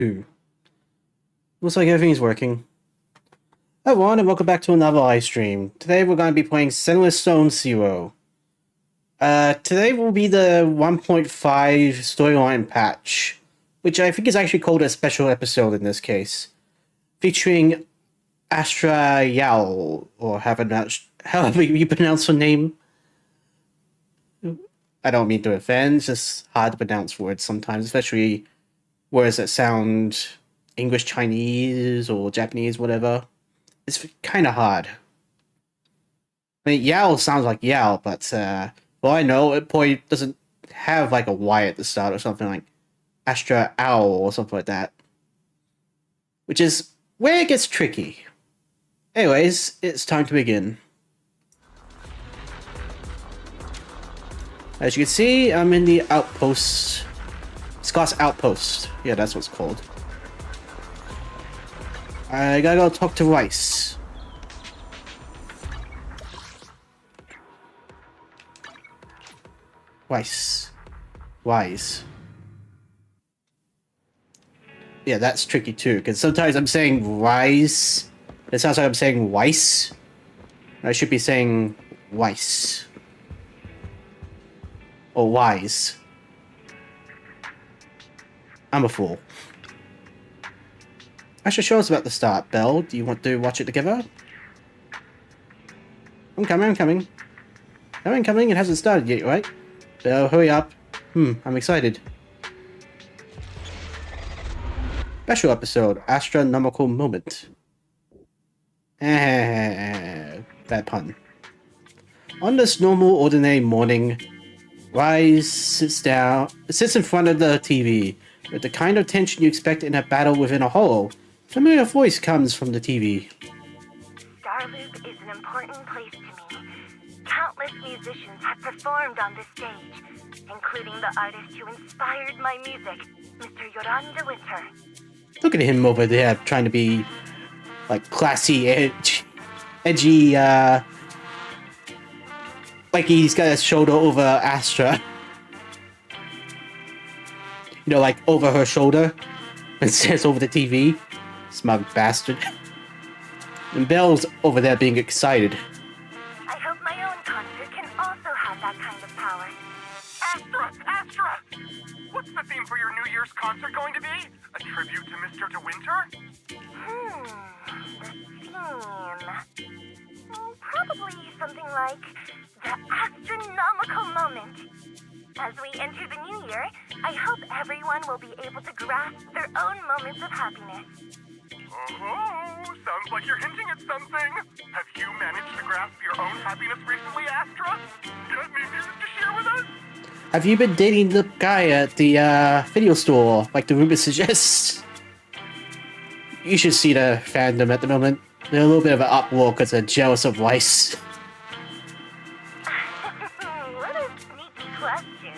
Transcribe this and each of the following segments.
2. Looks like everything's working. Hi everyone, and welcome back to another live stream. Today we're going to be playing Senua Stone Zero. Today will be the 1.5 storyline patch, which I think is actually called a special episode in this case, featuring Astra-Nomical, or however you pronounce her name. I don't mean to offend, it's just hard to pronounce words sometimes, especially words that sound English, Chinese, or Japanese, whatever. It's kind of hard. I mean, Yao sounds like Yao, but well, I know it probably doesn't have like a Y at the start or something like Astra Owl or something like that. Which is where it gets tricky. Anyways, it's time to begin. As you can see, I'm in the outpost. Scott's outpost. Yeah, that's what it's called. I gotta go talk to Rice. Wise. Yeah, that's tricky too, because sometimes I'm saying Rice. It sounds like I'm saying Weiss. I should be saying Weiss. Or Wise. I'm a fool. I should show us about the start. Belle, do you want to watch it together? I'm coming. It hasn't started yet, right? Belle, hurry up. I'm excited. Special episode, Astra-Nomical Moment. Bad pun. On this normal, ordinary morning, Rise sits in front of the TV, with the kind of tension you expect in a battle within a holo. A familiar voice comes from the TV. Starloop is an important place to me. Countless musicians have performed on this stage, including the artist who inspired my music, Mr. Yoran de Winter. Look at him over there, trying to be, like, classy, edgy, like he's got his shoulder over Astra. You know, like over her shoulder. And says over the TV. Smug bastard. And Belle's over there being excited. I hope my own concert can also have that kind of power. Astra! What's the theme for your New Year's concert going to be? A tribute to Mr. De Winter? The theme... probably something like the Astra-Nomical Moment. As we enter the new year, I hope everyone will be able to grasp their own moments of happiness. Oh, sounds like you're hinting at something. Have you managed to grasp your own happiness recently, Astra? Got any news to share with us? Have you been dating the guy at the video store, like the rumor suggests? You should see the fandom at the moment. They're a little bit of an uproar because they're jealous of Weiss. What a sneaky question.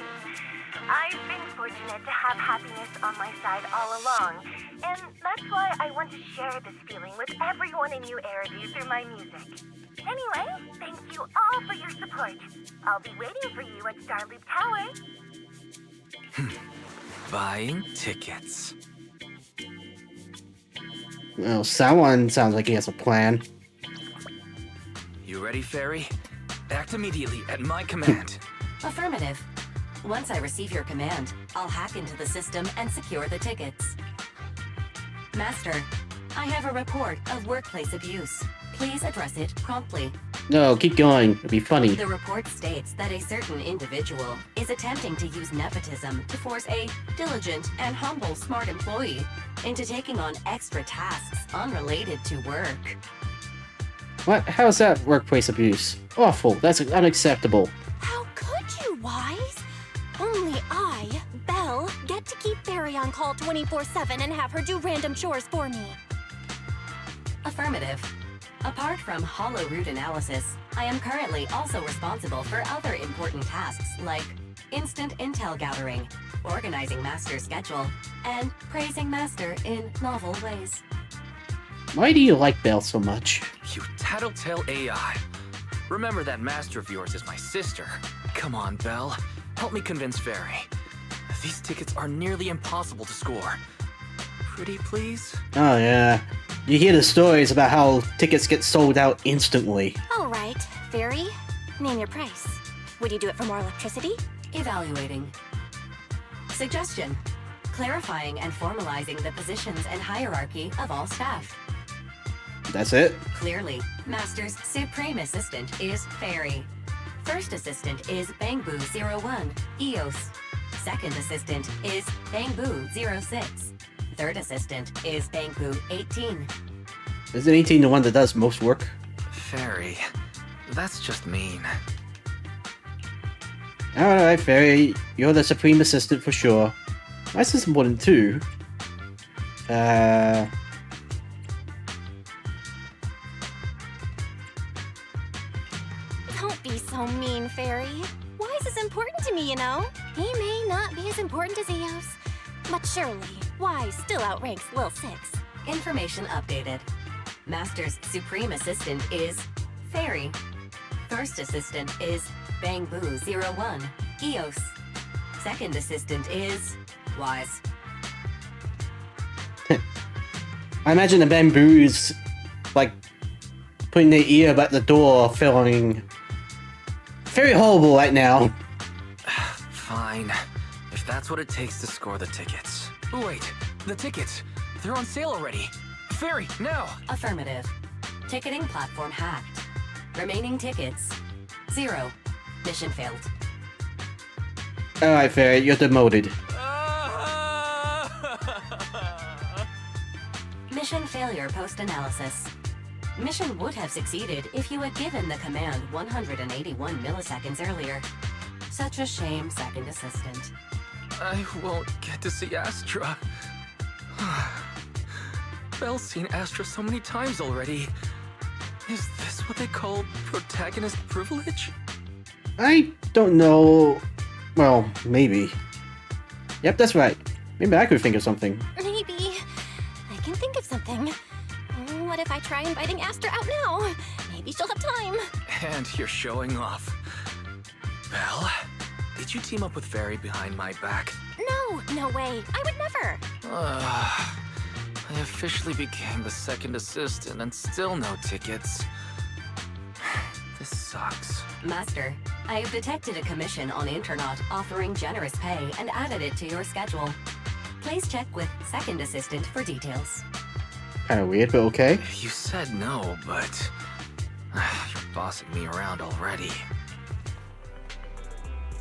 I've been fortunate to have happiness on my side all along, and that's why I want to share this feeling with everyone in New Eridu through my music. Anyway, thank you all for your support. I'll be waiting for you at Starloop Tower. Buying tickets. Well, someone sounds like he has a plan. You ready, Fairy? Act immediately at my command. Affirmative. Once I receive your command, I'll hack into the system and secure the tickets. Master, I have a report of workplace abuse. Please address it promptly. No, keep going. It'll be funny. The report states that a certain individual is attempting to use nepotism to force a diligent and humble smart employee into taking on extra tasks unrelated to work. What? How's that workplace abuse? Awful. That's unacceptable. How could you, Wise? Only I, Belle, get to keep Barry on call 24/7 and have her do random chores for me. Affirmative. Apart from hollow root analysis, I am currently also responsible for other important tasks like instant intel gathering, organizing Master's schedule, and praising Master in novel ways. Why do you like Belle so much? You tattletale AI. Remember that master of yours is my sister. Come on, Belle. Help me convince Fairy. These tickets are nearly impossible to score. pretty please? Oh yeah. You hear the stories about how tickets get sold out instantly. All right, Fairy. Name your price. Would you do it for more electricity? Evaluating. Suggestion. Clarifying and formalizing the positions and hierarchy of all staff. That's it? Clearly, Master's Supreme Assistant is Fairy. First Assistant is Bangbu01, EOS. Second Assistant is Bangbu06. Third Assistant is Bangbu18. Isn't 18 the one that does most work? Fairy. That's just mean. Alright, Fairy. You're the Supreme Assistant for sure. My sister's more than 2. Don't be so mean, Fairy. Wise is important to me, you know. He may not be as important as Eos, but surely Wise still outranks Lil 6. Information updated. Master's Supreme Assistant is Fairy. First Assistant is Bangbu01, EOS. Second Assistant is Wise. I imagine the bamboos, like, putting their ear at the door, feeling very horrible right now. Fine. If that's what it takes to score the tickets. Wait, the tickets. They're on sale already. Fairy, now! Affirmative. Ticketing platform hacked. Remaining tickets 0. Mission failed. Alright, Fairy, you're demoted. Mission failure post-analysis. Mission would have succeeded if you had given the command 181 milliseconds earlier. Such a shame, Second Assistant. I won't get to see Astra. Belle's seen Astra so many times already. Is this what they call protagonist privilege? I don't know. Well, maybe. Yep, that's right. Maybe I could think of something. Maybe. I can think of something. What if I try inviting Astra out now? Maybe she'll have time. And you're showing off. Belle, did you team up with Fairy behind my back? No, no way. I would never. I officially became the second assistant and still no tickets. This sucks. Master, I have detected a commission on Internet offering generous pay and added it to your schedule. Please check with Second Assistant for details. Kinda weird, but okay. You said no, but you're bossing me around already.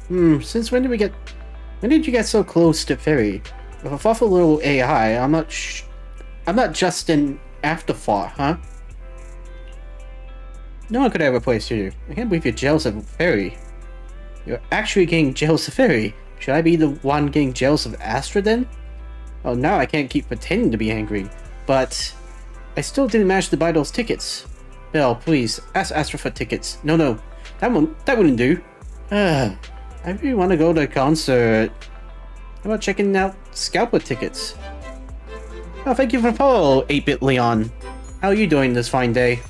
Since when did you get so close to Fairy? With a thoughtful little AI, I'm not just an afterthought, huh? No one could ever replace you. I can't believe you're jealous of Fairy. You're actually getting jealous of Fairy. Should I be the one getting jealous of Astra then? Oh, now I can't keep pretending to be angry. But I still didn't manage to buy those tickets. Belle, please, ask Astra for tickets. No, that wouldn't do. I really want to go to a concert. How about checking out scalper tickets? Oh, thank you for the follow, 8-Bit Leon. How are you doing this fine day?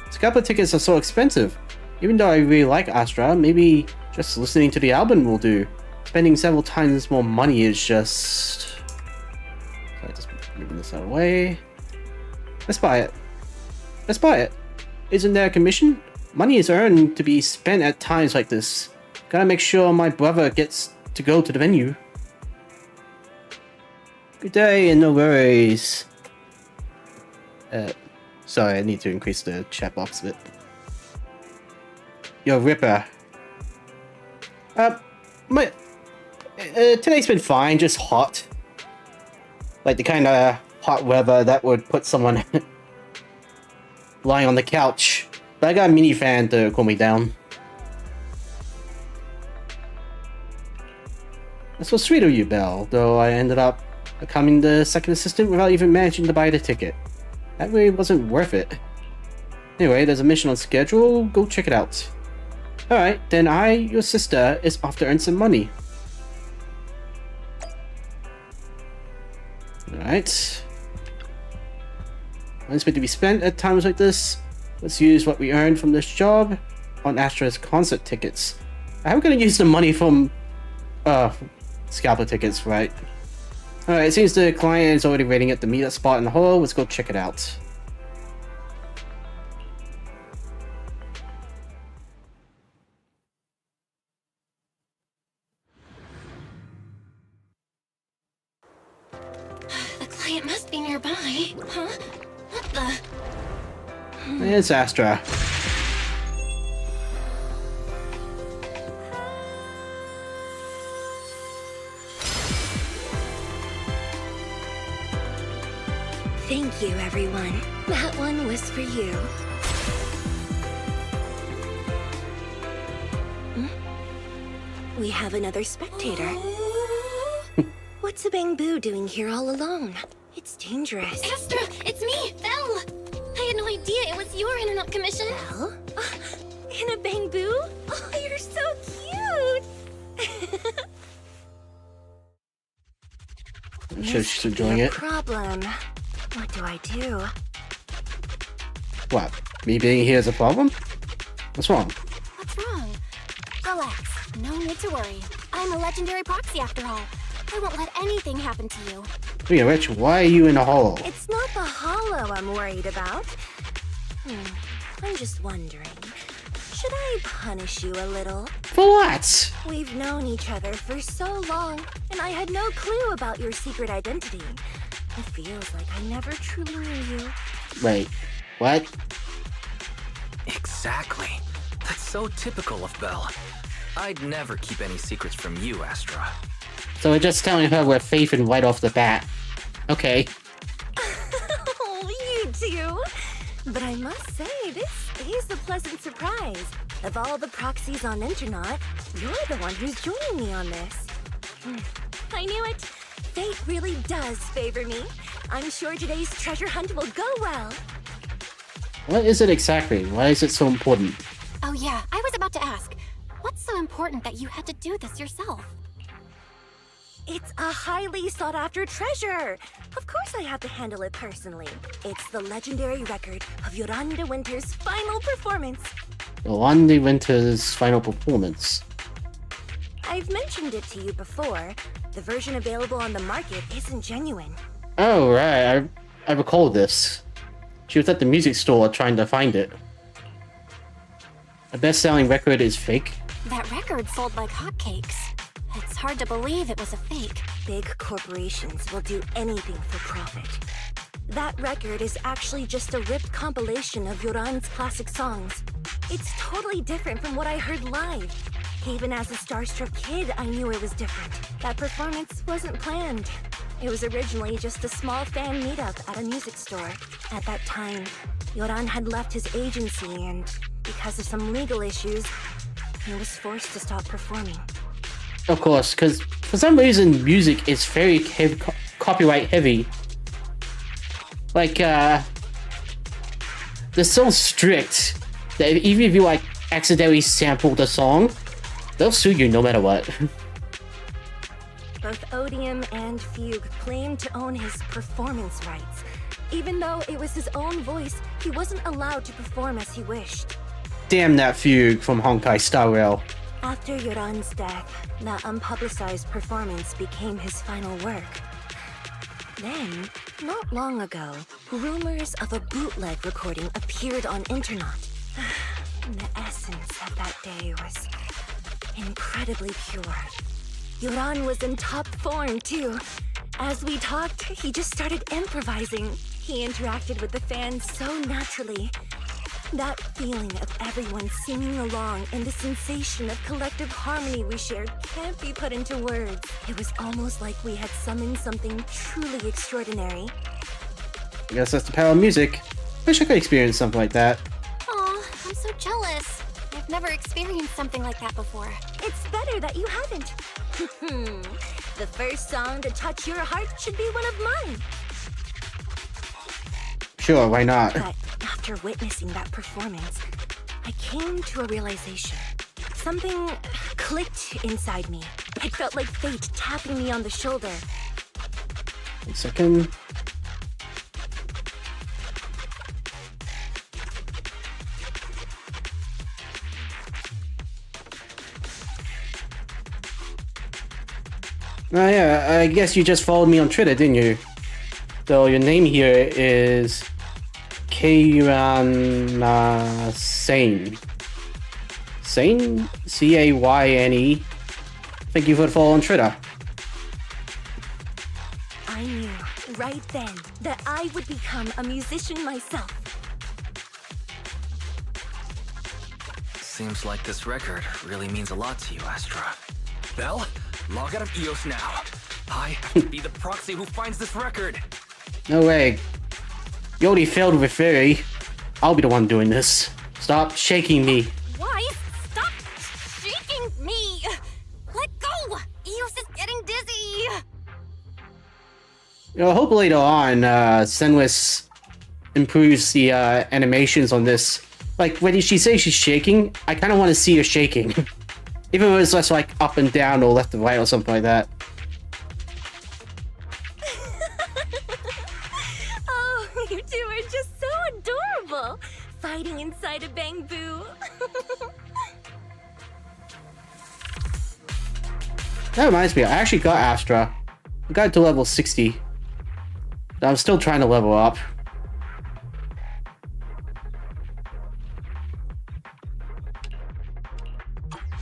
Scalper tickets are so expensive. Even though I really like Astra, maybe just listening to the album will do. Spending several times more money is just... Sorry, just moving this out of the way. Let's buy it. Let's buy it. Isn't there a commission? Money is earned to be spent at times like this. Gotta make sure my brother gets to go to the venue. Good day and no worries. Sorry, I need to increase the chat box a bit. Yo, Ripper. Today's been fine, just hot. Like the kind of hot weather that would put someone lying on the couch. But I got a mini fan to cool me down. That's so sweet of you, Belle, though I ended up becoming the second assistant without even managing to buy the ticket. That really wasn't worth it. Anyway, there's a mission on schedule, go check it out. Alright, then your sister, is off to earn some money. Alright. Money's meant to be spent at times like this. Let's use what we earned from this job on Astra's concert tickets. How are we gonna use the money from Scalper tickets, right. Alright, it seems the client is already waiting at the meetup spot in the hall. Let's go check it out. The client must be nearby. Huh? What the? It's Astra. Thank you, everyone. That one was for you. We have another spectator. What's a Bang-Boo doing here all alone? It's dangerous. Astra, it's me, Belle. I had no idea it was your internet commission. Belle? In a Bang-Boo? Oh, you're so cute! I'm sure she's enjoying No it. problem. What do I do? What? Me being here is a problem? What's wrong? What's wrong? Relax. No need to worry. I'm a legendary proxy after all. I won't let anything happen to you. Speaking of which, why are you in a hole? It's not the hollow I'm worried about. I'm just wondering, should I punish you a little? For what? We've known each other for so long, and I had no clue about your secret identity. It feels like I never truly knew you. Wait, what? Exactly. That's so typical of Belle. I'd never keep any secrets from you, Astra. So we're just telling her we're Faith and right off the bat. Okay. Oh, you two! But I must say, this is a pleasant surprise. Of all the proxies on Internet, you're the one who's joining me on this. I knew it! Fate really does favor me. I'm sure today's treasure hunt will go well. What is it exactly? Why is it so important? Oh yeah, I was about to ask. What's so important that you had to do this yourself? It's a highly sought-after treasure! Of course I have to handle it personally. It's the legendary record of Yolanda Winter's final performance. Yolanda Winter's final performance. I've mentioned it to you before. The version available on the market isn't genuine. Oh, right. I recall this. She was at the music store trying to find it. A best-selling record is fake. That record sold like hotcakes. It's hard to believe it was a fake. Big corporations will do anything for profit. That record is actually just a ripped compilation of Yoran's classic songs. It's totally different from what I heard live. Even as a starstruck kid, I knew it was different. That performance wasn't planned. It was originally just a small fan meetup at a music store. At that time, Yoran had left his agency and, because of some legal issues, he was forced to stop performing. Of course, because for some reason music is very copyright heavy. Like, they're so strict that even if you like accidentally sample the song, they'll sue you no matter what. Both Odium and Fugue claimed to own his performance rights. Even though it was his own voice, he wasn't allowed to perform as he wished. Damn that Fugue from Honkai Star Rail. After Yoran's death, that unpublicized performance became his final work. Then, not long ago, rumors of a bootleg recording appeared on internet. The essence of that day was incredibly pure. Yoran was in top form, too. As we talked, he just started improvising. He interacted with the fans so naturally. That feeling of everyone singing along and the sensation of collective harmony we shared can't be put into words. It was almost like we had summoned something truly extraordinary. I guess that's the power of music. Wish I could experience something like that. Aw, I'm so jealous. I've never experienced something like that before. It's better that you haven't. The first song to touch your heart should be one of mine. Sure, why not? But after witnessing that performance, I came to a realization. Something clicked inside me. It felt like fate tapping me on the shoulder. 1 second. Oh yeah, I guess you just followed me on Twitter, didn't you? So your name here is Kayran Sane. Sane? Cayne. Thank you for the follow on Twitter. I knew right then that I would become a musician myself. Seems like this record really means a lot to you, Astra. Belle, log out of EOS now. I have to be the proxy who finds this record. No way. You already failed with Fairy. I'll be the one doing this. Stop shaking me. Why? Stop shaking me! Let go! Eos is getting dizzy! You know, I hope later on, Senwis improves the animations on this. Like, when she says she's shaking, I kind of want to see her shaking. Even if it's just like up and down or left and right or something like that. Oh, you two are just so adorable. Fighting inside a bamboo. That reminds me, I actually got Astra. I got it to level 60. I'm still trying to level up.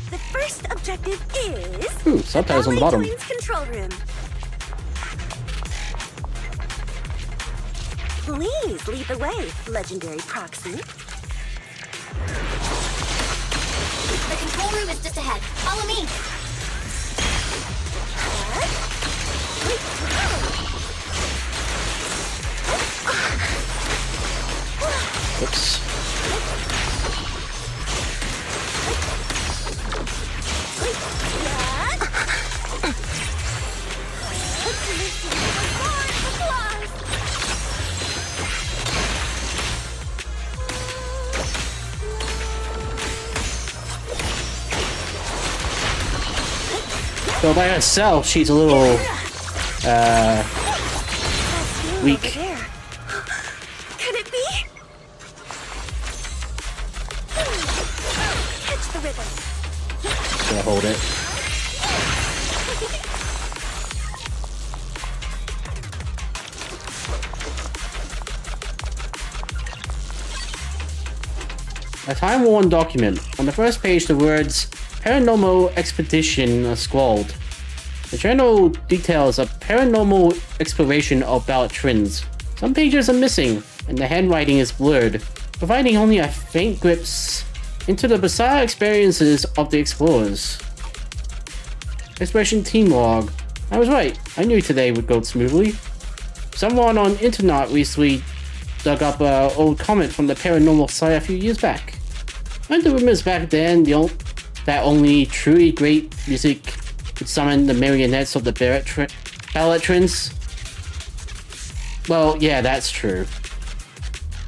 The first objective is... Ooh, subtitles on the bottom. Twins control room. Please lead the way, legendary proxy. The control room is just ahead. Follow me! Oops. So by herself, she's a little, weak. Over there. Could it be? Catch the rhythm. Gonna hold it. A time-worn document. On the first page, the words Paranormal Expedition are scrawled. The journal details a paranormal exploration of ballot twins. Some pages are missing, and the handwriting is blurred, providing only a faint glimpse into the bizarre experiences of the explorers. Exploration team log. I was right. I knew today would go smoothly. Someone on internet recently dug up an old comment from the paranormal site a few years back. Weren't the rumors back then that only truly great music could summon the marionettes of the ballot twins? Well, yeah, that's true.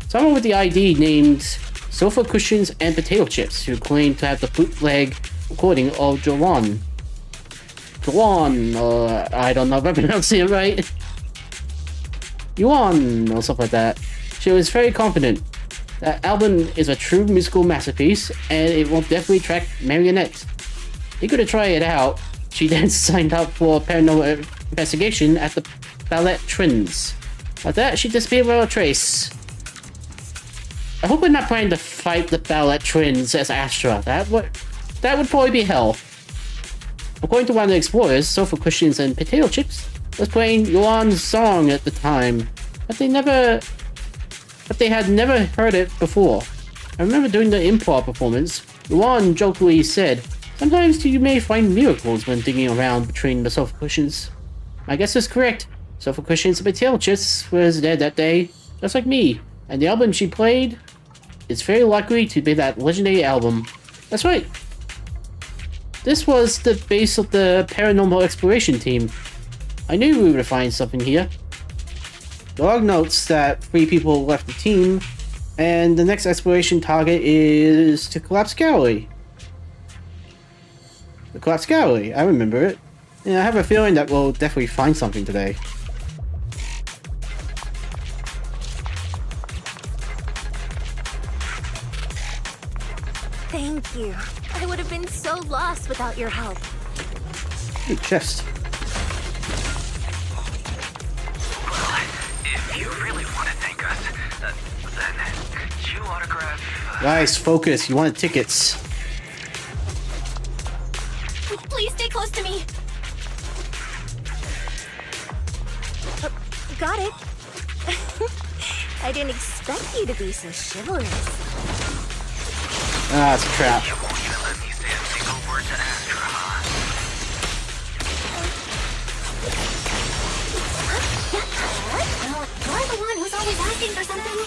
Someone with the ID named Sofa Cushions and Potato Chips who claimed to have the bootleg recording of Joan, I don't know if I'm pronouncing it right. Yuan, or something like that. She was very confident. That album is a true musical masterpiece, and it will definitely attract marionettes. Eager to try it out, she then signed up for a paranormal investigation at the Ballet Twins. With that, she disappeared without a trace. I hope we're not planning to fight the Ballet Twins as Astra. That would probably be hell. According to one of the explorers, Sofa Cushions and Potato Chips was playing Yuan's song at the time, but they had never heard it before. I remember during the improv performance, Yuan jokingly said, "Sometimes you may find miracles when digging around between the sofa cushions." My guess is correct. Sofa Cushions and Potato Chips was dead that day, just like me, and the album she played is very likely to be that legendary album. That's right. This was the base of the paranormal exploration team. I knew we would find something here. The log notes that 3 people left the team, and the next exploration target is to Collapse Gallery. The Collapse Gallery, I remember it. And I have a feeling that we'll definitely find something today. Thank you. I would have been so lost without your help. Ooh, chest. Nice, focus. You want tickets. Please stay close to me. Got it. I didn't expect you to be so chivalrous. Ah, it's a trap. You won't even let me say a single word to Astra, huh? Well, you're the one who's always asking for something.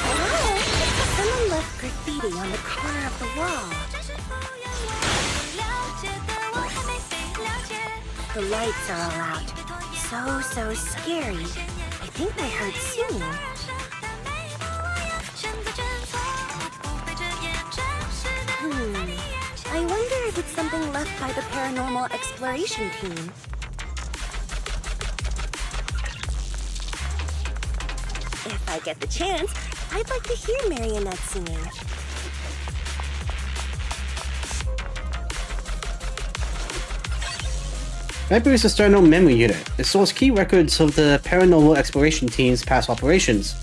Oh, someone left graffiti on the corner of the wall. The lights are all out. So scary. I think I heard singing. I wonder if it's something left by the paranormal exploration team. If I get the chance, I'd like to hear Marionette singing. Bamboo's external memory unit. It stores key records of the paranormal exploration team's past operations.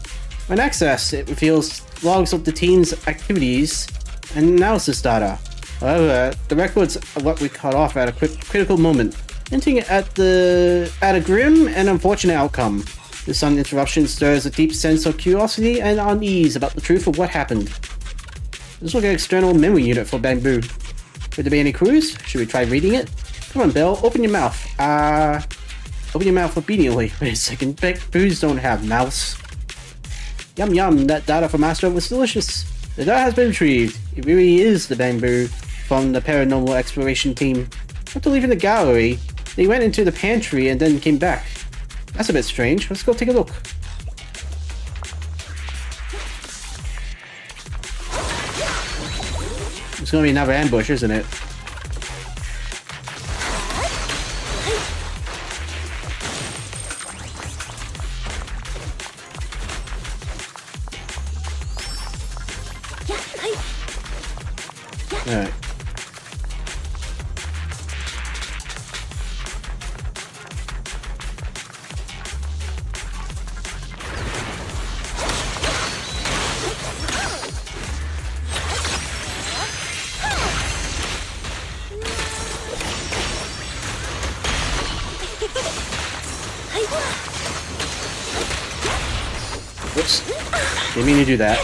When accessed, it reveals logs of the team's activities and analysis data. However, the records are what we cut off at a critical moment, hinting at a grim and unfortunate outcome. This sudden interruption stirs a deep sense of curiosity and unease about the truth of what happened. Let's look at external memory unit for Bamboo. Would there be any clues? Should we try reading it? Come on, Bill, open your mouth. Open your mouth obediently. Wait a second, Bamboos don't have mouths. Yum yum, that data from Astra was delicious. The data has been retrieved. It really is the Bamboo from the paranormal exploration team. After leaving the gallery, they went into the pantry and then came back. That's a bit strange. Let's go take a look. It's gonna be another ambush, isn't it? Alright. Whoops. Didn't mean to do that.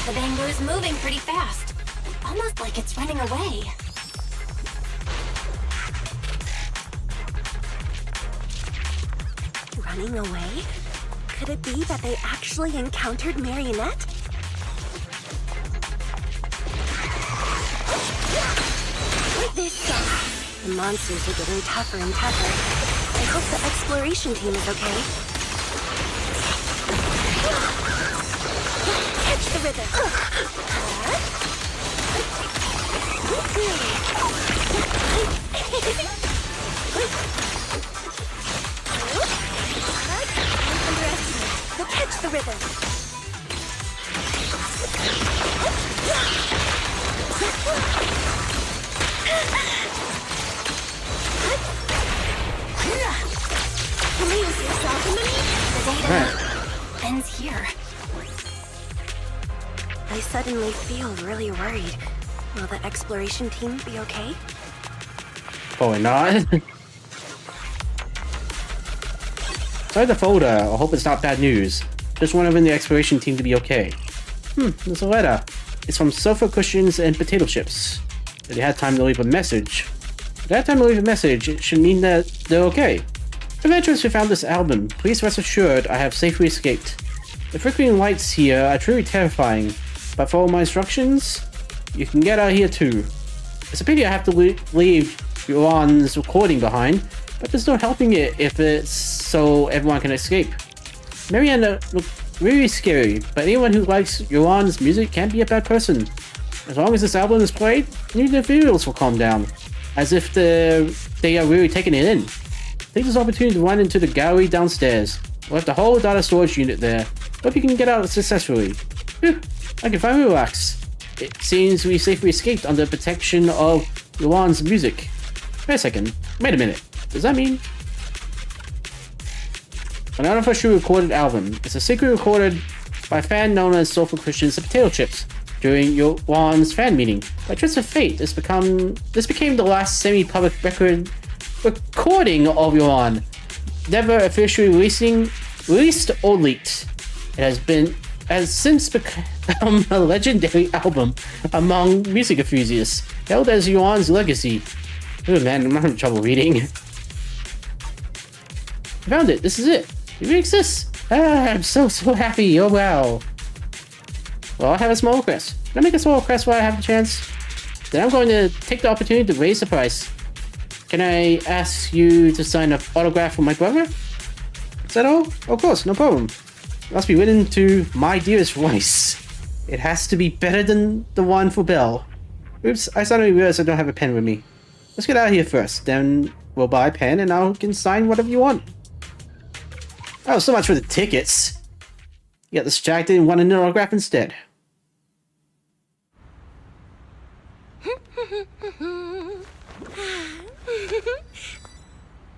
The Bamboo's moving pretty fast. Almost like it's running away. Running away? Could it be that they actually encountered Marionette? The monsters are getting tougher and tougher. I hope the exploration team is okay. Catch the rhythm. We'll catch the rhythm. Amuse yourself in the The data ends here. I suddenly feel really worried. Will the exploration team be okay? Probably not. Inside the folder, I hope it's not bad news. Just wanting the exploration team to be okay. There's a letter. It's from sofa cushions and potato chips. If they had time to leave a message. If they had time to leave a message, it should mean that they're okay. Adventurers who found this album, please rest assured I have safely escaped. The flickering lights here are truly terrifying, but follow my instructions, you can get out of here too. It's a pity I have to leave Yuan's recording behind, but there's no helping it if it's so everyone can escape. Marianne looked really scary, but anyone who likes Yuan's music can't be a bad person. As long as this album is played, new individuals will calm down, as if they are really taking it in. Take this opportunity to run into the gallery downstairs. We'll have the whole data storage unit there. Hope you can get out successfully. Whew, I can finally relax. It seems we safely escaped under protection of Yuan's music. Wait a second. Wait a minute. Does that mean... An unofficially recorded album. It's a secret recorded by a fan known as Soulful Christians of Potato Chips during Yuan's fan meeting. By twist of fate, this became the last semi-public recording of Yuan, never officially released or leaked. It has since become a legendary album among music enthusiasts, held as Yuan's legacy. Oh man, I'm having trouble reading. I found it. This is it. It really exists. I'm so happy. Oh wow. Well, I have a small request. Can I make a small request while I have the chance? Then I'm going to take the opportunity to raise the price. Can I ask you to sign an autograph for my brother? Is that all? Of course, no problem. It must be written to my dearest voice. It has to be better than the one for Belle. Oops, I suddenly realized I don't have a pen with me. Let's get out of here first, then we'll buy a pen and I can sign whatever you want. Oh, so much for the tickets. You got distracted and wanted an autograph instead.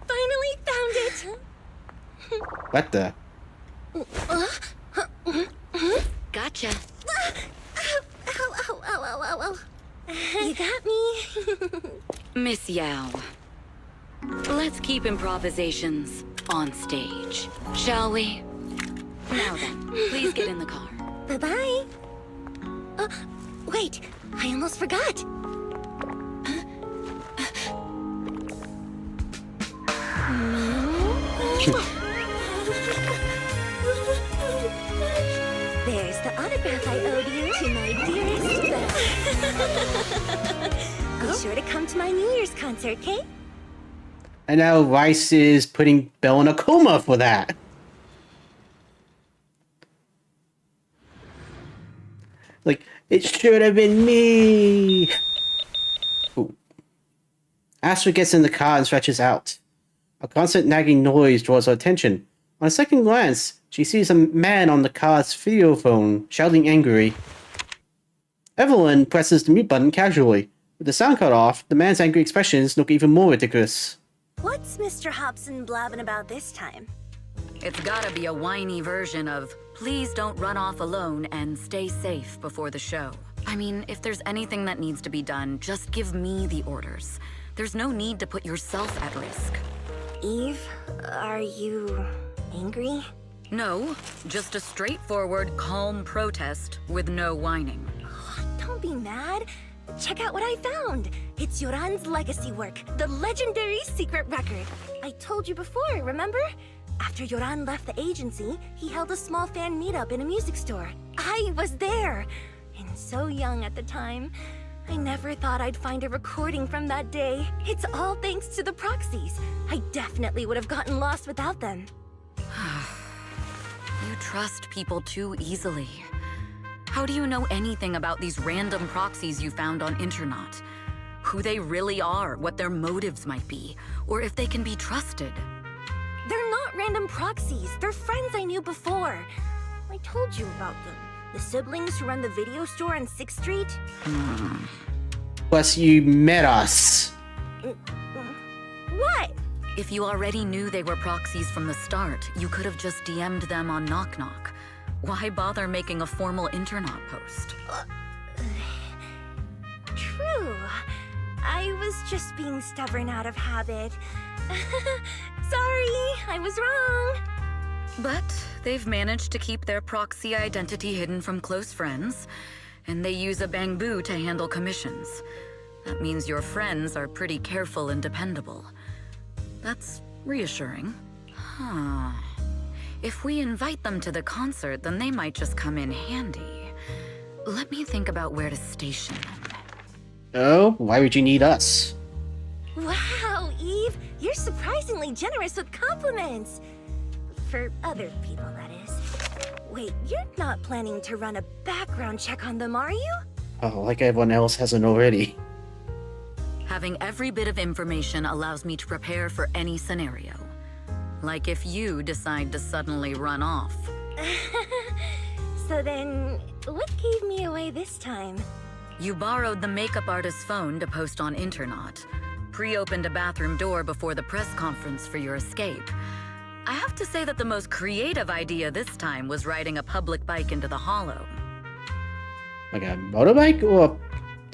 Finally found it! What the? Gotcha. Ow. You got me. Miss Yao. Let's keep improvisations on stage, shall we? Now then, please get in the car. Bye-bye. Wait, I almost forgot. There's the autograph I owed you to my dearest Belle. Be sure to come to my New Year's concert, okay? And now Rice is putting Belle in a coma for that. Like, it should have been me. Ooh. Astra gets in the car and stretches out. A constant nagging noise draws her attention. On a second glance, she sees a man on the car's video phone, shouting angrily. Evelyn presses the mute button casually. With the sound cut off, the man's angry expressions look even more ridiculous. What's Mr. Hobson blabbing about this time? It's gotta be a whiny version of, please don't run off alone and stay safe before the show. I mean, if there's anything that needs to be done, just give me the orders. There's no need to put yourself at risk. Eve, are you angry? No, just a straightforward, calm protest with no whining. Don't be mad. Check out what I found. It's Yoran's legacy work, the legendary secret record. I told you before, remember? After Yoran left the agency, he held a small fan meetup in a music store. I was there, and so young at the time. I never thought I'd find a recording from that day. It's all thanks to the proxies. I definitely would have gotten lost without them. You trust people too easily. How do you know anything about these random proxies you found on Internet? Who they really are, what their motives might be, or if they can be trusted? They're not random proxies. They're friends I knew before. I told you about them. The siblings who run the video store on 6th Street. Plus, you met us. What? If you already knew they were proxies from the start, you could have just DM'd them on Knock Knock. Why bother making a formal Internet post? True. I was just being stubborn out of habit. Sorry, I was wrong. But they've managed to keep their proxy identity hidden from close friends, and they use a bamboo to handle commissions. That means your friends are pretty careful and dependable. That's reassuring. Huh. If we invite them to the concert, then they might just come in handy. Let me think about where to station them. Oh, why would you need us? Wow, Eve, you're surprisingly generous with compliments. For other people, that is. Wait, you're not planning to run a background check on them, are you? Oh, like everyone else hasn't already. Having every bit of information allows me to prepare for any scenario. Like if you decide to suddenly run off. So then, what gave me away this time? You borrowed the makeup artist's phone to post on Internaut. Pre-opened a bathroom door before the press conference for your escape. I have to say that the most creative idea this time was riding a public bike into the hollow. Like a motorbike or a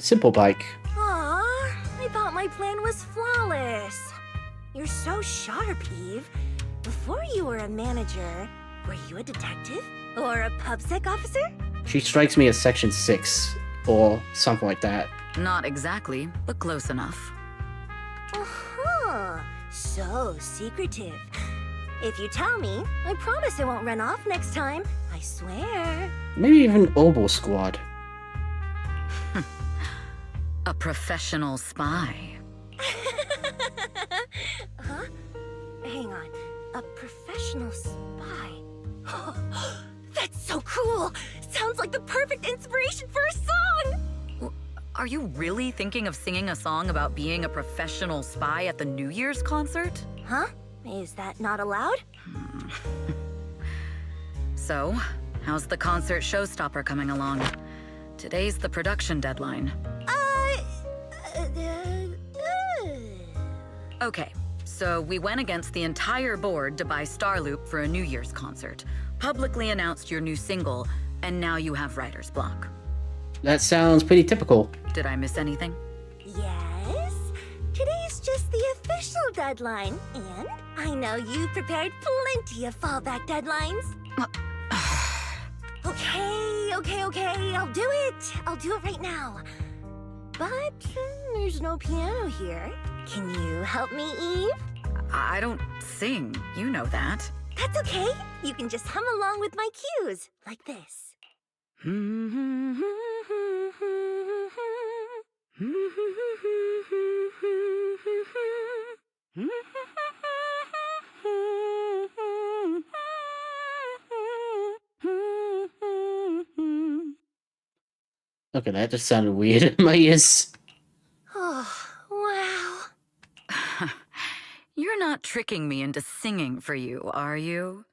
simple bike? Aw, I thought my plan was flawless. You're so sharp, Eve. Before you were a manager, were you a detective? Or a PubSec officer? She strikes me as Section 6 or something like that. Not exactly, but close enough. Uh-huh. So secretive. If you tell me, I promise I won't run off next time. I swear. Maybe even Oboe Squad. A professional spy. Huh? Hang on. A professional spy. That's so cool! Sounds like the perfect inspiration for a song! Are you really thinking of singing a song about being a professional spy at the New Year's concert? Huh? Is that not allowed? So, how's the concert showstopper coming along? Today's the production deadline. Okay, so we went against the entire board to buy Starloop for a New Year's concert, publicly announced your new single, and now you have writer's block. That sounds pretty typical. Did I miss anything? Yes? Today's just the official deadline, and I know you prepared plenty of fallback deadlines. Okay, I'll do it. I'll do it right now. But there's no piano here. Can you help me, Eve? I don't sing, you know that. That's okay. You can just hum along with my cues, like this. Okay, that just sounded weird in my ears. Oh, wow. You're not tricking me into singing for you, are you?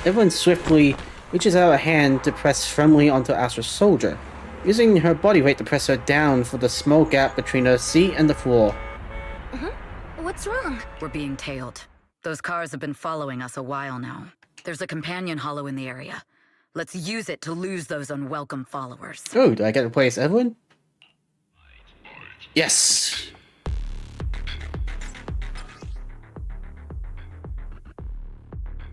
Evelyn swiftly reaches out a hand to press firmly onto Astra's shoulder, using her body weight to press her down for the small gap between her seat and the floor. What's wrong? We're being tailed. Those cars have been following us a while now. There's a companion hollow in the area. Let's use it to lose those unwelcome followers. Oh, do I get to play as Evelyn? Yes!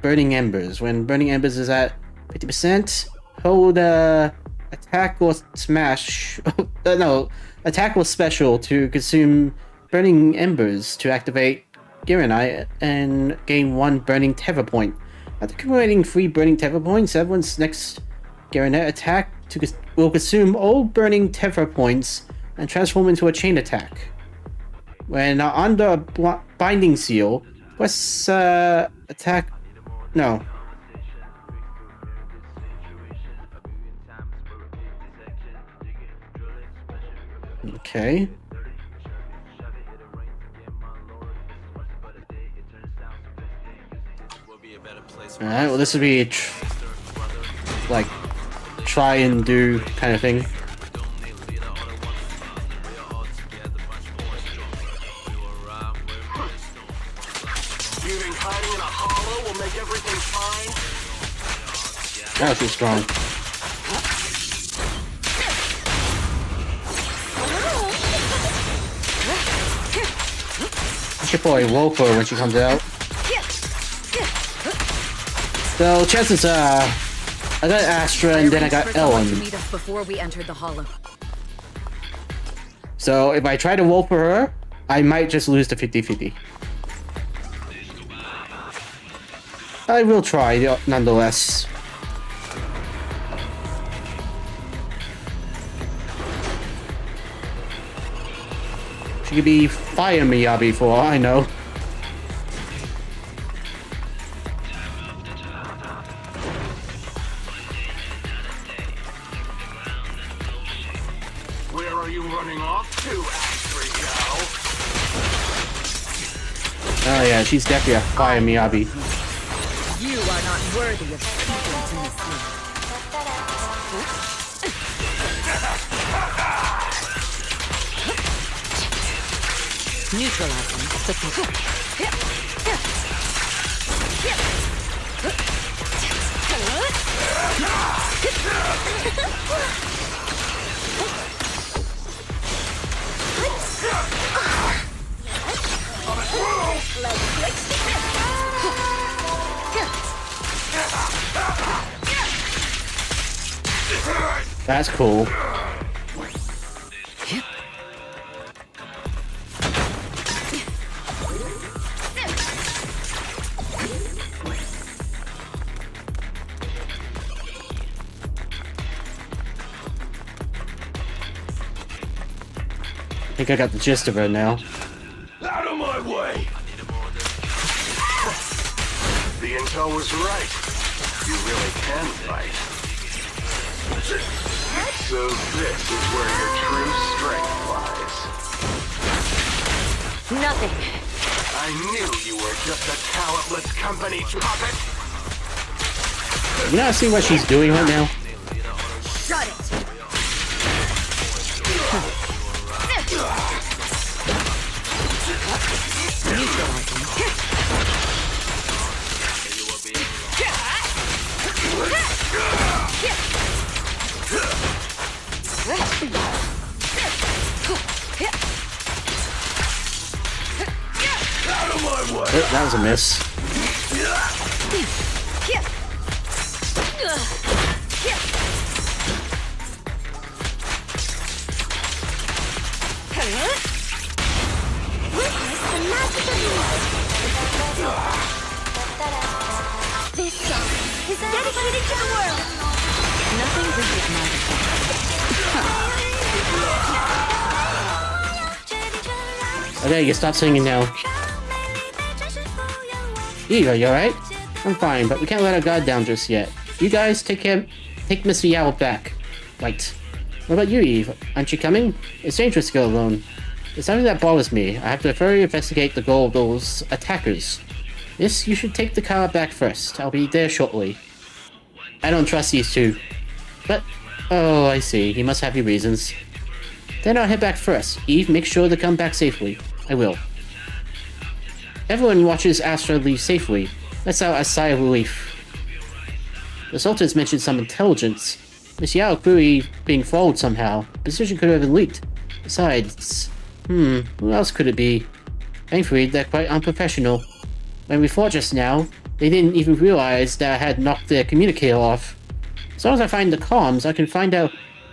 Burning Embers. When Burning Embers is at 50%, hold attack or smash. No, attack or special to consume Burning Embers to activate Giranite and gain 1 Burning Tether point. After accumulating 3 Burning Tether points, everyone's next Giranite attack will consume all Burning Tether points and transform into a chain attack. When under a binding seal, press attack. No. Okay. Alright, well this would be a like try and do kind of thing. You think hiding in a hollow will make everything fine? That was too strong. I should probably roll for her when she comes out. So chances are, I got Astra and then I got Ellen. To meet us before we entered the hollow. So if I try to roll for her, I might just lose the 50-50. I will try nonetheless. She could be Fire Miyabi for all I know. are you running off to, Astro? Oh yeah, she's definitely a fire Miyabi. You are not worthy of speaking to Miss Lee. Neutralizing the That's cool. I think I got the gist of her now. Out of my way! The intel was right. You really can fight. So this is where your true strength lies. Nothing. I knew you were just a talentless company puppet. You not see what she's doing right now? Shut it. Out of my way! Oh, that was a miss. This song is dedicated to the world. Nothing reaches my Okay, you stop singing now. Eve, are you alright? I'm fine, but we can't let our guard down just yet. You guys take Miss Vial back. Right. What about you, Eve? Aren't you coming? It's dangerous to go alone. There's something that bothers me. I have to thoroughly investigate the goal of those attackers. Yes, you should take the car back first. I'll be there shortly. I don't trust these two. But, oh, I see. He must have your reasons. Then I'll head back first. Eve, make sure to come back safely. I will. Everyone watches Astra leave safely. Let's out a sigh of relief. The Sultan's mentioned some intelligence. Miss Yao clearly being followed somehow. Position could have been leaked. Besides, who else could it be? Thankfully, they're quite unprofessional. When we fought just now, they didn't even realize that I had knocked their communicator off. As long as I find the comms, I can find out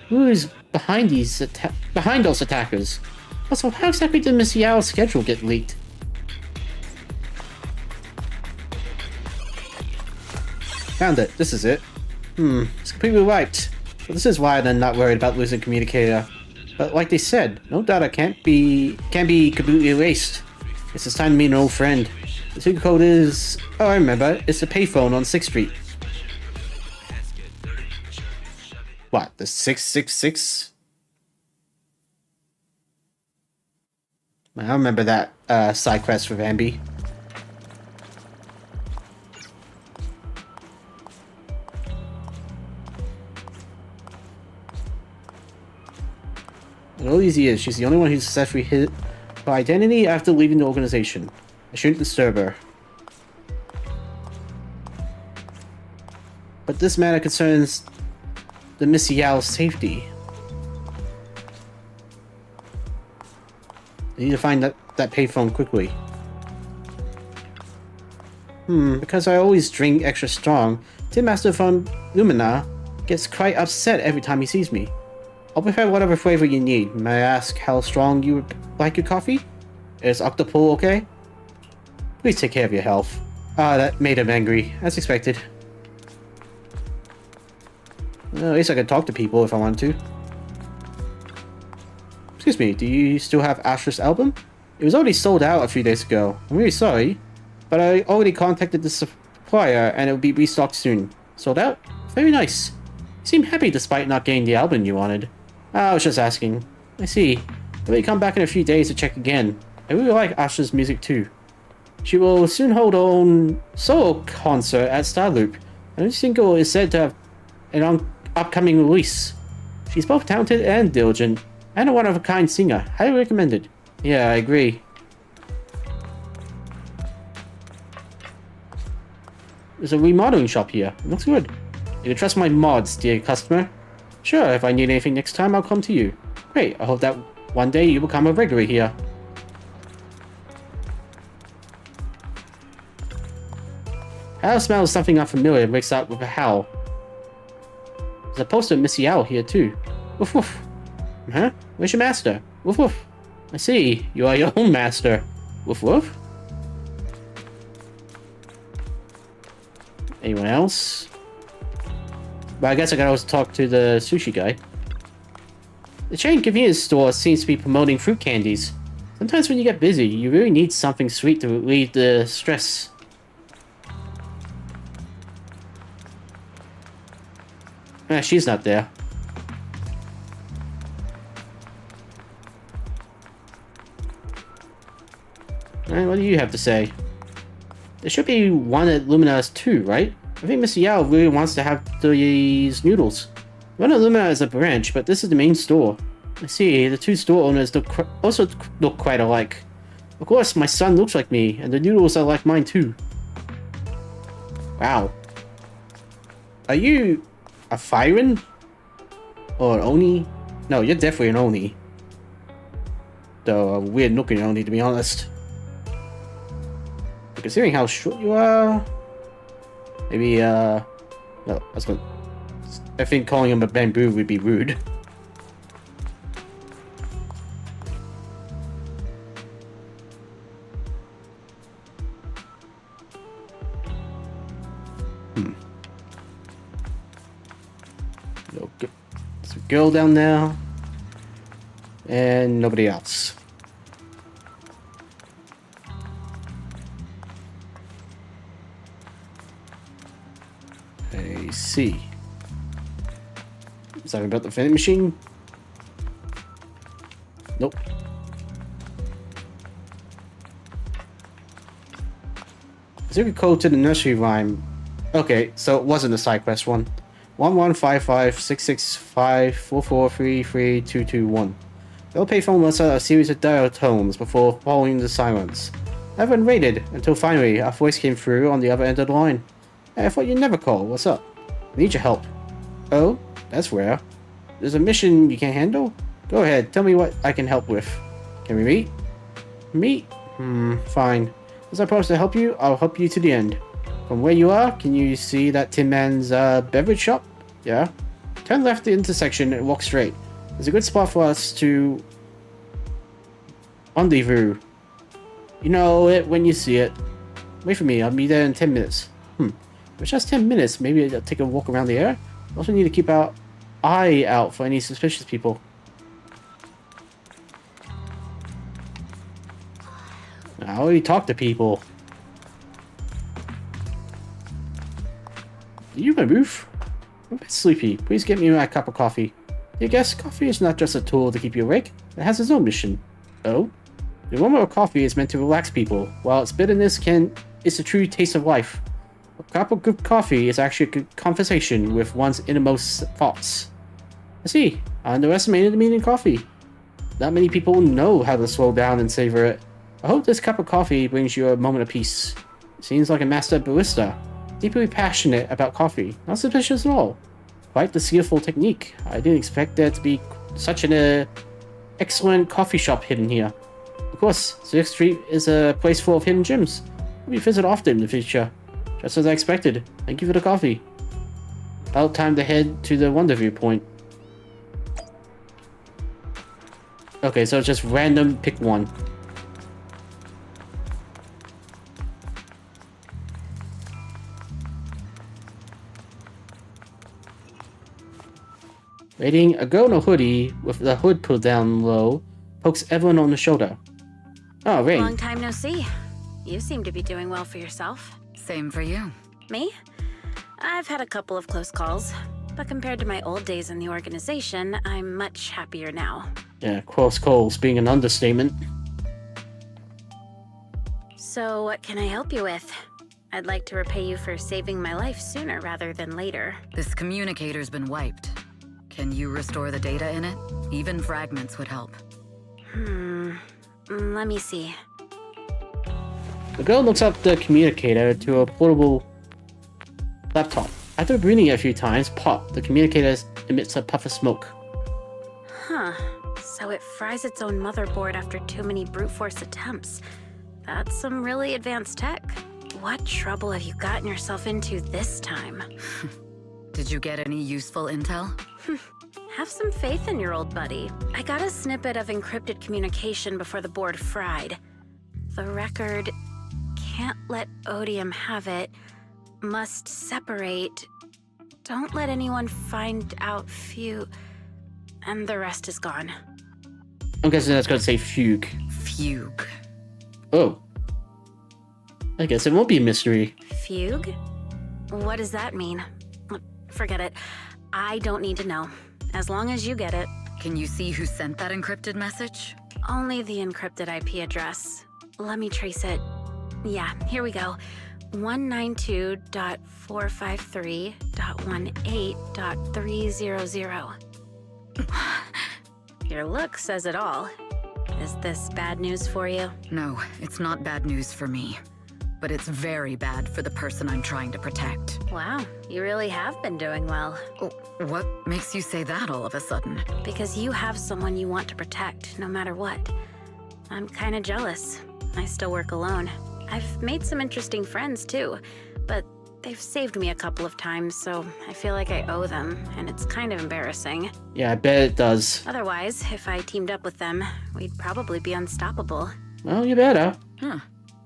who is behind those attackers. Also, how exactly did Miss Yao's schedule get leaked? Found it. This is it. It's completely wiped. But this is why I'm not worried about losing communicator. But like they said, no data can't be completely erased. It's time to meet an old friend. The secret code is... oh, I remember. It's the payphone on 6th Street. What? The 666? I remember that side quest for Ambi. In all these years, she's the only one who's successfully hid her identity after leaving the organization. I shouldn't disturb her. But this matter concerns the Miss Yao's safety. I need to find that payphone quickly. Because I always drink extra strong, Tin Master from Lumina gets quite upset every time he sees me. I'll prepare whatever flavor you need. May I ask how strong you would like your coffee? Is Octopool okay? Please take care of your health. That made him angry, as expected. Well, at least I could talk to people if I wanted to. Excuse me, do you still have Astra's album? It was already sold out a few days ago. I'm really sorry, but I already contacted the supplier and it will be restocked soon. Sold out? Very nice. You seem happy despite not getting the album you wanted. I was just asking. I see. I may come back in a few days to check again. I really like Astra's music too. She will soon hold her own solo concert at Starloop. A new single is said to have an upcoming release. She's both talented and diligent, and a one-of-a-kind singer. Highly recommended. Yeah, I agree. There's a remodeling shop here. It looks good. You can trust my mods, dear customer. Sure, if I need anything next time, I'll come to you. Great, I hope that one day you become a regular here. Hal smells something unfamiliar and wakes up with a howl. There's a poster of Missy Owl here too. Woof woof. Huh? Where's your master? Woof woof. I see, you are your own master. Woof woof. Anyone else? But I guess I can always talk to the sushi guy. The chain convenience store seems to be promoting fruit candies. Sometimes when you get busy, you really need something sweet to relieve the stress. Ah, she's not there. What do you have to say? There should be one at Lumina's too, right? I think Mr. Yao really wants to have these noodles. One at Lumina is a branch, but this is the main store. I see, the two store owners also look quite alike. Of course, my son looks like me, and the noodles are like mine too. Wow. Are you a Firen? Or an Oni? No, you're definitely an Oni. Though a weird looking Oni, to be honest. But considering how short you are... Maybe, no, I think calling him a bamboo would be rude. There's a girl down there. And nobody else. I see. Something about the vending machine? Nope. Is there a code to the nursery rhyme? Okay, so it wasn't a side quest one. 1155-665-4433221. They'll pay phone must a series of dial tones before following the silence. I haven't waited until finally a voice came through on the other end of the line. Hey, I thought you'd never call. What's up? I need your help. Oh, that's rare. There's a mission you can't handle? Go ahead, tell me what I can help with. Can we meet? Meet? Fine. As I promised to help you, I'll help you to the end. From where you are, can you see that Tin Man's beverage shop? Yeah? Turn left the intersection and walk straight. There's a good spot for us to rendezvous. You know it when you see it. Wait for me, I'll be there in 10 minutes. It's just 10 minutes, maybe I'll take a walk around the area. We also need to keep our eye out for any suspicious people. I already talked to people. Did you move? I'm a bit sleepy. Please get me my cup of coffee. You guess coffee is not just a tool to keep you awake. It has its own mission. Oh? The aroma of coffee is meant to relax people, while its bitterness is the true taste of life. A cup of good coffee is actually a good conversation with one's innermost thoughts. I see. I underestimated the meaning of coffee. Not many people know how to slow down and savor it. I hope this cup of coffee brings you a moment of peace. Seems like a master barista. Deeply passionate about coffee. Not suspicious at all. Quite the skillful technique. I didn't expect there to be such an excellent coffee shop hidden here. Of course, 6th Street is a place full of hidden gems. We visit often in the future. Just as I expected. Thank you for the coffee. About time to head to the rendezvous point. Okay, so just random pick one. Waiting, a girl in a hoodie with the hood pulled down low pokes Evelyn on the shoulder. Oh, Rain. Long time no see. You seem to be doing well for yourself. Same for you. Me? I've had a couple of close calls, but compared to my old days in the organization, I'm much happier now. Yeah, close calls being an understatement. So, what can I help you with? I'd like to repay you for saving my life sooner rather than later. This communicator's been wiped. Can you restore the data in it? Even fragments would help. Let me see. The girl looks up the communicator to a portable laptop. After reading it a few times, pop, the communicator emits a puff of smoke. Huh. So it fries its own motherboard after too many brute force attempts. That's some really advanced tech. What trouble have you gotten yourself into this time? Did you get any useful intel? Have some faith in your old buddy. I got a snippet of encrypted communication before the board fried. The record can't let Odium have it. Must separate. Don't let anyone find out and the rest is gone. I'm guessing that's going to say fugue. Fugue. Oh. I guess it won't be a mystery. Fugue? What does that mean? Forget it. I don't need to know. As long as you get it. Can you see who sent that encrypted message? Only the encrypted IP address. Let me trace it. Yeah, here we go. 192.453.18.300. Your look says it all. Is this bad news for you? No, it's not bad news for me. But it's very bad for the person I'm trying to protect. Wow, you really have been doing well. Oh, what makes you say that all of a sudden? Because you have someone you want to protect, no matter what. I'm kinda jealous. I still work alone. I've made some interesting friends, too. But they've saved me a couple of times, so I feel like I owe them, and it's kind of embarrassing. Yeah, I bet it does. Otherwise, if I teamed up with them, we'd probably be unstoppable. Well, you better. Huh.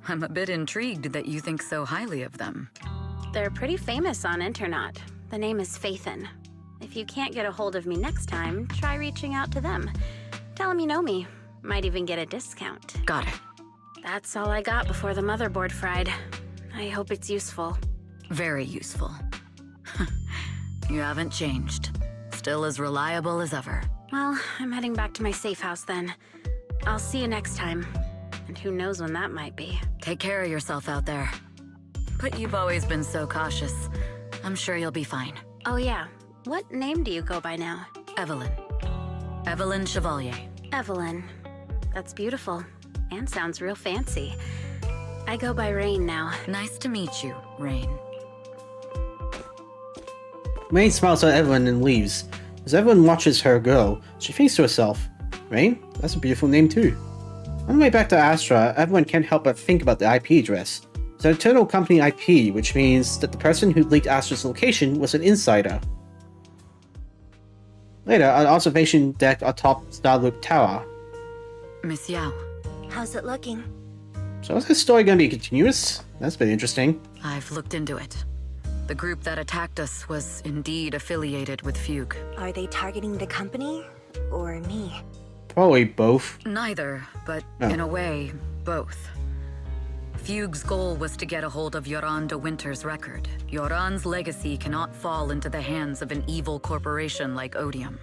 I'm a bit intrigued that you think so highly of them. They're pretty famous on Internaut. The name is Faithin. If you can't get a hold of me next time, try reaching out to them. Tell them you know me. Might even get a discount. Got it. That's all I got before the motherboard fried. I hope it's useful. Very useful. You haven't changed. Still as reliable as ever. Well, I'm heading back to my safe house then. I'll see you next time. And who knows when that might be. Take care of yourself out there. But you've always been so cautious. I'm sure you'll be fine. Oh yeah, what name do you go by now? Evelyn. Evelyn Chevalier. Evelyn. That's beautiful. And sounds real fancy. I go by Rain now. Nice to meet you, Rain. Rain smiles at Evelyn and leaves. As Evelyn watches her go, she thinks to herself, Rain? That's a beautiful name too. On the way back to Astra, Evelyn can't help but think about the IP address. It's an internal company IP, which means that the person who leaked Astra's location was an insider. Later, an observation deck atop Starloop Tower. Miss Yao. How's it looking? So is this story going to be continuous? That's been interesting. I've looked into it. The group that attacked us was indeed affiliated with Fugue. Are they targeting the company or me? Probably both. Neither, but in a way, both. Fugue's goal was to get a hold of Yoran de Winter's record. Yoran's legacy cannot fall into the hands of an evil corporation like Odium.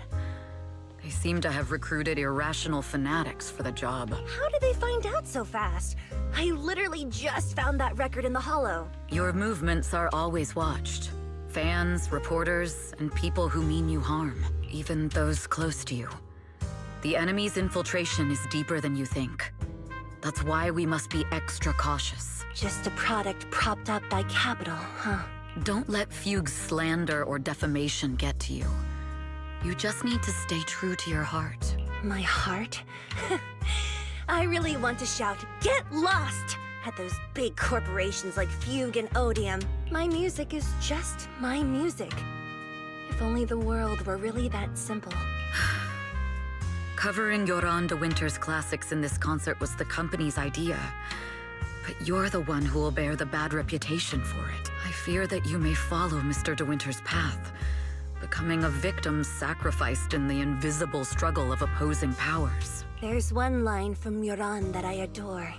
They seem to have recruited irrational fanatics for the job. How did they find out so fast? I literally just found that record in the hollow. Your movements are always watched. Fans, reporters, and people who mean you harm. Even those close to you. The enemy's infiltration is deeper than you think. That's why we must be extra cautious. Just a product propped up by capital, huh? Don't let Fugue's slander or defamation get to you. You just need to stay true to your heart. My heart? I really want to shout, "Get lost!" at those big corporations like Fugue and Odium. My music is just my music. If only the world were really that simple. Covering Yoran de Winter's classics in this concert was the company's idea. But you're the one who will bear the bad reputation for it. I fear that you may follow Mr. de Winter's path, becoming a victim sacrificed in the invisible struggle of opposing powers. There's one line from Yoran that I adore.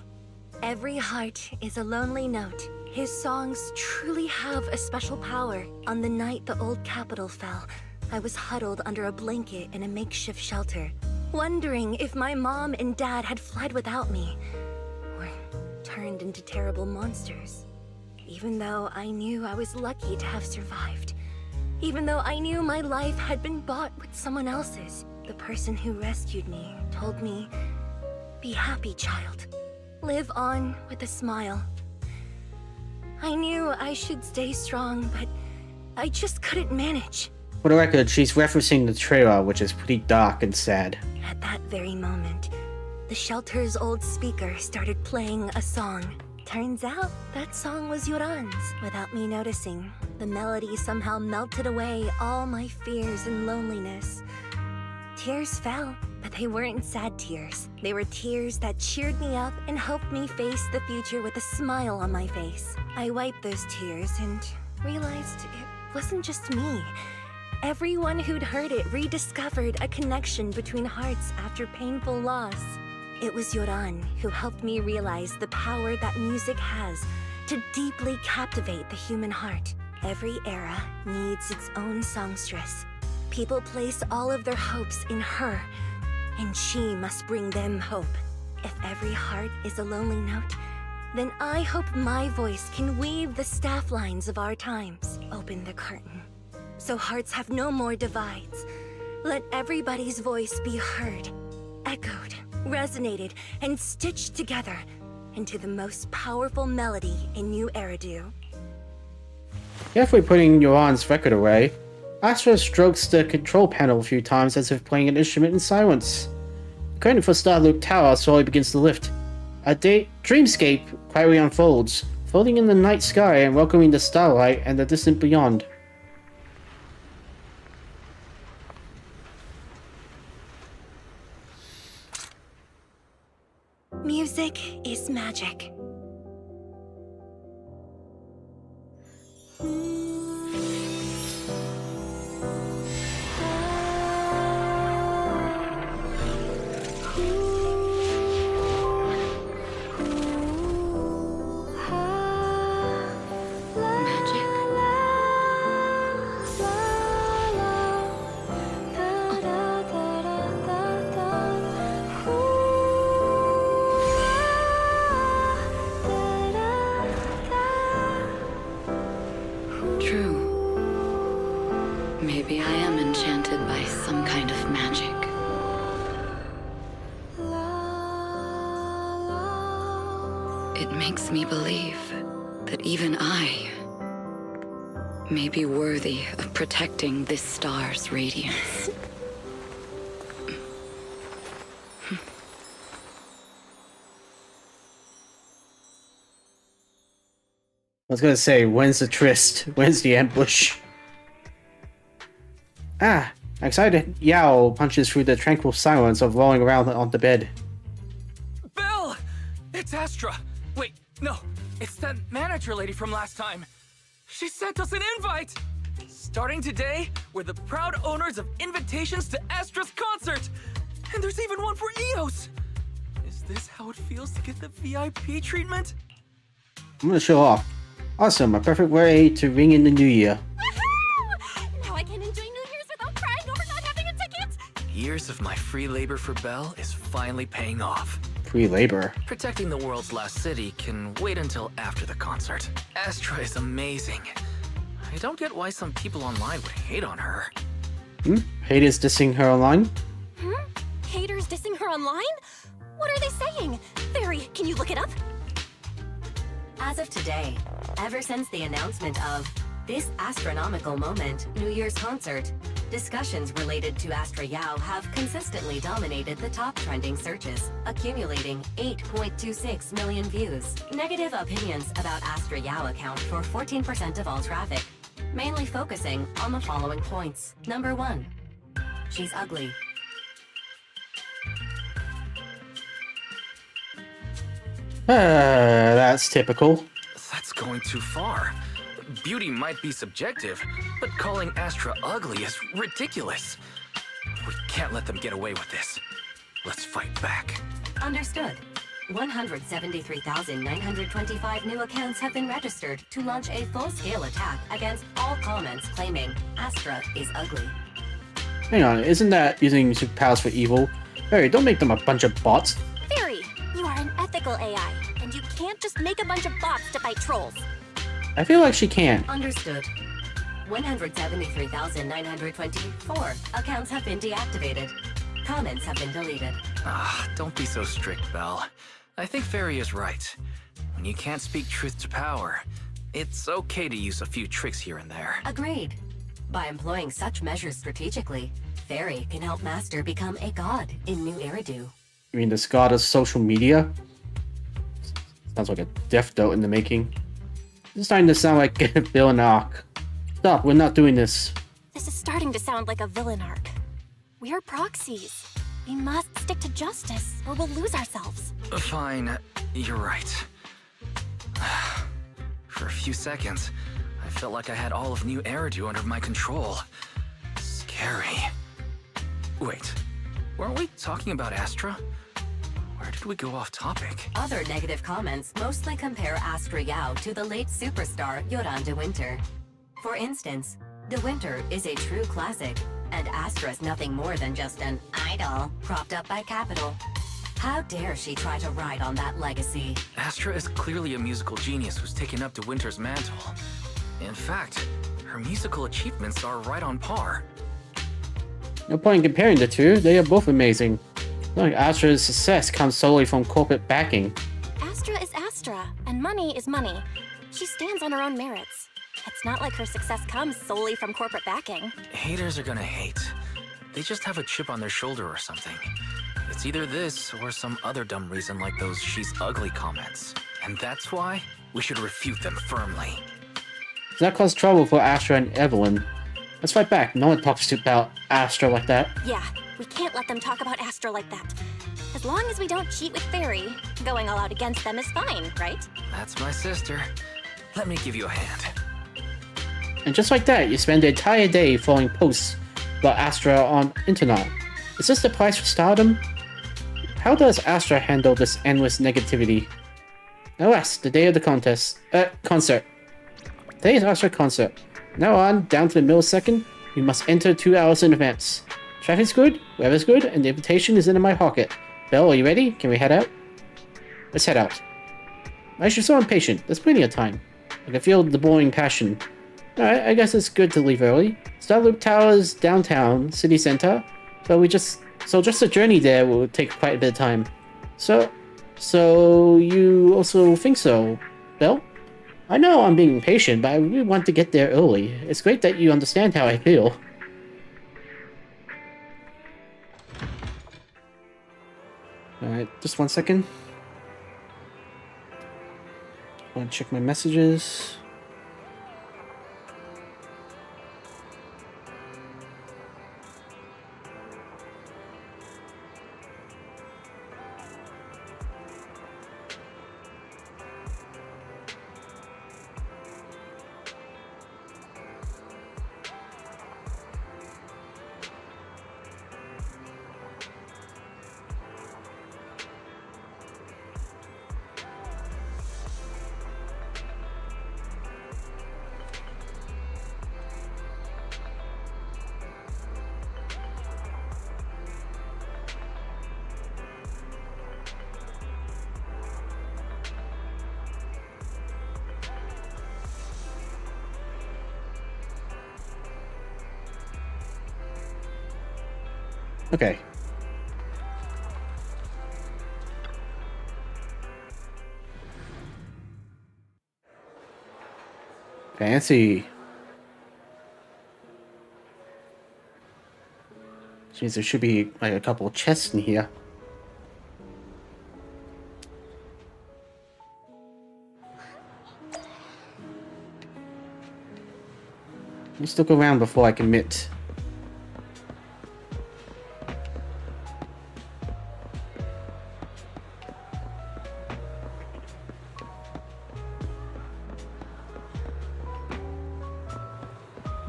Every heart is a lonely note. His songs truly have a special power. On the night the old capital fell, I was huddled under a blanket in a makeshift shelter. wondering if my mom and dad had fled without me, or turned into terrible monsters. Even though I knew I was lucky to have survived. Even though I knew my life had been bought with someone else's, the person who rescued me told me, "Be happy, child. Live on with a smile." I knew I should stay strong, but I just couldn't manage. For the record, she's referencing the trailer, which is pretty dark and sad. At that very moment, the shelter's old speaker started playing a song. Turns out, that song was Yoran's. Without me noticing, the melody somehow melted away all my fears and loneliness. Tears fell, but they weren't sad tears. They were tears that cheered me up and helped me face the future with a smile on my face. I wiped those tears and realized it wasn't just me. Everyone who'd heard it rediscovered a connection between hearts after painful loss. It was Yoran who helped me realize the power that music has to deeply captivate the human heart. Every era needs its own songstress. People place all of their hopes in her, and she must bring them hope. If every heart is a lonely note, then I hope my voice can weave the staff lines of our times. Open the curtain, so hearts have no more divides. Let everybody's voice be heard, echoed, resonated, and stitched together into the most powerful melody in New Eridu. Carefully putting Yoran's record away, Astra strokes the control panel a few times as if playing an instrument in silence. The curtain for Starloop Tower slowly begins to lift. A dreamscape quietly unfolds, floating in the night sky and welcoming the starlight and the distant beyond. Music is magic. Maybe I am enchanted by some kind of magic. It makes me believe that even I may be worthy of protecting this star's radiance. I was gonna say, when's the tryst? When's the ambush? Ah, excited Yao punches through the tranquil silence of rolling around on the bed. Belle! It's Astra! Wait, no, it's that manager lady from last time. She sent us an invite! Starting today, we're the proud owners of invitations to Astra's concert! And there's even one for EOS! Is this how it feels to get the VIP treatment? I'm gonna show off. Awesome, a perfect way to ring in the new year. Woohoo! Now I can enjoy New Year's without crying over not having a ticket! Years of my free labor for Belle is finally paying off. Free labor. Protecting the world's last city can wait until after the concert. Astra is amazing. I don't get why some people online would hate on her. Haters dissing her online? Haters dissing her online? What are they saying? Fairy, can you look it up? As of today, ever since the announcement of this astronomical moment New Year's concert, discussions related to Astra Yao have consistently dominated the top trending searches, accumulating 8.26 million views. Negative opinions about Astra Yao account for 14% of all traffic, mainly focusing on the following points. Number 1, she's ugly. That's typical. That's going too far. Beauty might be subjective, but calling Astra ugly is ridiculous. We can't let them get away with this. Let's fight back. Understood. 173,925 new accounts have been registered to launch a full-scale attack against all comments claiming Astra is ugly. Hang on, isn't that using superpowers for evil? Hey, don't make them a bunch of bots. Fairy, you are an ethical AI, and you can't just make a bunch of bots to fight trolls. I feel like she can. Understood. 173,924 accounts have been deactivated. Comments have been deleted. Don't be so strict, Belle. I think Fairy is right. When you can't speak truth to power, it's okay to use a few tricks here and there. Agreed. By employing such measures strategically, Fairy can help Master become a god in New Eridu. I mean, this god of social media? Sounds like a death note in the making. It's starting to sound like Bill and Ark. Stop, we're not doing this. This is starting to sound like a villain arc. We're proxies. We must stick to justice, or we'll lose ourselves. Fine, you're right. For a few seconds, I felt like I had all of New Eridu under my control. Scary. Wait, weren't we talking about Astra? Where did we go off topic? Other negative comments mostly compare Astra Yao to the late superstar Yoran de Winter. For instance, de Winter is a true classic, and Astra's nothing more than just an idol propped up by Capital. How dare she try to ride on that legacy? Astra is clearly a musical genius who's taken up de Winter's mantle. In fact, her musical achievements are right on par. No point in comparing the two, they are both amazing. Like Astra's success comes solely from corporate backing. Astra is Astra, and money is money. She stands on her own merits. It's not like her success comes solely from corporate backing. Haters are gonna hate. They just have a chip on their shoulder or something. It's either this or some other dumb reason like those "she's ugly" comments. And that's why we should refute them firmly. Does that cause trouble for Astra and Evelyn? Let's fight back. No one talks about Astra like that. Yeah, we can't let them talk about Astra like that. As long as we don't cheat with Fairy, going all out against them is fine, right? That's my sister. Let me give you a hand. And just like that, you spend the entire day following posts about Astra on internet. Is this the price for stardom? How does Astra handle this endless negativity? Alas, the day of the concert. Today is Astra concert. Now on, down to the millisecond, we must enter 2 hours in advance. Traffic's good, weather's good, and the invitation is in my pocket. Belle, are you ready? Can we head out? Let's head out. I should so impatient. There's plenty of time. I can feel the boiling passion. Alright, I guess it's good to leave early. Starloop Towers, downtown, city center. So just a journey there will take quite a bit of time. So you also think so, Belle? I know I'm being impatient, but I really want to get there early. It's great that you understand how I feel. Alright, just 1 second. I want to check my messages. Okay. Fancy. Jeez, there should be like a couple of chests in here. Let's look around before I commit.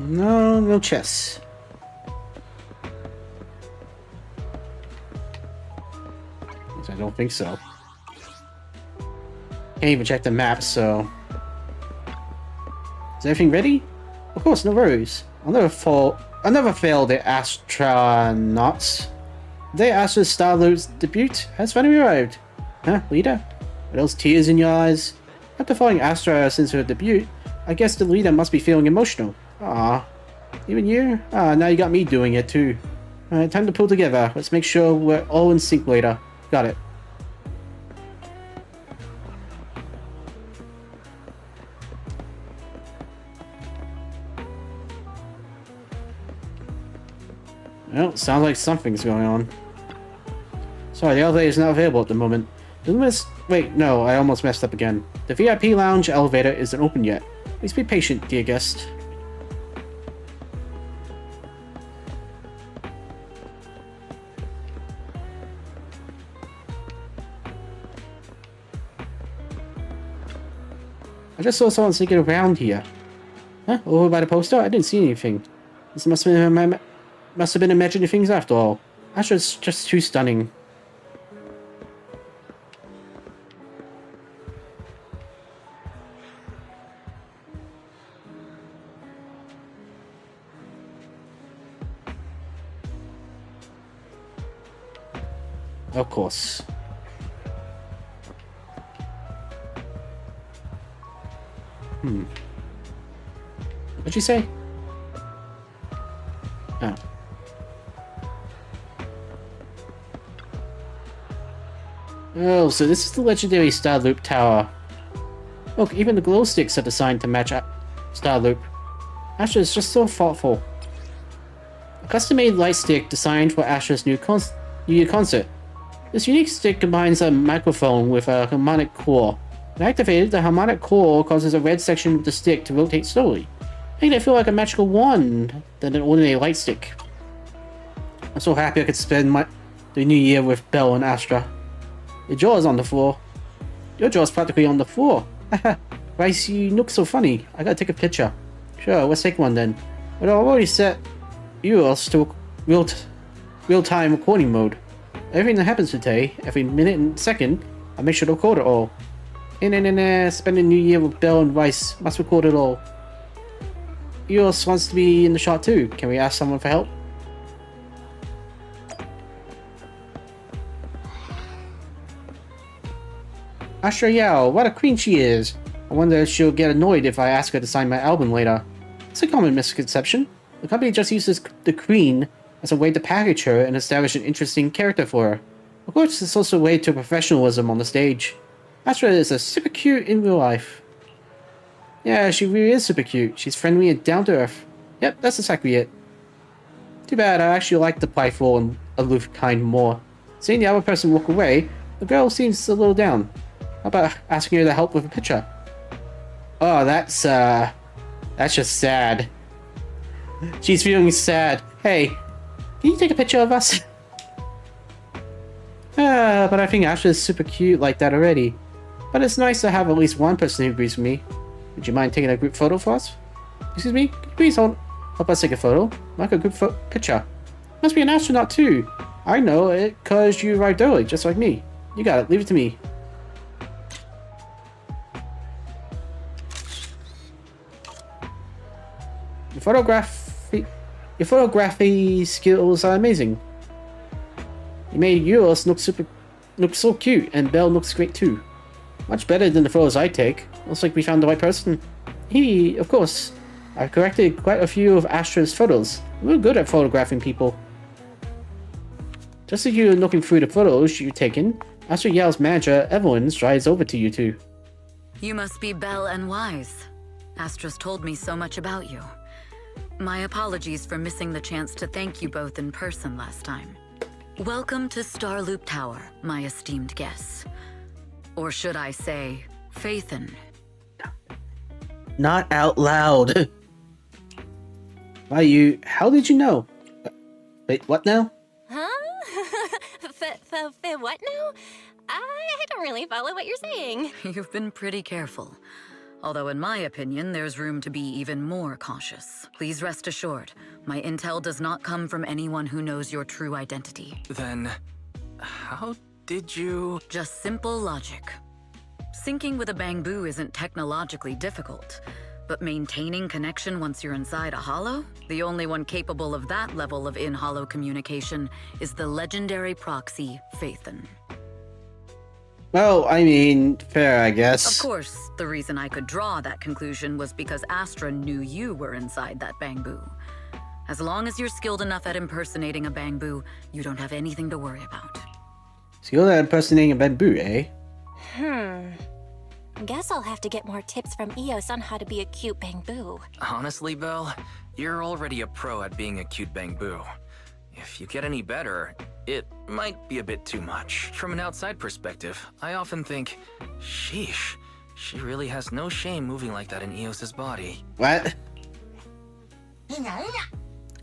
No chests. I don't think so. Can't even check the map, so... Is everything ready? Of course, no worries. I'll never fail the astronauts. Today, Astra's Starloop's debut has finally arrived. Huh, leader? Are those tears in your eyes? After following Astra since her debut, I guess the leader must be feeling emotional. Ah, even you? Ah, now you got me doing it too. Alright, time to pull together. Let's make sure we're all in sync later. Got it. Well, sounds like something's going on. Sorry, the elevator is not available at the moment. Wait, no, I almost messed up again. The VIP lounge elevator isn't open yet. Please be patient, dear guest. I just saw someone sneaking around here. Huh? Over by the poster? I didn't see anything. This must have been imagining things after all. Astra's just too stunning. Of course. What'd you say? Oh. Oh, so this is the legendary Starloop Tower. Look, even the glow sticks are designed to match Starloop. Astra is just so thoughtful. A custom-made light stick designed for Astra's new year concert. This unique stick combines a microphone with a harmonic core. When activated, the harmonic core causes a red section of the stick to rotate slowly, making it feel like a magical wand than an ordinary light stick. I'm so happy I could spend the new year with Belle and Astra. Your jaw is on the floor. Your jaw is practically on the floor. Haha, Rice, you look so funny. I gotta take a picture. Sure, let's take one then. But I've already set yours to real-time recording mode. Everything that happens today, every minute and second, I make sure to record it all. Spending New Year with Belle and Rice, must record it all. Eos wants to be in the shot too. Can we ask someone for help? Astra Yao, what a queen she is. I wonder if she'll get annoyed if I ask her to sign my album later. It's a common misconception. The company just uses the queen as a way to package her and establish an interesting character for her. Of course, it's also a way to professionalism on the stage. Astra is a super cute in real life. Yeah, she really is super cute. She's friendly and down to earth. Yep, that's exactly it. Too bad, I actually like the playful and aloof kind more. Seeing the other person walk away, the girl seems a little down. How about asking her to help with a picture? Oh, that's just sad. She's feeling sad. Hey, can you take a picture of us? But I think Astra is super cute like that already. But it's nice to have at least one person who agrees with me. Would you mind taking a group photo for us? Excuse me, could you please help us take a photo? Like a group picture. Must be an astronaut too. I know it cause you arrived early, just like me. You got it, leave it to me. Your photography skills are amazing. You made yours look so cute, and Belle looks great too. Much better than the photos I take. Looks like we found the right person. Of course. I've corrected quite a few of Astra's photos. We're good at photographing people. Just as you're looking through the photos you've taken, Astra Yao's manager, Evelyn, strides over to you two. You must be Belle and Wise. Astra's told me so much about you. My apologies for missing the chance to thank you both in person last time. Welcome to Starloop Tower, my esteemed guests. Or should I say, Faithin. Not out loud. How did you know? Wait, what now? Huh? What now? I don't really follow what you're saying. You've been pretty careful. Although in my opinion, there's room to be even more cautious. Please rest assured, my intel does not come from anyone who knows your true identity. Then, how did you... Just simple logic. Syncing with a bamboo isn't technologically difficult. But maintaining connection once you're inside a holo? The only one capable of that level of in-holo communication is the legendary proxy, Phaethon. Well, I mean, fair, I guess. Of course, the reason I could draw that conclusion was because Astra knew you were inside that Bangbu. As long as you're skilled enough at impersonating a Bangbu, you don't have anything to worry about. So you're impersonating a bamboo, eh? Guess I'll have to get more tips from Eos on how to be a cute Bangbu. Honestly, Belle, you're already a pro at being a cute Bangbu. If you get any better, it might be a bit too much. From an outside perspective, I often think, sheesh, she really has no shame moving like that in Eos's body. What?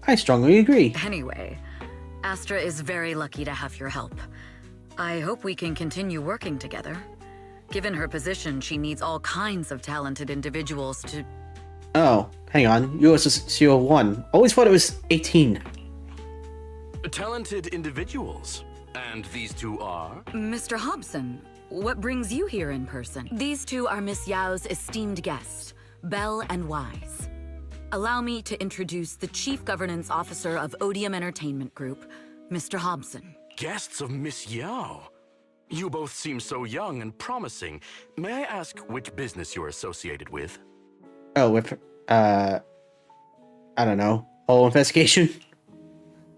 I strongly agree. Anyway, Astra is very lucky to have your help. I hope we can continue working together. Given her position, she needs all kinds of talented individuals to... Oh, hang on. Yours is CO1. Always thought it was 18. Talented individuals. And these two are? Mr. Hobson, what brings you here in person? These two are Miss Yao's esteemed guests, Belle and Wise. Allow me to introduce the Chief Governance Officer of Odium Entertainment Group, Mr. Hobson. Guests of Miss Yao. You both seem so young and promising. May I ask which business you're associated with? Oh, with, I don't know. Whole investigation?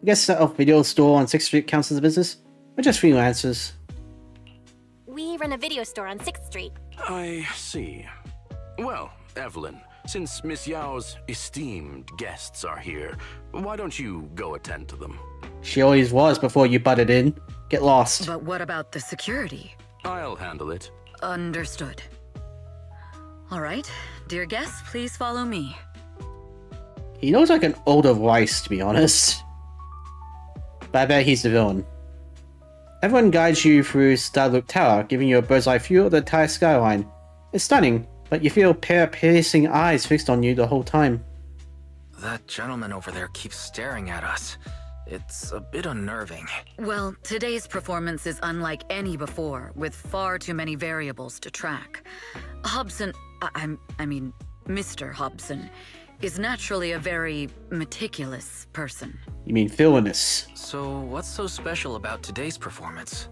I guess a video store on 6th Street counts as a business? Or just freelancers? We run a video store on 6th Street. I see. Well, Evelyn, since Miss Yao's esteemed guests are here, why don't you go attend to them? She always was before you butted in. Get lost. But what about the security? I'll handle it. Understood. All right, dear guests, please follow me. He knows like an older Weiss, to be honest. But I bet he's the villain. Everyone guides you through Starloop Tower, giving you a bird's eye view of the entire skyline. It's stunning, but you feel a pair of piercing eyes fixed on you the whole time. That gentleman over there keeps staring at us. It's a bit unnerving. Well, today's performance is unlike any before, with far too many variables to track. Hobson, I mean, Mr. Hobson, is naturally a very meticulous person. You mean villainous? So what's so special about today's performance?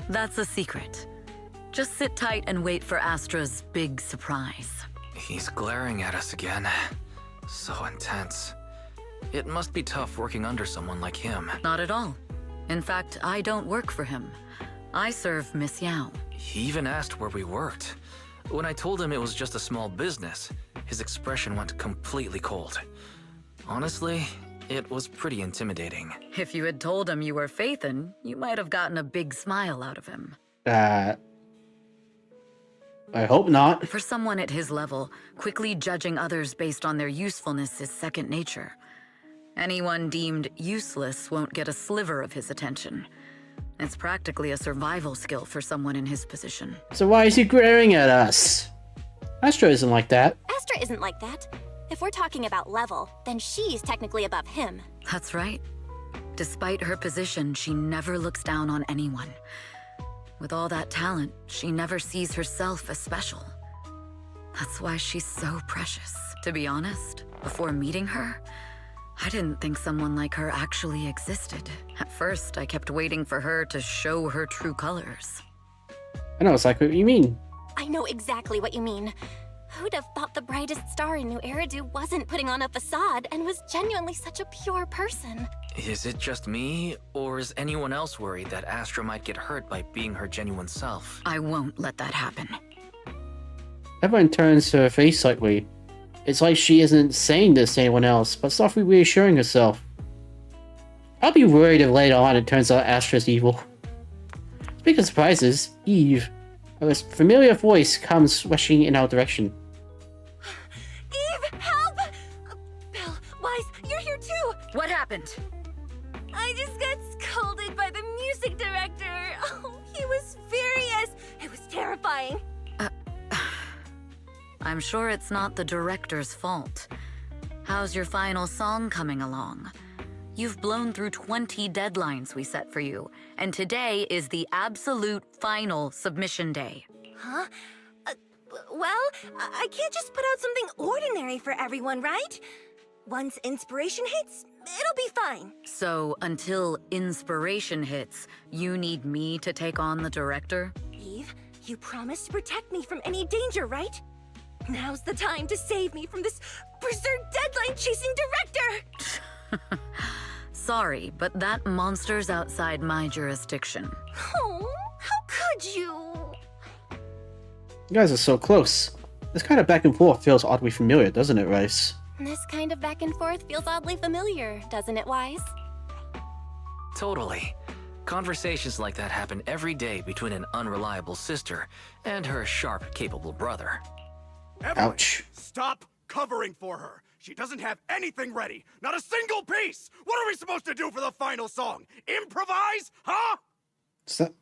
That's a secret. Just sit tight and wait for Astra's big surprise. He's glaring at us again. So intense. It must be tough working under someone like him. Not at all. In fact, I don't work for him. I serve Miss Yao. He even asked where we worked. When I told him it was just a small business, his expression went completely cold. Honestly, it was pretty intimidating. If you had told him you were Phaethon, you might have gotten a big smile out of him. I hope not. For someone at his level, quickly judging others based on their usefulness is second nature. Anyone deemed useless won't get a sliver of his attention. It's practically a survival skill for someone in his position. So why is he glaring at us? Astra isn't like that. Astra isn't like that. If we're talking about level, then she's technically above him. That's right. Despite her position, she never looks down on anyone. With all that talent, she never sees herself as special. That's why she's so precious. To be honest, before meeting her, I didn't think someone like her actually existed. At first, I kept waiting for her to show her true colors. I know exactly what you mean. I know exactly what you mean. Who'd have thought the brightest star in New Eridu wasn't putting on a facade and was genuinely such a pure person? Is it just me, or is anyone else worried that Astra might get hurt by being her genuine self? I won't let that happen. Everyone turns her face slightly. It's like she isn't saying this to anyone else, but softly reassuring herself. I'll be worried if later on it turns out Astra's evil. Speaking of surprises, Eve, a familiar voice comes rushing in our direction. Eve, help! Belle, Wise, you're here too! What happened? I just got scolded by the music director. Oh, he was furious. It was terrifying. I'm sure it's not the director's fault. How's your final song coming along? You've blown through 20 deadlines we set for you, and today is the absolute final submission day. Huh? Well, I can't just put out something ordinary for everyone, right? Once inspiration hits, it'll be fine. So, until inspiration hits, you need me to take on the director? Eve, you promised to protect me from any danger, right? Now's the time to save me from this berserk deadline-chasing director! Sorry, but that monster's outside my jurisdiction. Oh, how could you? You guys are so close. This kind of back and forth feels oddly familiar, doesn't it, Rice? This kind of back and forth feels oddly familiar, doesn't it, Wise? Totally. Conversations like that happen every day between an unreliable sister and her sharp, capable brother. Evelyn, Ouch. stop covering for her. She doesn't have anything ready. Not a single piece. What are we supposed to do for the final song? Improvise? Huh?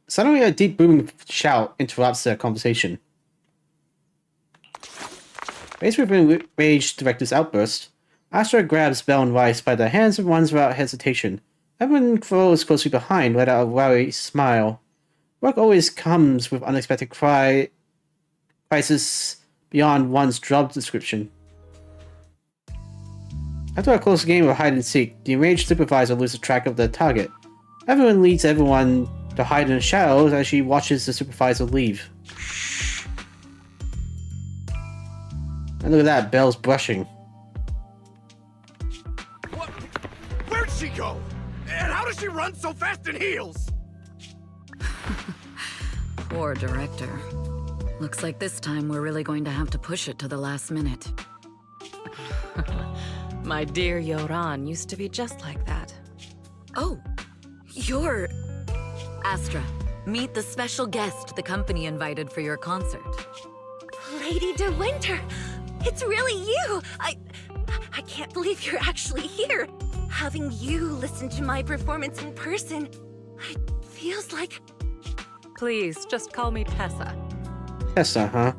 Suddenly a deep booming shout interrupts their conversation. Faced with an enraged director's outburst, Astra grabs Belle and Rice by their hands and runs without hesitation. Everyone follows closely behind, let out a wary smile. Work always comes with unexpected crisis beyond one's job description. After a close game of hide and seek, the enraged supervisor loses track of their target. Everyone leads everyone to hide in the shadows as she watches the supervisor leave. And look at that, Belle's brushing. What? Where'd she go? And how does she run so fast in heels? Poor director. Looks like this time we're really going to have to push it to the last minute. My dear Yoran used to be just like that. Oh, you're... Astra, meet the special guest the company invited for your concert. Lady De Winter, it's really you! I can't believe you're actually here. Having you listen to my performance in person, it feels like... Please, just call me Tessa. Tessa, huh?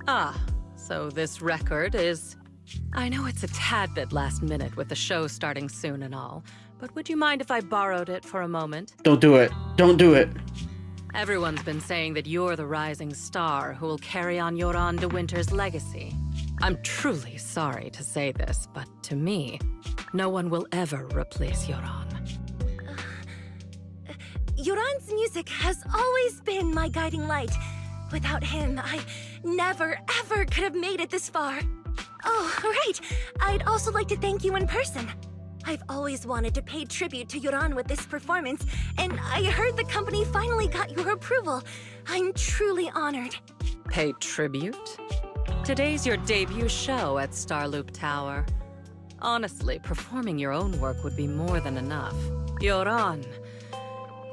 Ah, so this record is... I know it's a tad bit last minute with the show starting soon and all, but would you mind if I borrowed it for a moment? Don't do it. Don't do it. Everyone's been saying that you're the rising star who will carry on Yoran De Winter's legacy. I'm truly sorry to say this, but to me, no one will ever replace Yoran. Yoran's music has always been my guiding light. Without him, I never, ever could have made it this far. Oh, right. I'd also like to thank you in person. I've always wanted to pay tribute to Yoran with this performance, and I heard the company finally got your approval. I'm truly honored. Pay tribute? Today's your debut show at Starloop Tower. Honestly, performing your own work would be more than enough. Yoran,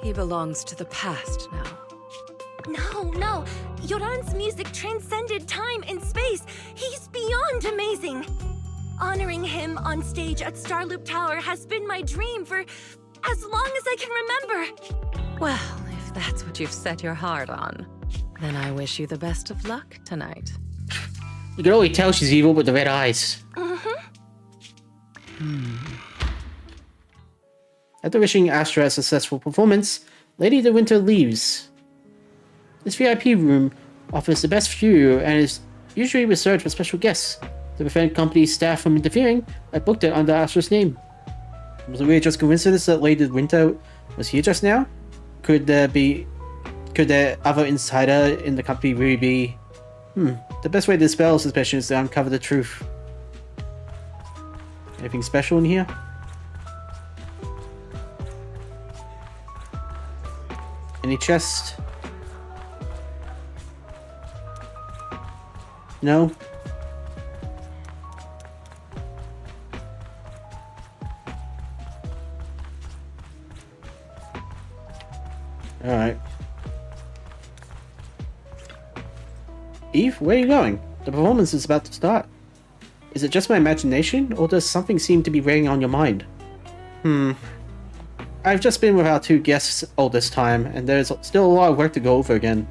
he belongs to the past now. No. Yoran's music transcended time and space. He's beyond amazing. Honoring him on stage at Starloop Tower has been my dream for as long as I can remember. Well, if that's what you've set your heart on, then I wish you the best of luck tonight. You can always tell she's evil with the red eyes. After wishing Astra a successful performance, Lady De Winter leaves. This VIP room offers the best view and is usually reserved for special guests. To prevent company staff from interfering, I booked it under Astra's name. Was it really just coincidence that Lady De Winter was here just now? Could the other insider in the company really be... The best way to dispel suspicion is to uncover the truth. Anything special in here? Any chest? No? Alright. Eve, where are you going? The performance is about to start. Is it just my imagination, or does something seem to be weighing on your mind? I've just been with our two guests all this time, and there's still a lot of work to go over again.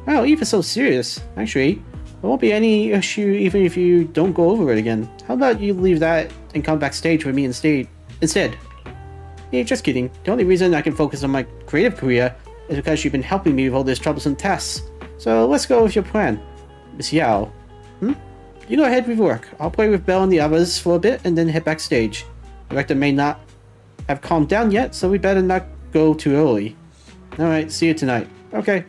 Wow, Eve is so serious. Actually, there won't be any issue even if you don't go over it again. How about you leave that and come backstage with me instead? Hey, just kidding. The only reason I can focus on my creative career is because you've been helping me with all these troublesome tasks. So let's go with your plan. Miss Yao. You go ahead with work. I'll play with Belle and the others for a bit and then head backstage. The rector may not have calmed down yet, so we better not go too early. Alright, see you tonight. Okay.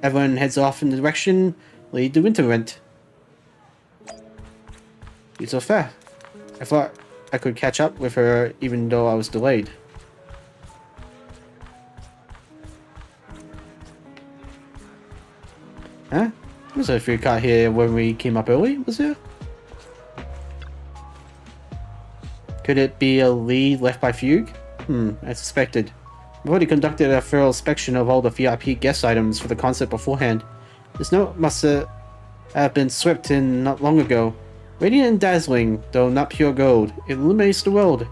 Everyone heads off in the direction lead the winter rent. It's so fast. I thought I could catch up with her even though I was delayed. Huh? Was there a free car here when we came up early? Was there? Could it be a lead left by Fugue? I suspected. I've already conducted a thorough inspection of all the VIP guest items for the concert beforehand. This note must have been swept in not long ago. Radiant and dazzling, though not pure gold. It illuminates the world.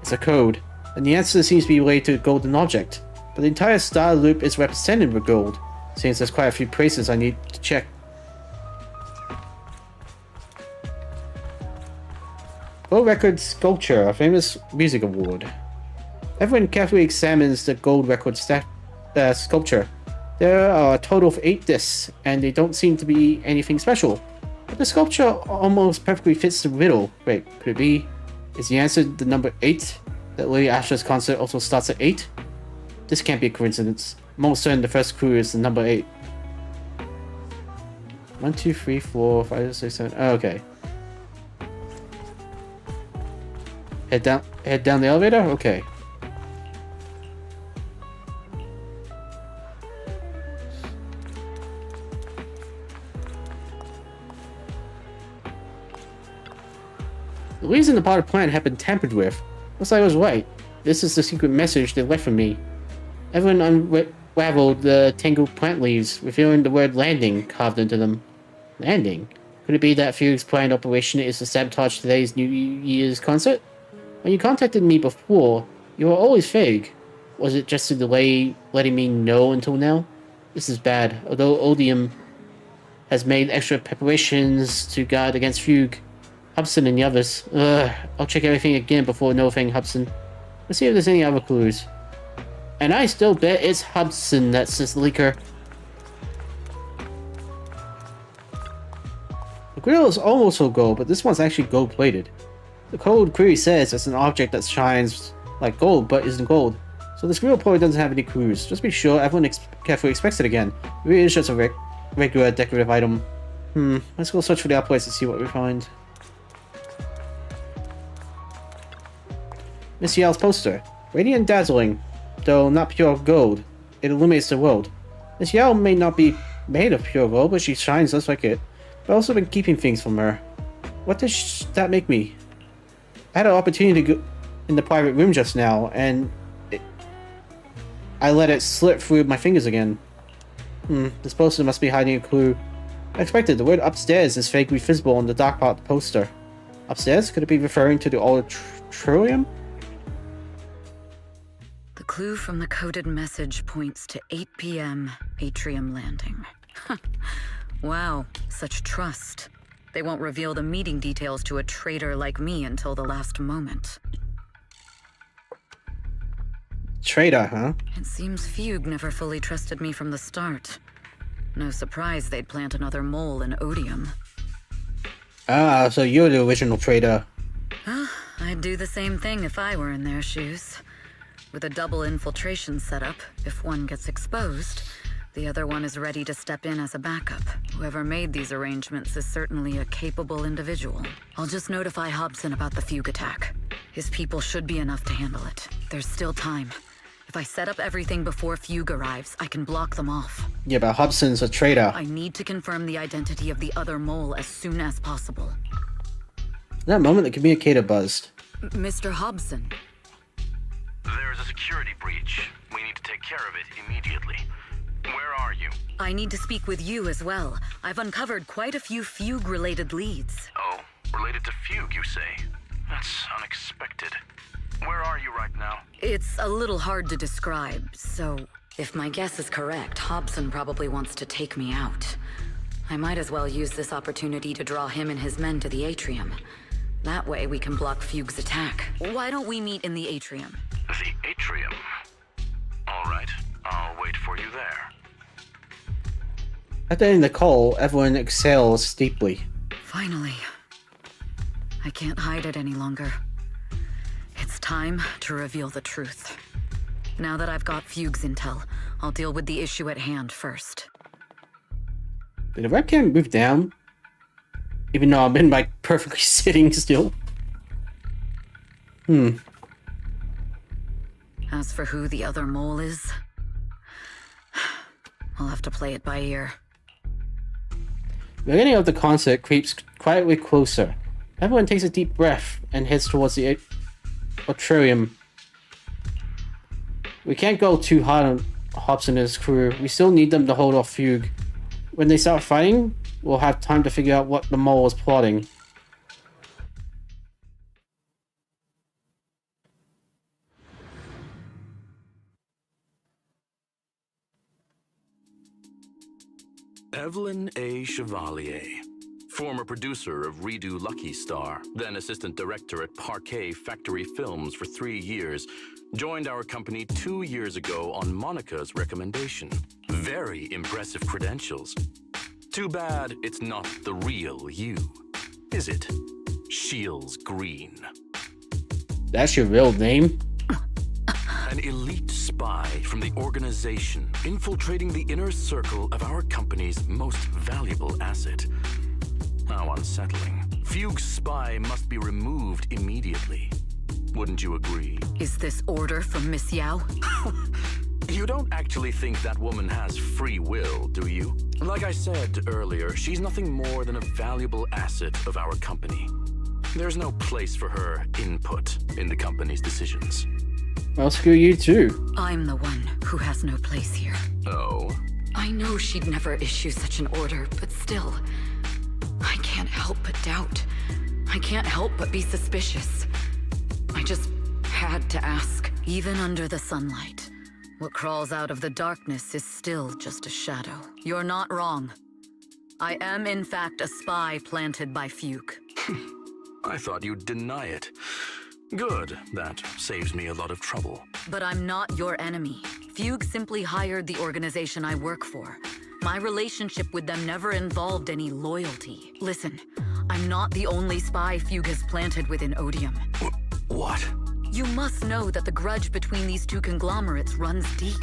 It's a code, and the answer seems to be related to a golden object. But the entire star loop is represented with gold. Seems there's quite a few places I need to check. Gold Record Sculpture, a famous music award. Everyone carefully examines the gold record sculpture. There are a total of 8 discs, and they don't seem to be anything special. But the sculpture almost perfectly fits the riddle. Wait, could it be? Is the answer the number 8? That Lady Astra's concert also starts at 8? This can't be a coincidence. I'm almost certain the first clue is the number 8. 1, 2, 3, 4, 5, 6, 7. Oh, okay. Head down the elevator? Okay. The leaves in the potted plant have been tampered with. Looks like I was right. This is the secret message they left for me. Everyone unraveled the tangled plant leaves, revealing the word landing carved into them. Landing? Could it be that Fugue's planned operation is to sabotage today's New Year's concert? When you contacted me before, you were always vague. Was it just a delay letting me know until now? This is bad. Although Odium has made extra preparations to guard against Fugue, Hubson and the others. I'll check everything again before notifying Hubson. Let's see if there's any other clues. And I still bet it's Hubson that's this leaker. The grill is almost full gold, but this one's actually gold-plated. The code query says it's an object that shines like gold, but isn't gold. So this grill probably doesn't have any clues. Just be sure everyone carefully expects it again. It really is just a regular decorative item. Let's go search for the other place and see what we find. Miss Yao's poster. Radiant and dazzling, though not pure gold. It illuminates the world. Miss Yao may not be made of pure gold, but she shines just like it. But I've also been keeping things from her. What does that make me? I had an opportunity to go in the private room just now, and I let it slip through my fingers again. This poster must be hiding a clue. I expected the word upstairs is vaguely visible on the dark part of the poster. Upstairs? Could it be referring to the auditorium? The clue from the coded message points to 8 p.m. Atrium Landing. Wow, such trust. They won't reveal the meeting details to a traitor like me until the last moment. Traitor, huh? It seems Fugue never fully trusted me from the start. No surprise they'd plant another mole in Odium. Ah, so you're the original traitor. I'd do the same thing if I were in their shoes. With a double infiltration setup, if one gets exposed, the other one is ready to step in as a backup. Whoever made these arrangements is certainly a capable individual. I'll just notify Hobson about the Fugue attack. His people should be enough to handle it. There's still time. If I set up everything before Fugue arrives, I can block them off. Yeah, but Hobson's a traitor. I need to confirm the identity of the other mole as soon as possible. In that moment, the communicator buzzed. Mr. Hobson. There's a security breach. We need to take care of it immediately. Where are you? I need to speak with you as well. I've uncovered quite a few Fugue-related leads. Oh, related to Fugue, you say? That's unexpected. Where are you right now? It's a little hard to describe, so if my guess is correct, Hobson probably wants to take me out. I might as well use this opportunity to draw him and his men to the atrium. That way we can block Fugue's attack. Why don't we meet in the atrium? The atrium? All right, I'll wait for you there. After ending the call, everyone exhales deeply. Finally. I can't hide it any longer. It's time to reveal the truth. Now that I've got Fugue's intel, I'll deal with the issue at hand first. Did the webcam move down? Even though I've been like perfectly sitting still. As for who the other mole is, I'll have to play it by ear. The beginning of the concert creeps quietly closer. Everyone takes a deep breath and heads towards the atrium. We can't go too hard on Hobbs and his crew. We still need them to hold off Fugue. When they start fighting, we'll have time to figure out what the mole is plotting. Evelyn A. Chevalier, former producer of Redo Lucky Star, then assistant director at Parquet Factory Films for 3 years, joined our company 2 years ago on Monica's recommendation. Very impressive credentials. Too bad it's not the real you, is it? Shields Green. That's your real name? An elite spy from the organization, infiltrating the inner circle of our company's most valuable asset. How unsettling. Fugue's spy must be removed immediately. Wouldn't you agree? Is this order from Miss Yao? You don't actually think that woman has free will, do you? Like I said earlier, she's nothing more than a valuable asset of our company. There's no place for her input in the company's decisions. Well, screw you too. I'm the one who has no place here. Oh? I know she'd never issue such an order, but still, I can't help but doubt. I can't help but be suspicious. I just had to ask. Even under the sunlight, what crawls out of the darkness is still just a shadow. You're not wrong. I am, in fact, a spy planted by Fugue. I thought you'd deny it. Good. That saves me a lot of trouble. But I'm not your enemy. Fugue simply hired the organization I work for. My relationship with them never involved any loyalty. Listen, I'm not the only spy Fugue has planted within Odium. What? You must know that the grudge between these two conglomerates runs deep.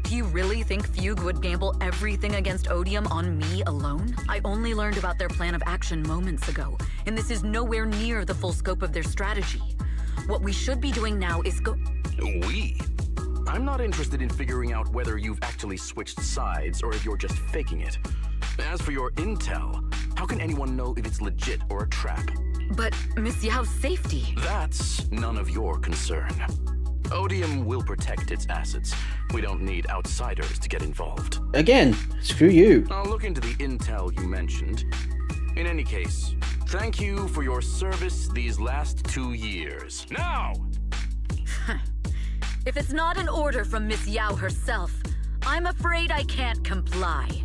Do you really think Fugue would gamble everything against Odium on me alone? I only learned about their plan of action moments ago, and this is nowhere near the full scope of their strategy. What we should be doing now is We? I'm not interested in figuring out whether you've actually switched sides or if you're just faking it. As for your intel, how can anyone know if it's legit or a trap? But Miss Yao's safety... That's none of your concern. Odium will protect its assets. We don't need outsiders to get involved. Again, screw you. I'll look into the intel you mentioned. In any case, thank you for your service these last 2 years. Now! If it's not an order from Miss Yao herself, I'm afraid I can't comply.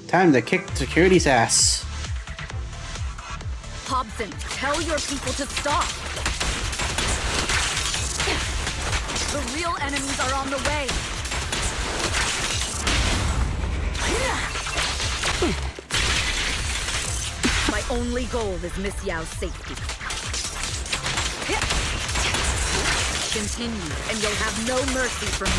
Time to kick security's ass. Hobson, tell your people to stop! The real enemies are on the way! My only goal is Miss Yao's safety. Continue, and you'll have no mercy from me.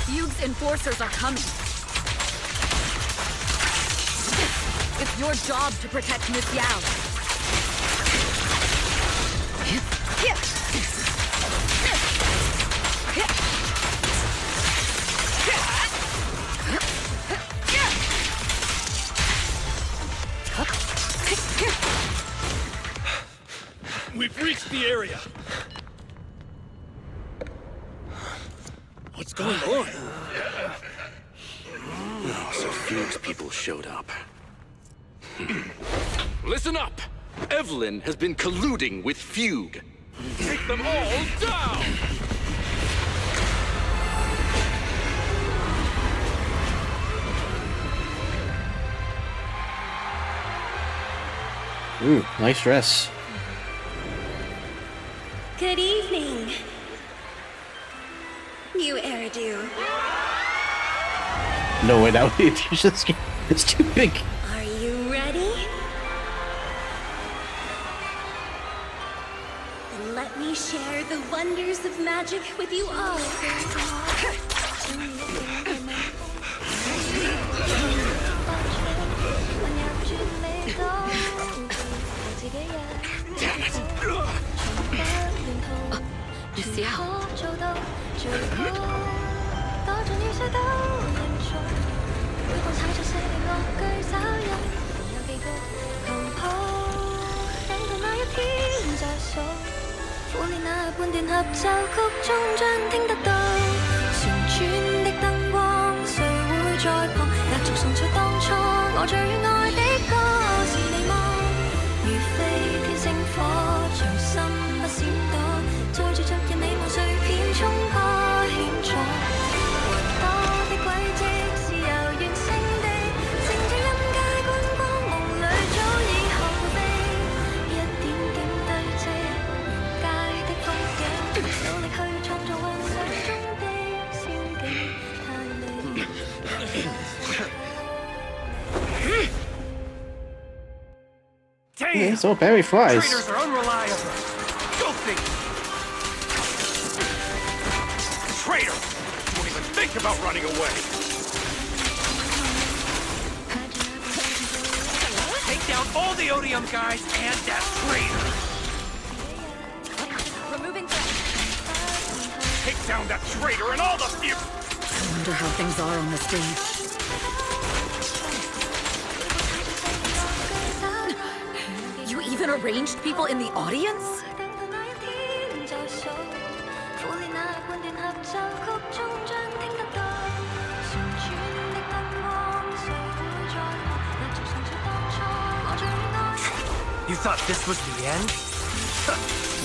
Fugue's enforcers are coming. It's your job to protect Miss Yao. We've reached the area. What's going on? Oh, so Fugue's people showed up. Listen up! Evelyn has been colluding with Fugue. Take them all down! Ooh, nice dress. Good evening. New Eridu. No way, that would just it's too big. Are you ready? Then let me share the wonders of magic with you all. Yeah, so Barry flies. Traitors are unreliable. Filthy. Traitor! Don't even think about running away. Take down all the Odium guys and that traitor. Removing threat. Take down that traitor and all the few. I wonder how things are on the stage. You even arranged people in the audience? You thought this was the end?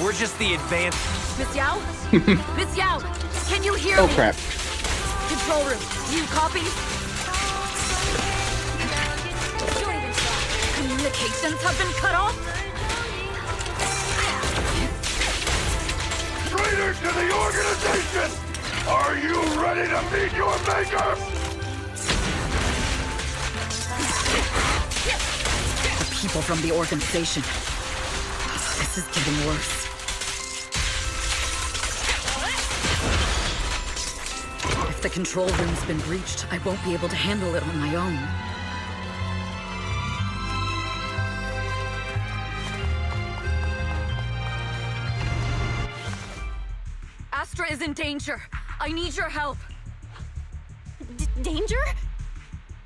We're just the advance. Miss Yao? Miss Yao, can you hear Oh me? crap. Control room, do you copy? Communications have been cut off? Traitors to the organization! Are you ready to meet your maker? The people from the organization. This is getting worse. If the control room's been breached, I won't be able to handle it on my own. Astra is in danger. I need your help. Danger?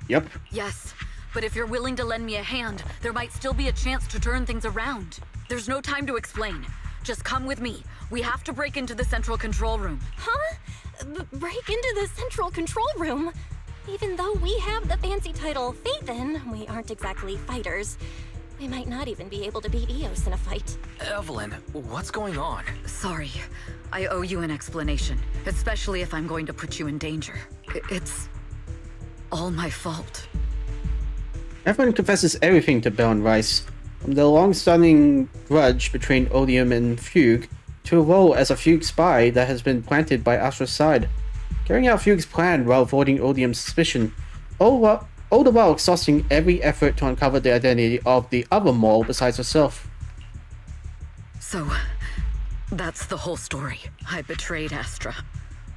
Yep. Yes, but if you're willing to lend me a hand, there might still be a chance to turn things around. There's no time to explain. Just come with me. We have to break into the central control room. Huh? Break into the central control room? Even though we have the fancy title Phaethon, we aren't exactly fighters. We might not even be able to beat Eos in a fight. Evelyn, what's going on? Sorry. I owe you an explanation, especially if I'm going to put you in danger. It's all my fault. Everyone confesses everything to Bell and Rice, from the long-standing grudge between Odium and Fugue, to a role as a Fugue spy that has been planted by Astra's side, carrying out Fugue's plan while avoiding Odium's suspicion, all the while exhausting every effort to uncover the identity of the other mole besides herself. So, that's the whole story. I betrayed Astra.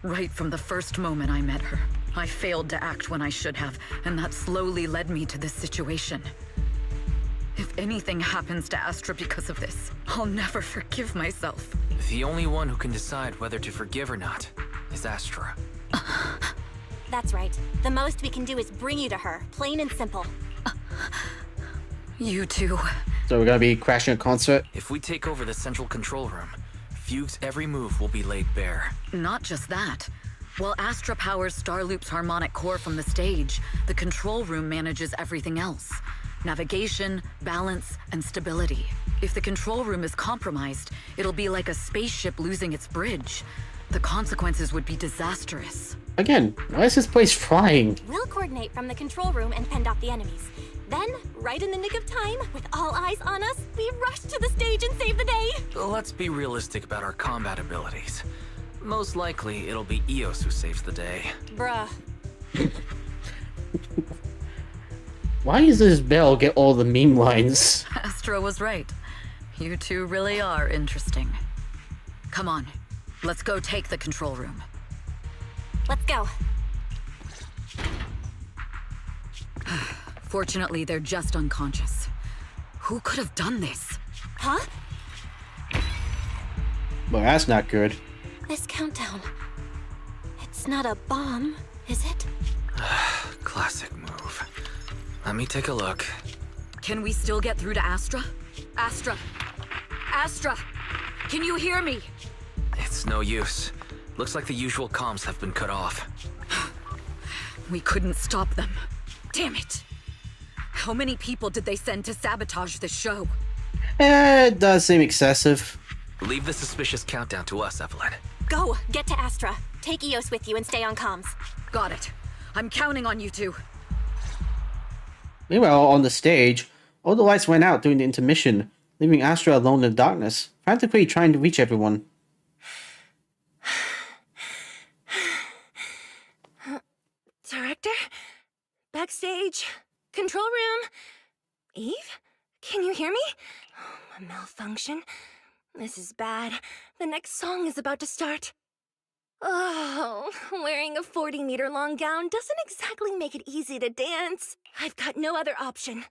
Right from the first moment I met her. I failed to act when I should have, and that slowly led me to this situation. If anything happens to Astra because of this, I'll never forgive myself. The only one who can decide whether to forgive or not is Astra. That's right. The most we can do is bring you to her, plain and simple. You too. So we're gonna be crashing a concert? If we take over the central control room, Fugue's every move will be laid bare. Not just that. While Astra powers Starloop's harmonic core from the stage, the control room manages everything else. Navigation, balance, and stability. If the control room is compromised, it'll be like a spaceship losing its bridge. The consequences would be disastrous. Again, why is this place flying? We'll coordinate from the control room and fend off the enemies. Then, right in the nick of time, with all eyes on us, we rush to the stage and save the day! Let's be realistic about our combat abilities. Most likely, it'll be Eos who saves the day. Bruh. Why does this Belle get all the meme lines? Astra was right. You two really are interesting. Come on, let's go take the control room. Let's go. Fortunately, they're just unconscious. Who could have done this? Huh? Well, that's not good. This countdown. It's not a bomb, is it? Classic move. Let me take a look. Can we still get through to Astra? Astra! Astra! Can you hear me? It's no use. Looks like the usual comms have been cut off. We couldn't stop them. Damn it! How many people did they send to sabotage this show? It does seem excessive. Leave the suspicious countdown to us, Evelyn. Go! Get to Astra. Take Eos with you and stay on comms. Got it. I'm counting on you two. Meanwhile, on the stage, all the lights went out during the intermission, leaving Astra alone in the darkness, frantically trying to reach everyone. Director? Backstage? Control room? Eve? Can you hear me? Oh, a malfunction. This is bad. The next song is about to start. Oh, wearing a 40-meter long gown doesn't exactly make it easy to dance. I've got no other option.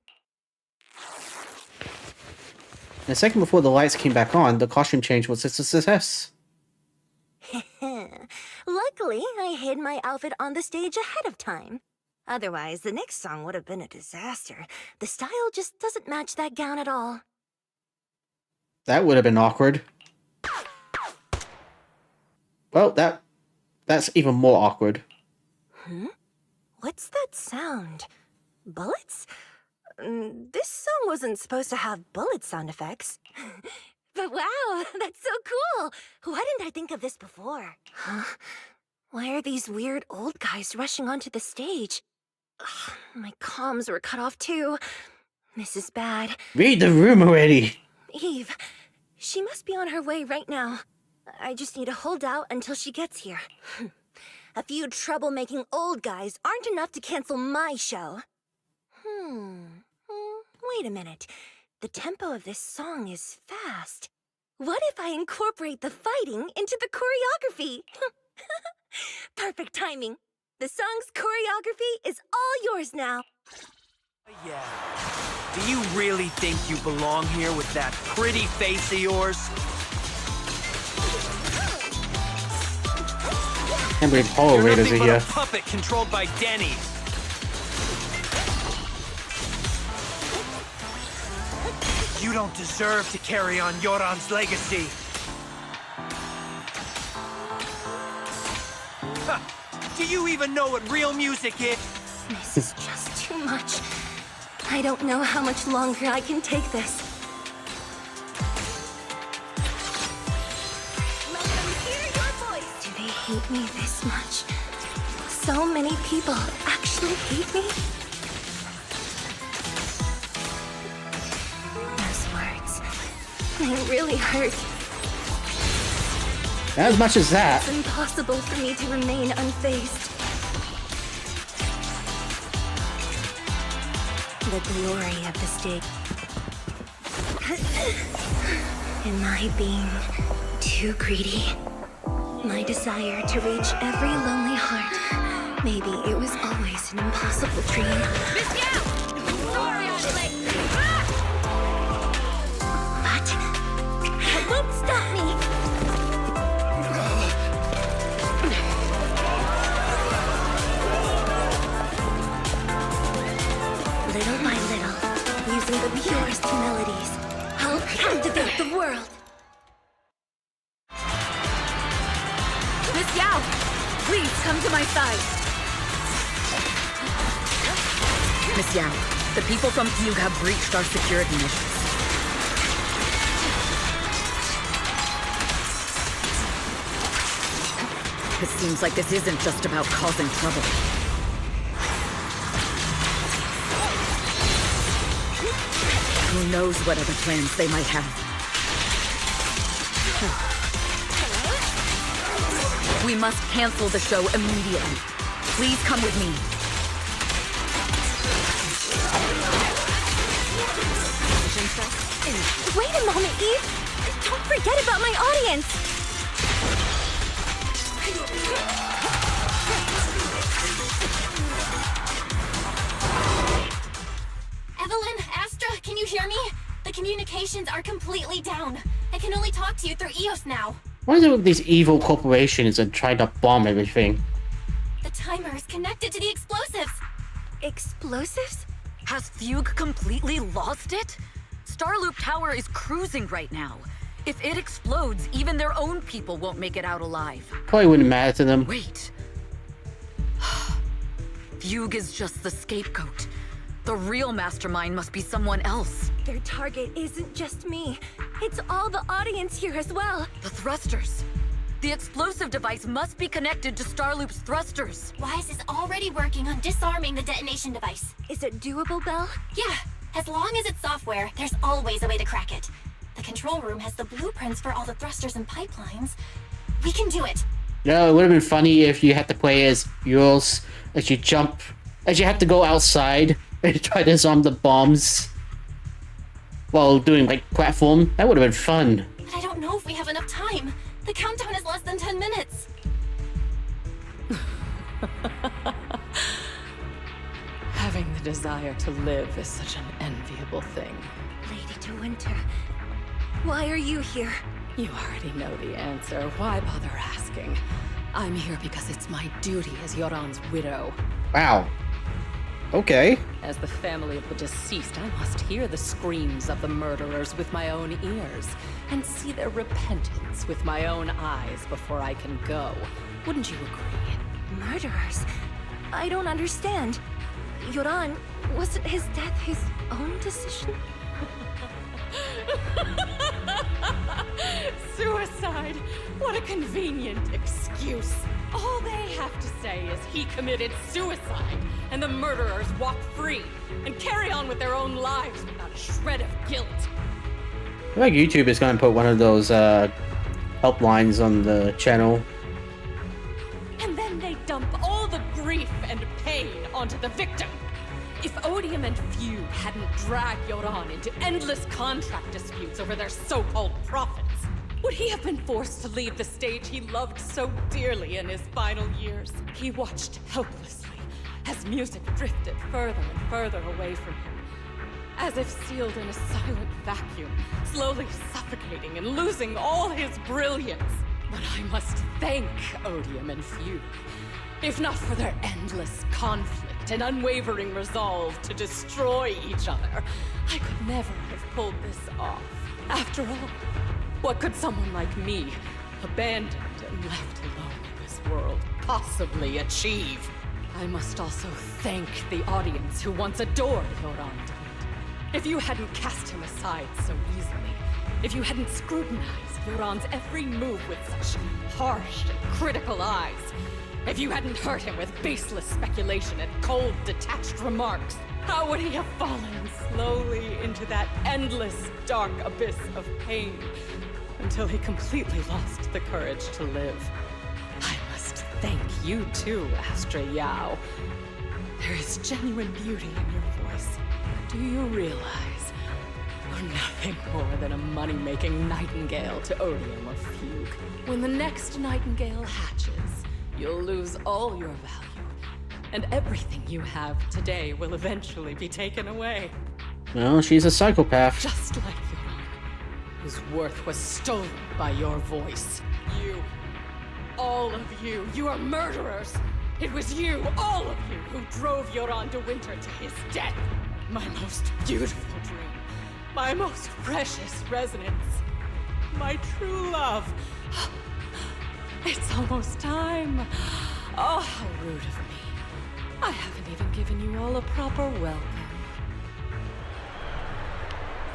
And a second before the lights came back on, the costume change was a success. Luckily, I hid my outfit on the stage ahead of time. Otherwise, the next song would have been a disaster. The style just doesn't match that gown at all. That would have been awkward. Well, that's even more awkward. What's that sound? Bullets? This song wasn't supposed to have bullet sound effects. But wow, that's so cool! Why didn't I think of this before? Huh? Why are these weird old guys rushing onto the stage? Ugh, my comms were cut off too. This is bad. Read the room already! Eve, she must be on her way right now. I just need to hold out until she gets here. A few troublemaking old guys aren't enough to cancel my show. Wait a minute. The tempo of this song is fast. What if I incorporate the fighting into the choreography? Perfect timing. The song's choreography is all yours now. Yeah. Do you really think you belong here with that pretty face of yours? Can't believe Hollow You're Raiders are nothing but here. a puppet controlled by Denny's. You don't deserve to carry on Yoran's legacy. Do you even know what real music is? This is just too much. I don't know how much longer I can take this. Let them hear your voice. Do they hate me this much? So many people actually hate me? Those words, they really hurt. As much as that. It's impossible for me to remain unfazed. The glory of the stage. Am I being too greedy? My desire to reach every lonely heart. Maybe it was always an impossible dream. But that won't stop me. Little by little, using the purest melodies, I'll captivate the world. Miss Yao, please come to my side. Miss Yao, the people from Fugue have breached our security missions. It seems like this isn't just about causing trouble. Who knows what other plans they might have. We must cancel the show immediately. Please come with me. Wait a moment, Eve! Don't forget about my audience! Evelyn, Astra, can you hear me? The communications are completely down. I can only talk to you through EOS now. What is it with these evil corporations and trying to bomb everything? The timer is connected to the explosives. Explosives? Has Fugue completely lost it? Starloop Tower is cruising right now. If it explodes, even their own people won't make it out alive. Probably wouldn't matter to them. Wait. Fugue is just the scapegoat. The real mastermind must be someone else. Their target isn't just me. It's all the audience here as well. The thrusters. The explosive device must be connected to Starloop's thrusters. Wise is already working on disarming the detonation device. Is it doable, Belle? Yeah, as long as it's software, there's always a way to crack it. The control room has the blueprints for all the thrusters and pipelines. We can do it. Yeah, it would have been funny if you had to play as yours, as you had to go outside and try to disarm the bombs while doing like platform. That would have been fun. But I don't know if we have enough time. The countdown is less than 10 minutes. Having the desire to live is such an enviable thing. Lady De Winter, why are you here? You already know the answer. Why bother asking? I'm here because it's my duty as Yoran's widow. Wow. Okay. As the family of the deceased, I must hear the screams of the murderers with my own ears and see their repentance with my own eyes before I can go. Wouldn't you agree? Murderers? I don't understand. Yoran, wasn't his death his own decision? Suicide! What a convenient excuse. All they have to say is he committed suicide, and the murderers walk free and carry on with their own lives without a shred of guilt. I feel like YouTube is going to put one of those helplines on the channel. And then they dump all the grief and pain onto the victim. If Odium and Fugue hadn't dragged Yoran into endless contract disputes over their so-called profits, would he have been forced to leave the stage he loved so dearly in his final years? He watched helplessly as music drifted further and further away from him, as if sealed in a silent vacuum, slowly suffocating and losing all his brilliance. But I must thank Odium and Fugue, if not for their endless conflict and unwavering resolve to destroy each other. I could never have pulled this off. After all, what could someone like me, abandoned and left alone in this world, possibly achieve? I must also thank the audience who once adored Yoran de Winter. If you hadn't cast him aside so easily, if you hadn't scrutinized Yoran's every move with such harsh and critical eyes, if you hadn't hurt him with baseless speculation and cold, detached remarks, how would he have fallen slowly into that endless, dark abyss of pain until he completely lost the courage to live? I must thank you too, Astra Yao. There is genuine beauty in your voice. Do you realize you're nothing more than a money-making nightingale to Odium or Fugue? When the next nightingale hatches, you'll lose all your value, and everything you have today will eventually be taken away. Well, she's a psychopath. Just like Yoran, whose worth was stolen by your voice. You, all of you, you are murderers! It was you, all of you, who drove Yoran de Winter to his death. My most beautiful dream, my most precious resonance, my true love. It's almost time. Oh, how rude of me. I haven't even given you all a proper welcome.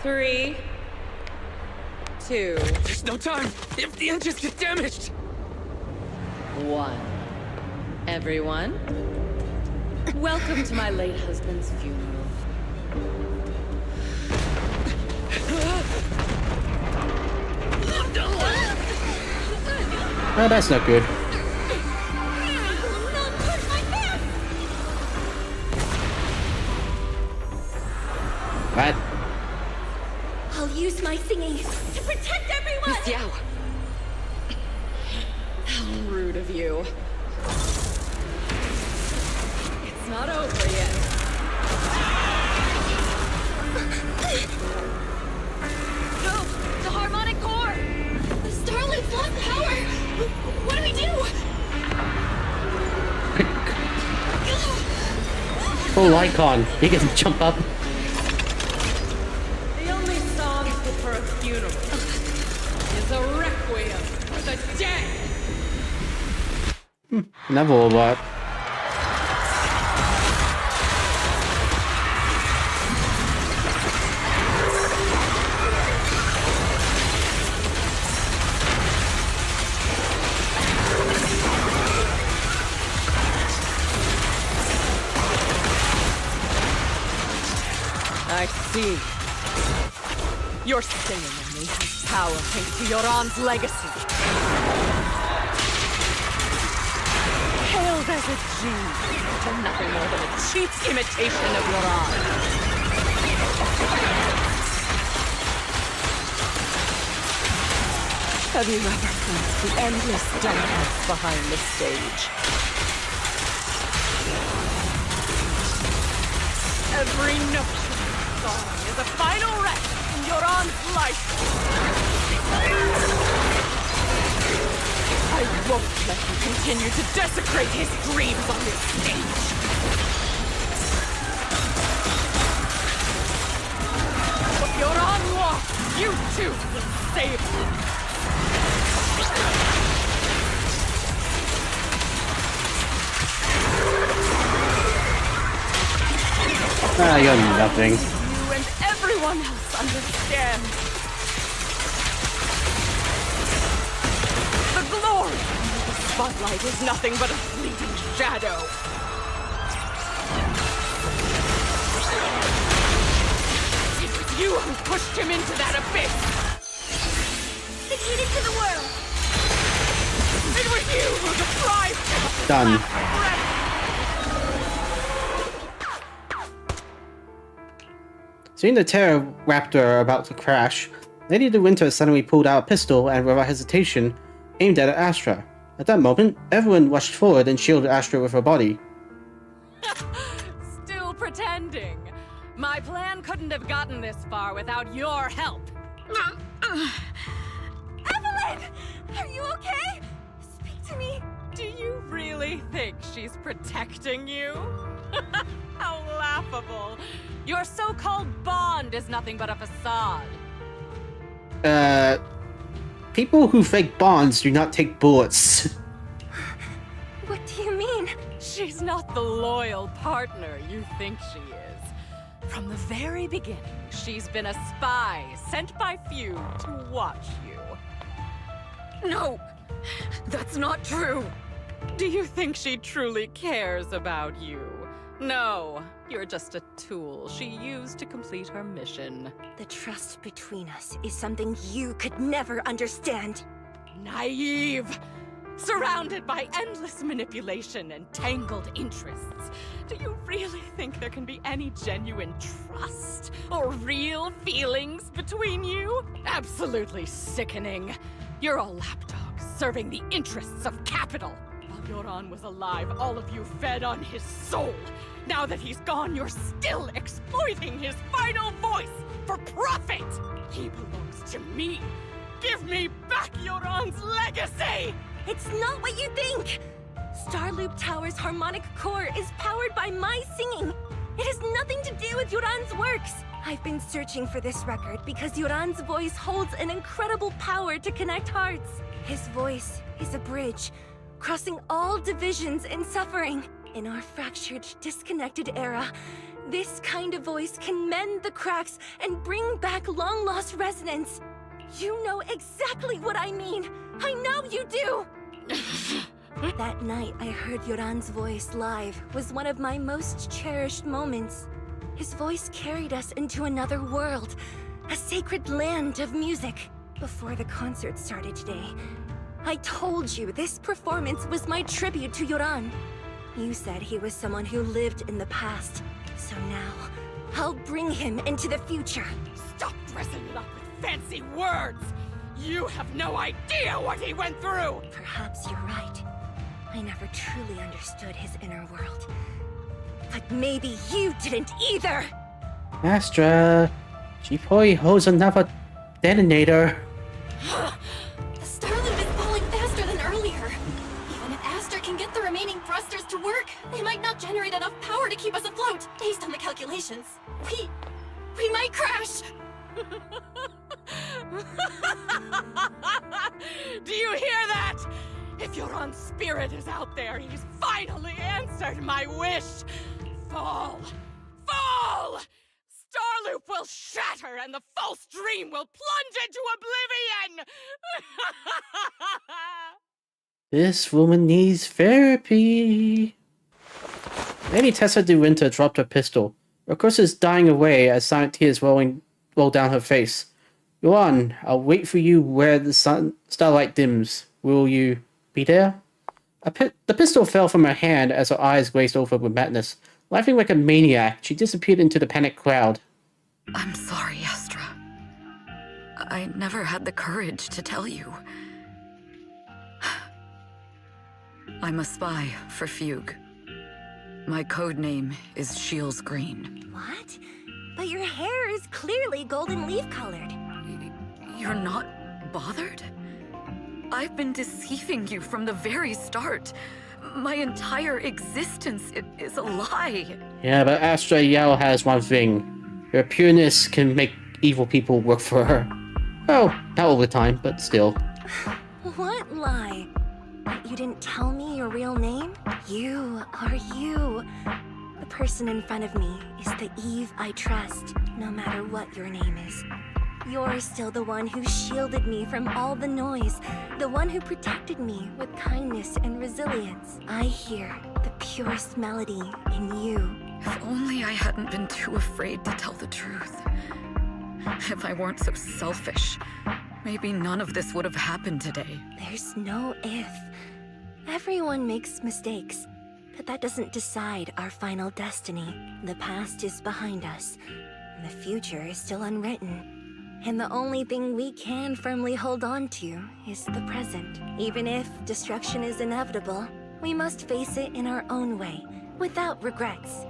3, 2, There's no time! If the engines get damaged! 1. Everyone, welcome to my late husband's funeral. Oh, that's not good. What? I'll use my singing to protect everyone! Miss Yao! How rude of you. It's not over yet. No! The harmonic core! The Starloop's lost power! What do we do? Full icon. You can jump up. The only song fit for a funeral is a requiem for the dead! Never will work. I see. Your singing only has power linked to Yoran's legacy. Hailed as a genius, but nothing more than a cheap imitation of Yoran. Have you ever felt the endless darkness behind the stage? Every note song is a final rest in Yoran's life. I won't let you continue to desecrate his dreams on this stage. What Yoran wants, you too will save him. Ah, you're nothing. You and everyone else understand. The glory under the spotlight is nothing but a fleeting shadow. It was you who pushed him into that abyss. The key to the world! It was you who deprived him of his Done. last breath. Seeing the Pterodactyl about to crash, Lady de Winter suddenly pulled out a pistol and, without hesitation, aimed at Astra. At that moment, everyone rushed forward and shielded Astra with her body. Still pretending. My plan couldn't have gotten this far without your help. Evelyn! Are you okay? Speak to me. Do you really think she's protecting you? How laughable. Your so-called bond is nothing but a facade. People who fake bonds do not take bullets. What do you mean? She's not the loyal partner you think she is. From the very beginning, she's been a spy sent by few to watch you. No! That's not true! Do you think she truly cares about you? No, you're just a tool she used to complete her mission. The trust between us is something you could never understand. Naive! Surrounded by endless manipulation and tangled interests. Do you really think there can be any genuine trust or real feelings between you? Absolutely sickening. You're all lapdogs serving the interests of capital. While Yoran was alive, all of you fed on his soul. Now that he's gone, you're still exploiting his final voice for profit. He belongs to me. Give me back Yoran's legacy! It's not what you think! Starloop Tower's harmonic core is powered by my singing. It has nothing to do with Yoran's works. I've been searching for this record because Yoran's voice holds an incredible power to connect hearts. His voice is a bridge, crossing all divisions and suffering. In our fractured, disconnected era, this kind of voice can mend the cracks and bring back long-lost resonance. You know exactly what I mean. I know you do! That night I heard Yoran's voice live was one of my most cherished moments. His voice carried us into another world, a sacred land of music. Before the concert started today, I told you this performance was my tribute to Yoran. You said he was someone who lived in the past, so now I'll bring him into the future. Stop dressing it up with fancy words! You have no idea what he went through! Perhaps you're right. I never truly understood his inner world. But maybe you didn't either! Astra, she probably holds another detonator. The Starloop is falling faster than earlier. Even if Astra can get the remaining thrusters to work, they might not generate enough power to keep us afloat. Based on the calculations, we might crash. Do you hear that? If your own spirit is out there, he's finally answered my wish. Fall! Fall! Starloop will shatter and the false dream will plunge into oblivion! This woman needs therapy. Lady Tessa de Winter dropped her pistol. Of course, is dying away as silent tears roll down her face. Go on, I'll wait for you where the starlight dims. Will you be there? The pistol fell from her hand as her eyes glazed over with madness. Laughing like a maniac, she disappeared into the panicked crowd. I'm sorry, Astra. I never had the courage to tell you. I'm a spy for Fugue. My code name is Shields Green. What? But your hair is clearly golden leaf colored. You're not bothered? I've been deceiving you from the very start. My entire existence is a lie. Yeah, but Astra Yao has one thing. Her pureness can make evil people work for her. Oh, not all the time, but still. What lie? You didn't tell me your real name? You are you. The person in front of me is the Eve I trust, no matter what your name is. You're still the one who shielded me from all the noise, the one who protected me with kindness and resilience. I hear the purest melody in you. If only I hadn't been too afraid to tell the truth. If I weren't so selfish, maybe none of this would have happened today. There's no if. Everyone makes mistakes, but that doesn't decide our final destiny. The past is behind us, and the future is still unwritten. And the only thing we can firmly hold on to is the present. Even if destruction is inevitable, we must face it in our own way, without regrets.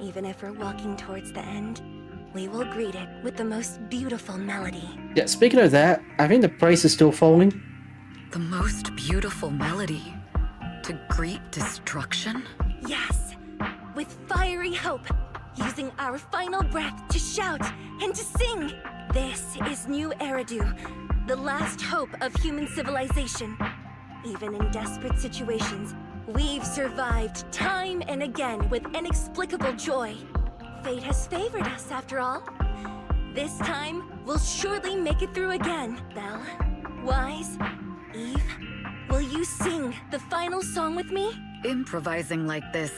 Even if we're walking towards the end, we will greet it with the most beautiful melody. Yeah, speaking of that, I think the price is still falling. The most beautiful melody to greet destruction? Yes, with fiery hope, using our final breath to shout and to sing. This is New Eridu, the last hope of human civilization. Even in desperate situations, we've survived time and again with inexplicable joy. Fate has favored us after all. This time, we'll surely make it through again. Belle, Wise, Eve, will you sing the final song with me? Improvising like this...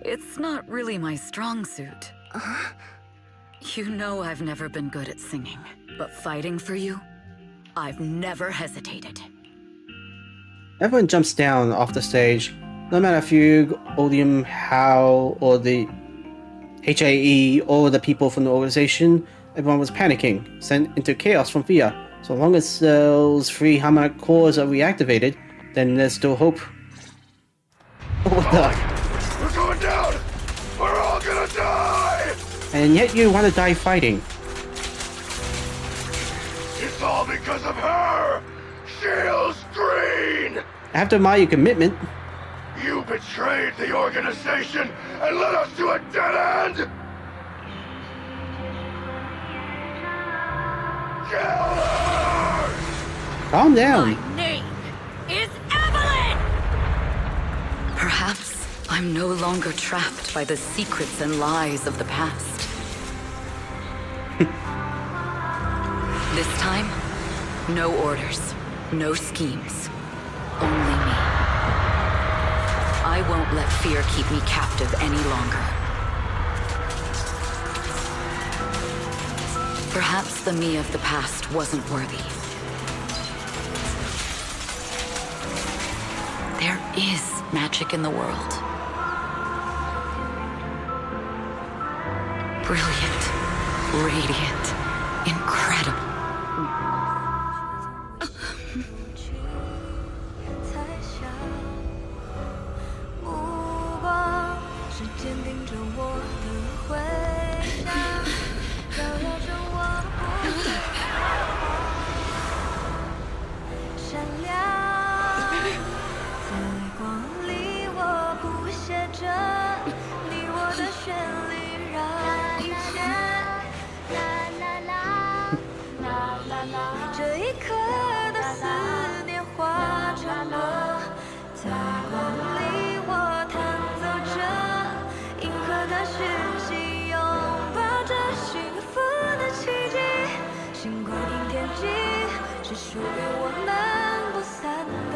it's not really my strong suit. You know I've never been good at singing, but fighting for you, I've never hesitated. Everyone jumps down off the stage. No matter Fugue, Odium, How, or the HAE, or the people from the organization, everyone was panicking, sent into chaos from fear. So long as those 3 harmonic cores are reactivated, then there's still hope. What the? We're going down! We're all gonna die! And yet you want to die fighting. It's all because of her! Shields Green! I have to admire your commitment. You betrayed the organization and led us to a dead end! Kill her! Calm down. My name is Evelyn! Perhaps I'm no longer trapped by the secrets and lies of the past. This time, no orders, no schemes, only me. I won't let fear keep me captive any longer. Perhaps the me of the past wasn't worthy. There is magic in the world. Brilliant. Radiant. Incredible. 才笑，目光是坚定着我的回响，照耀着我不会闪亮。在光里，我谱写着你我的旋律，让一切啦啦啦啦啦啦，这一刻的思念化成歌，在光里我弹奏着银河的讯息，拥抱着幸福的奇迹，星光映天际，是属于我们不散的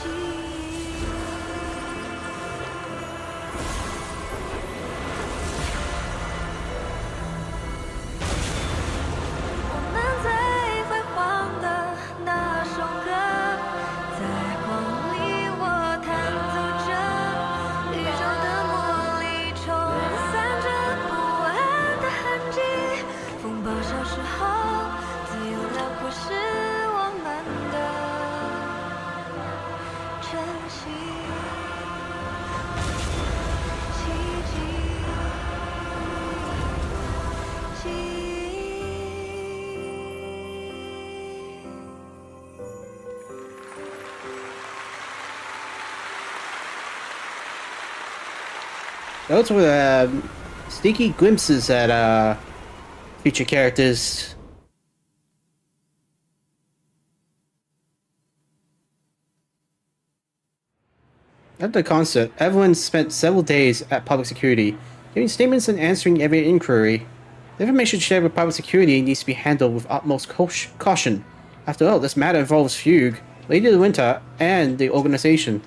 记忆。我们最辉煌的那首歌，在光里我弹奏着，宇宙的魔力冲散着不安的痕迹。风暴消失后，自由辽阔是我们的珍惜，奇迹，记忆。Those were sneaky glimpses at future characters. At the concert, everyone spent several days at public security, giving statements and answering every inquiry. The information shared with public security needs to be handled with utmost caution. After all, this matter involves Fugue, Lady of the Winter, and the organization.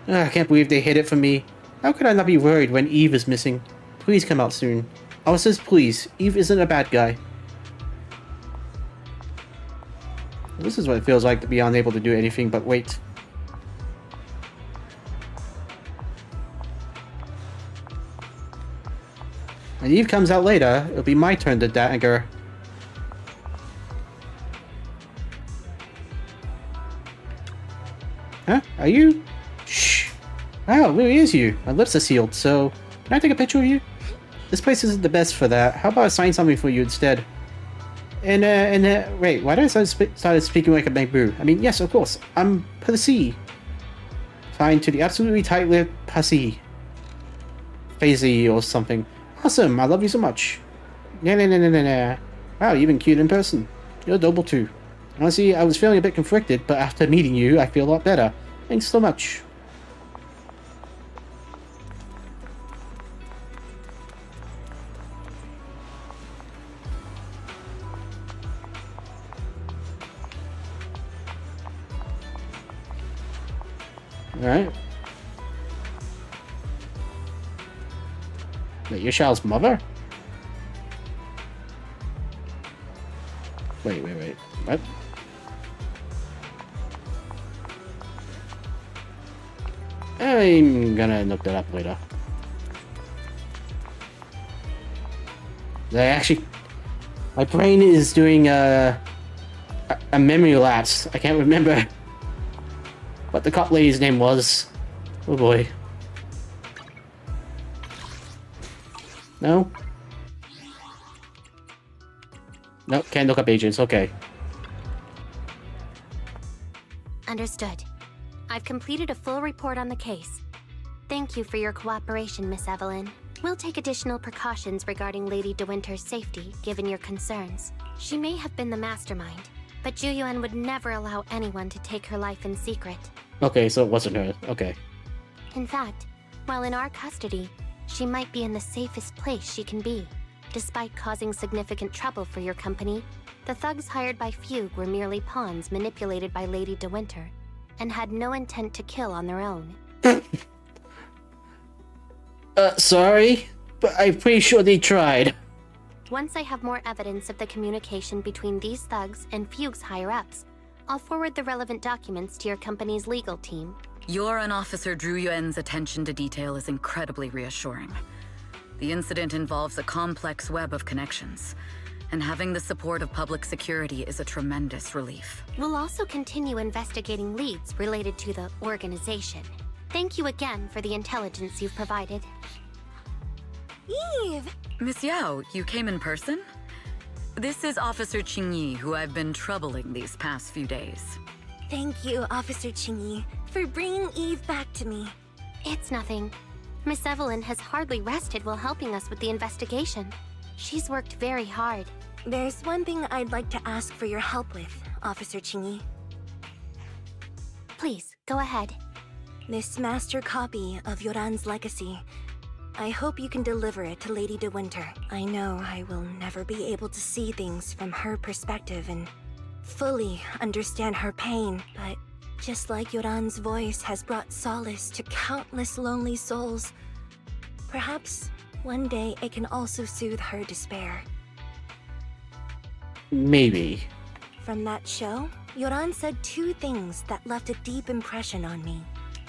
I can't believe they hid it from me. How could I not be worried when Eve is missing? Please come out soon. Officers, please. Eve isn't a bad guy. This is what it feels like to be unable to do anything but wait. When Eve comes out later, it'll be my turn to dagger. Huh? Are you? Shh. Wow, it really is you. My lips are sealed, so can I take a picture of you? This place isn't the best for that. How about I sign something for you instead? Wait, why did I start speaking like a bamboo? I mean, yes, of course. I'm Pussy. Signed to the absolutely tight-lipped Pussy. Phasey or something. Awesome, I love you so much. Nah. Wow, you've been cute in person. You're adorable too. Honestly, I was feeling a bit conflicted, but after meeting you, I feel a lot better. Thanks so much. Alright. Wait, you're Xiao's mother? Wait. What? I'm gonna look that up later. My brain is doing a memory lapse. I can't remember what the cop lady's name was. Oh boy. No? Nope, can't look up agents, okay. Understood. I've completed a full report on the case. Thank you for your cooperation, Miss Evelyn. We'll take additional precautions regarding Lady De Winter's safety, given your concerns. She may have been the mastermind, but Juyuan would never allow anyone to take her life in secret. Okay, so it wasn't her. Okay. In fact, while in our custody, she might be in the safest place she can be. Despite causing significant trouble for your company, the thugs hired by Fugue were merely pawns manipulated by Lady De Winter, and had no intent to kill on their own. Sorry, but I'm pretty sure they tried. Once I have more evidence of the communication between these thugs and Fugue's higher-ups, I'll forward the relevant documents to your company's legal team. Your and Officer Zhu Yuan's attention to detail is incredibly reassuring. The incident involves a complex web of connections, and having the support of public security is a tremendous relief. We'll also continue investigating leads related to the organization. Thank you again for the intelligence you've provided. Eve! Miss Yao, you came in person? This is Officer Qingyi, who I've been troubling these past few days. Thank you, Officer Qingyi, for bringing Eve back to me. It's nothing. Miss Evelyn has hardly rested while helping us with the investigation. She's worked very hard. There's one thing I'd like to ask for your help with, Officer Qingyi. Please, go ahead. This master copy of Yoran's legacy. I hope you can deliver it to Lady De Winter. I know I will never be able to see things from her perspective and fully understand her pain, but just like Yoran's voice has brought solace to countless lonely souls, perhaps one day it can also soothe her despair. Maybe. From that show, Yoran said two things that left a deep impression on me.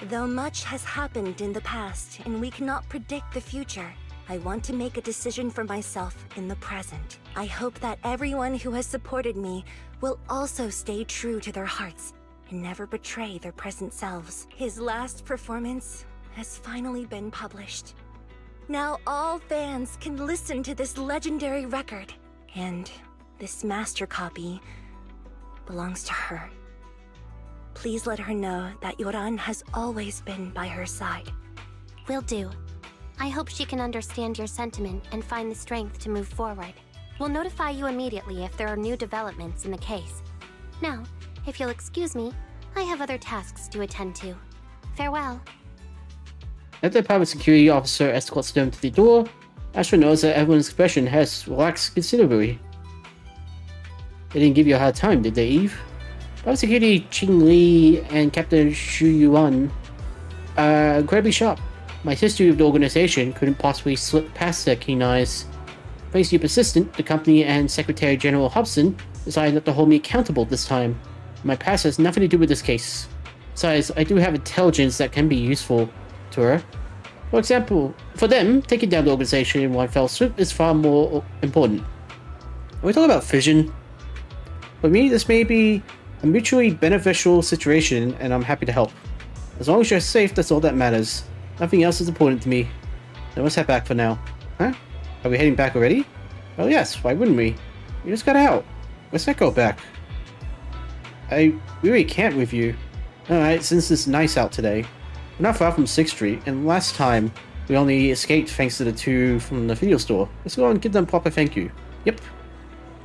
Though much has happened in the past and we cannot predict the future, I want to make a decision for myself in the present. I hope that everyone who has supported me will also stay true to their hearts and never betray their present selves. His last performance has finally been published. Now all fans can listen to this legendary record, and this master copy belongs to her. Please let her know that Yoran has always been by her side. Will do. I hope she can understand your sentiment and find the strength to move forward. We'll notify you immediately if there are new developments in the case. Now, if you'll excuse me, I have other tasks to attend to. Farewell. After the private security officer escorts them to the door, Astra knows that everyone's expression has relaxed considerably. They didn't give you a hard time, did they, Eve? Private security Qing Li and Captain Xu Yuan are incredibly sharp. My history of the organization couldn't possibly slip past their keen eyes. Thanks to your persistent, the company and Secretary General Hobson decided not to hold me accountable this time. My past has nothing to do with this case. Besides, I do have intelligence that can be useful to her. For example, for them, taking down the organization in one fell swoop is far more important. Are we talking about fission? For me, this may be a mutually beneficial situation, and I'm happy to help. As long as you're safe, that's all that matters. Nothing else is important to me. Then let's head back for now. Huh? Are we heading back already? Well, yes, why wouldn't we? We just got out. Let's not go back. I really can't with you. Alright, since it's nice out today. We're not far from 6th Street, and last time we only escaped thanks to the two from the video store. Let's go and give them a proper thank you. Yep.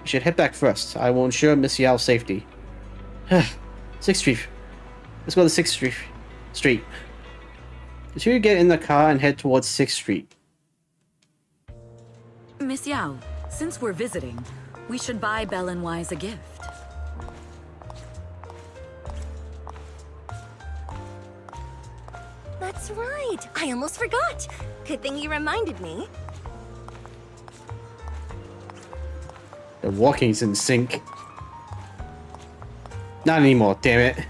We should head back first. I will ensure Miss Yao's safety. 6th Street. Let's go to 6th Street. The two get in the car and head towards 6th Street. Miss Yao, since we're visiting, we should buy Belle and Wise a gift. That's right! I almost forgot! Good thing you reminded me. The walking's in sync. Not anymore, damn it.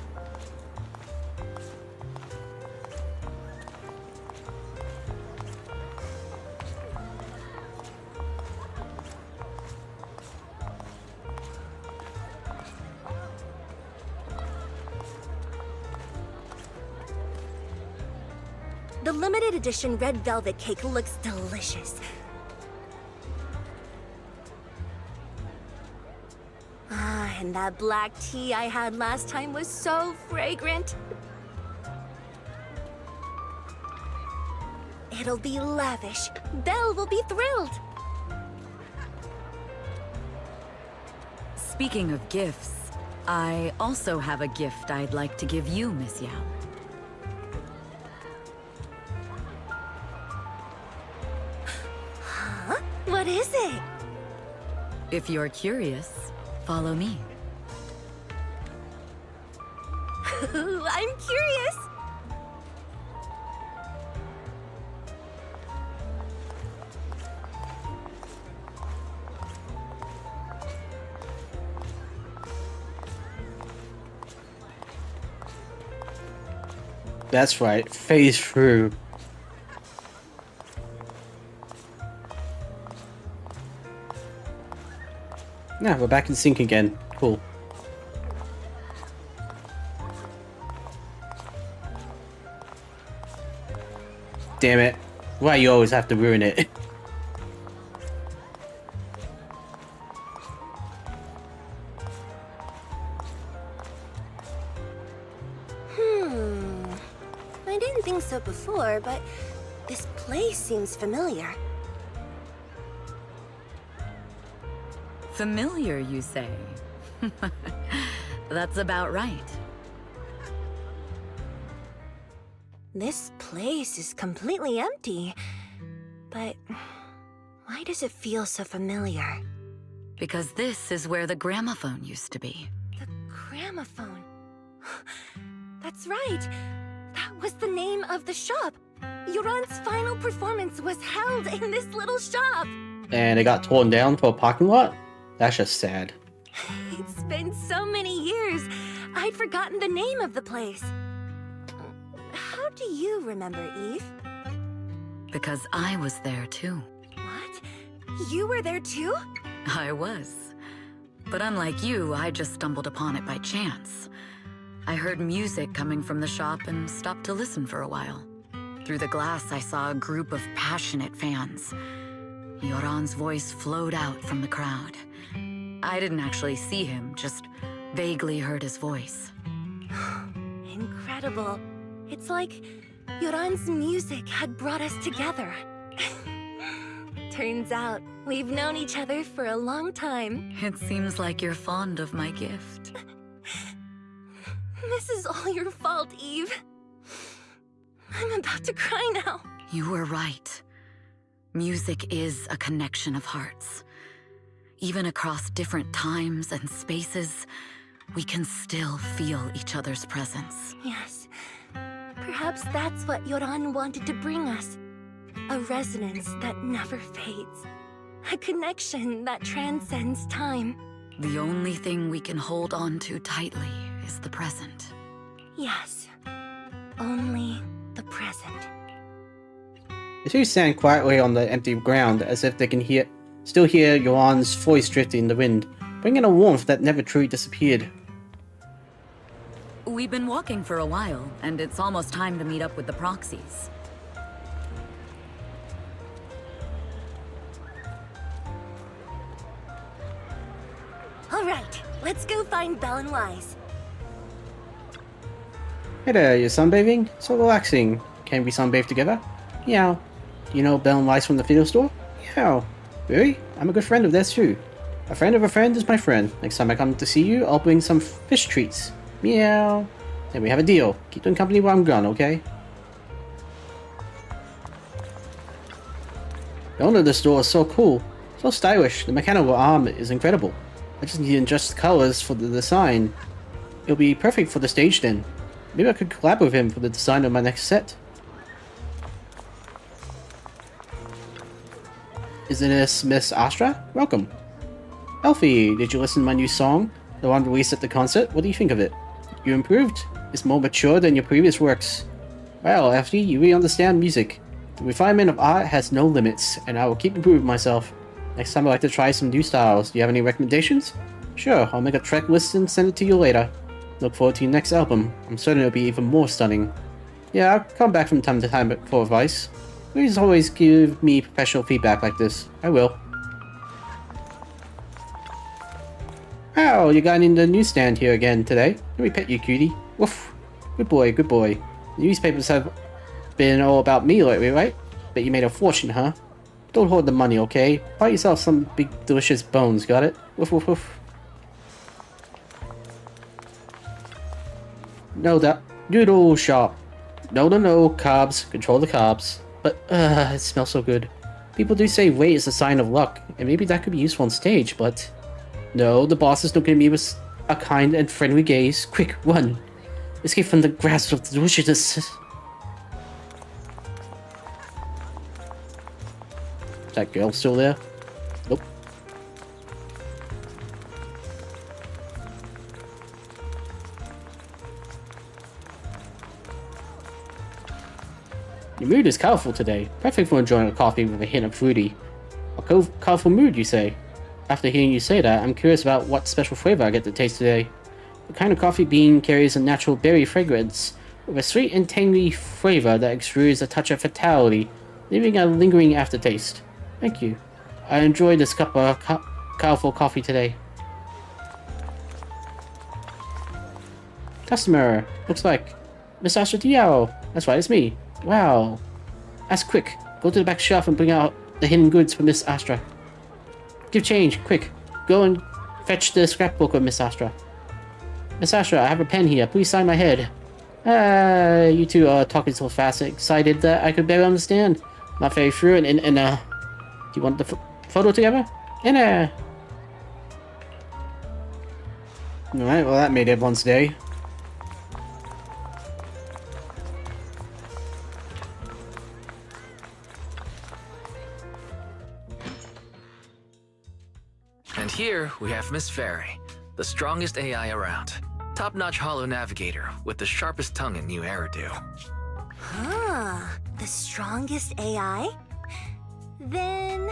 The limited edition red velvet cake looks delicious. Ah, and that black tea I had last time was so fragrant. It'll be lavish. Belle will be thrilled. Speaking of gifts, I also have a gift I'd like to give you, Miss Yao. Huh? What is it? If you're curious, follow me. I'm curious. That's right, phase through. Yeah, we're back in sync again. Cool. Damn it. Why you always have to ruin it? I didn't think so before, but this place seems familiar. Familiar, you say? That's about right. This place is completely empty. But why does it feel so familiar? Because this is where the gramophone used to be. The gramophone. That's right. That was the name of the shop. Yoran's final performance was held in this little shop. And it got torn down for a parking lot? That's just sad. It's been so many years. I'd forgotten the name of the place. How do you remember, Eve? Because I was there too. What? You were there too? I was. But unlike you, I just stumbled upon it by chance. I heard music coming from the shop and stopped to listen for a while. Through the glass, I saw a group of passionate fans. Yoran's voice flowed out from the crowd. I didn't actually see him, just vaguely heard his voice. Incredible. It's like Yoran's music had brought us together. Turns out, we've known each other for a long time. It seems like you're fond of my gift. This is all your fault, Eve. I'm about to cry now. You were right. Music is a connection of hearts. Even across different times and spaces, we can still feel each other's presence. Yes. Perhaps that's what Yoran wanted to bring us. A resonance that never fades. A connection that transcends time. The only thing we can hold on to tightly is the present. Yes. Only the present. The two stand quietly on the empty ground as if they can still hear Yoran's voice drifting in the wind, bringing a warmth that never truly disappeared. We've been walking for a while, and it's almost time to meet up with the proxies. All right, let's go find Belle and Wise. Hey there, you sunbathing? So relaxing. Can we sunbathe together? Meow. Do you know Belle and Wise from the video store? Meow. Really? I'm a good friend of theirs too. A friend of a friend is my friend. Next time I come to see you, I'll bring some fish treats. Meow. Then we have a deal. Keep doing company while I'm gone, okay? The owner of the store is so cool. So stylish. The mechanical arm is incredible. I just need to adjust the colors for the design. It'll be perfect for the stage then. Maybe I could collab with him for the design of my next set. Isn't this Miss Astra? Welcome. Elfie, did you listen to my new song? The one released at the concert? What do you think of it? You improved? It's more mature than your previous works. Well, Elfie, you really understand music. The refinement of art has no limits, and I will keep improving myself. Next time I'd like to try some new styles. Do you have any recommendations? Sure, I'll make a track list and send it to you later. Look forward to your next album. I'm certain it'll be even more stunning. Yeah, I'll come back from time to time for advice. Please always give me professional feedback like this. I will. Oh, you got in the newsstand here again today. Let me pet you, cutie. Woof. Good boy, good boy. The newspapers have been all about me lately, right? Bet you made a fortune, huh? Don't hoard the money, okay? Buy yourself some big delicious bones, got it? Woof woof woof. No, that noodle shop. No, carbs. Control the carbs. But, it smells so good. People do say weight is a sign of luck, and maybe that could be useful on stage, but... No, the boss is looking at me with a kind and friendly gaze. Quick, run! Escape from the grasp of the deliciousness. Is that girl still there? Nope. mood is colorful today. Perfect for enjoying a coffee with a hint of fruity. A colorful mood, you say? After hearing you say that, I'm curious about what special flavor I get to taste today. The kind of coffee bean carries a natural berry fragrance, with a sweet and tangy flavor that exudes a touch of fatality, leaving a lingering aftertaste. Thank you. I enjoyed this cup of colorful coffee today. Customer, looks like Miss Astra Diao. That's right, it's me. Wow. That's quick. Go to the back shelf and bring out the hidden goods for Miss Astra. Give change, quick. Go and fetch the scrapbook of Miss Astra. Miss Astra, I have a pen here. Please sign my head. You two are talking so fast and excited that I could barely understand. Not very fluent do you want the photo together? Alright, well that made everyone's day. And here we have Miss Fairy, the strongest AI around. Top-notch holo navigator with the sharpest tongue in New Eridu. Huh, the strongest AI? Then...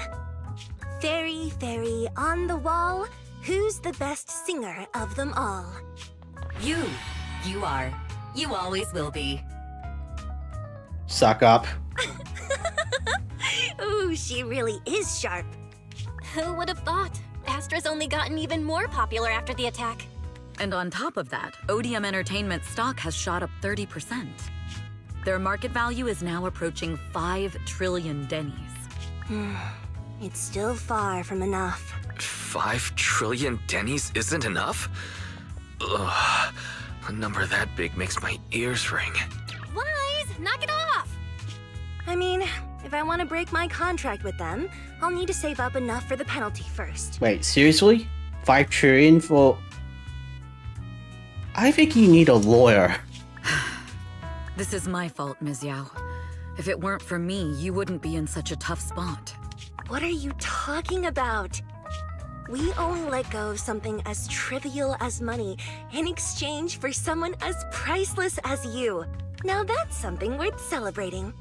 Fairy, on the wall, who's the best singer of them all? You. You are. You always will be. Suck up. Ooh, she really is sharp. Who would have thought? Astra's only gotten even more popular after the attack. And on top of that, Odium Entertainment stock has shot up 30%. Their market value is now approaching 5 trillion dennies. It's still far from enough. 5 trillion dennies isn't enough? Ugh. A number that big makes my ears ring. Wise, knock it off! I mean, if I want to break my contract with them, I'll need to save up enough for the penalty first. Wait, seriously? 5 trillion for... I think you need a lawyer. This is my fault, Ms. Yao. If it weren't for me, you wouldn't be in such a tough spot. What are you talking about? We only let go of something as trivial as money in exchange for someone as priceless as you. Now that's something worth celebrating.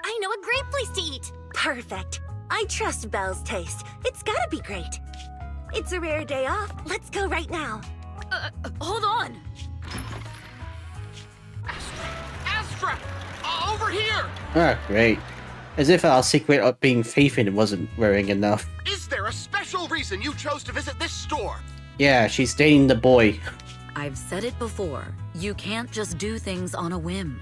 I know a great place to eat! Perfect. I trust Belle's taste. It's gotta be great. It's a rare day off. Let's go right now. Hold on! Astra! Over here! Ah, great. As if our secret of being faithful wasn't wearing enough. Is there a special reason you chose to visit this store? Yeah, she's dating the boy. I've said it before. You can't just do things on a whim.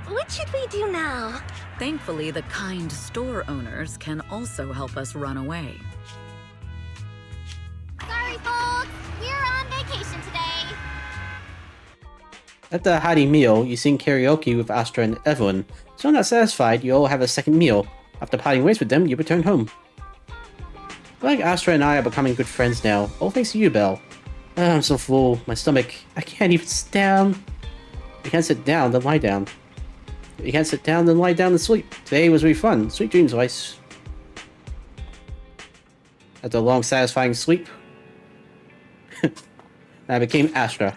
What should we do now? Thankfully, the kind store owners can also help us run away. Sorry, folks! We're on vacation today! At the hearty meal, you sing karaoke with Astra and Evelyn. Still not satisfied, you all have a second meal. After parting ways with them, you return home. Like Astra and I are becoming good friends now, all thanks to you, Belle. I'm so full. My stomach. I can't even sit down. If you can't sit down, then lie down. If you can't sit down, then lie down and sleep. Today was really fun. Sweet dreams, Weiss. After a long, satisfying sleep, I became Astra.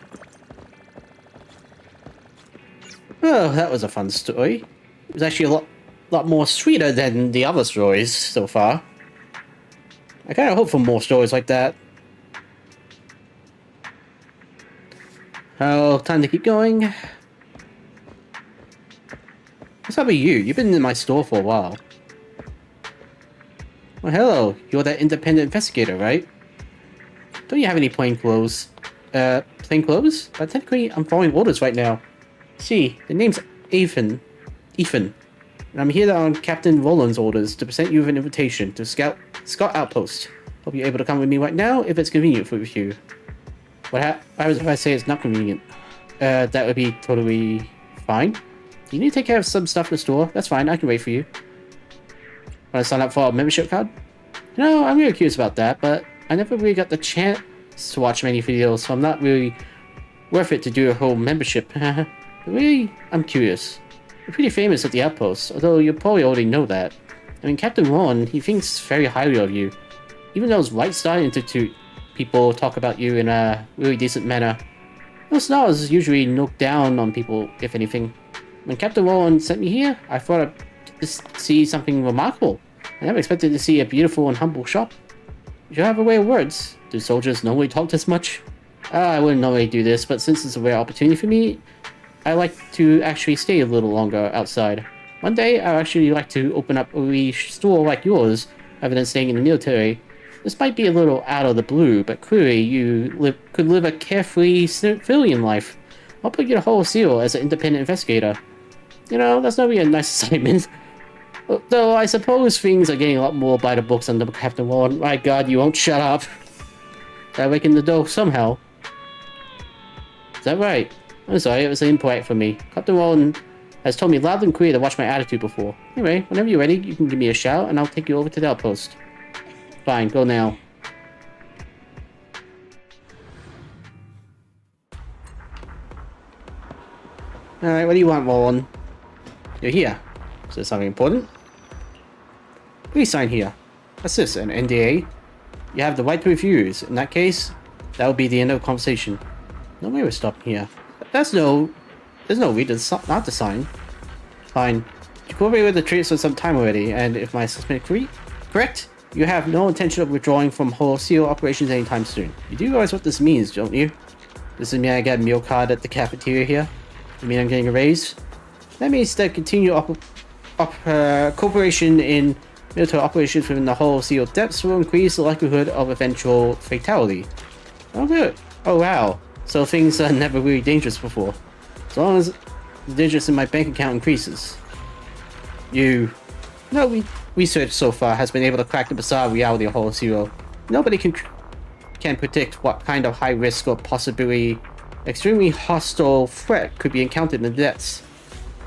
Oh, that was a fun story. It was actually a lot more sweeter than the other stories so far. I kind of hope for more stories like that. Oh, time to keep going. What's up with you? You've been in my store for a while. Well, hello. You're that independent investigator, right? Don't you have any plain clothes? Plain clothes? But technically, I'm following orders right now. See, the name's Ethan. And I'm here on Captain Roland's orders to present you with an invitation to Scout Outpost. Hope you're able to come with me right now if it's convenient for you. What happens if I say it's not convenient? That would be totally fine. You need to take care of some stuff in the store. That's fine, I can wait for you. Want to sign up for a membership card? No, I'm really curious about that, but I never really got the chance to watch many videos, so I'm not really worth it to do a whole membership. Really, I'm curious. You're pretty famous at the outpost, although you probably already know that. I mean, Captain Ron, he thinks very highly of you. Even those White Star Institute people talk about you in a really decent manner. Those stars usually look down on people, if anything. When Captain Roland sent me here, I thought I'd just see something remarkable. I never expected to see a beautiful and humble shop. You have a way of words. Do soldiers normally talk this much? I wouldn't normally do this, but since it's a rare opportunity for me, I like to actually stay a little longer outside. One day, I'd actually like to open up a wee store like yours, rather than staying in the military. This might be a little out of the blue, but clearly you could live a carefree civilian life. I'll put you to Whole Seal as an independent investigator. You know, that's not really a nice assignment. Though I suppose things are getting a lot more by the books under Captain Ward. My god, you won't shut up. Gotta break in the door somehow. Is that right? I'm sorry, it was impolite for me. Captain Wallen has told me loud and clear to watch my attitude before. Anyway, whenever you're ready, you can give me a shout and I'll take you over to the outpost. Fine, go now. Alright, what do you want, Wallen? You're here. Is there something important? Please sign here. What's this, an NDA? You have the right to refuse. In that case, that will be the end of the conversation. No way we're stopping here. There's no reason not to sign. Fine. You cooperated with the troops for some time already, and if my assessment is correct, you have no intention of withdrawing from Whole Seal operations anytime soon. You do realize what this means, don't you? Does it mean I get a meal card at the cafeteria here? You mean I'm getting a raise? That means that continued cooperation in military operations within the Whole Seal depths will increase the likelihood of eventual fatality. Oh good. Oh wow. So things are never really dangerous before. As long as the digits in my bank account increases. No research so far has been able to crack the bizarre reality of Whole Seal. Nobody can predict what kind of high risk or possibly extremely hostile threat could be encountered in the depths.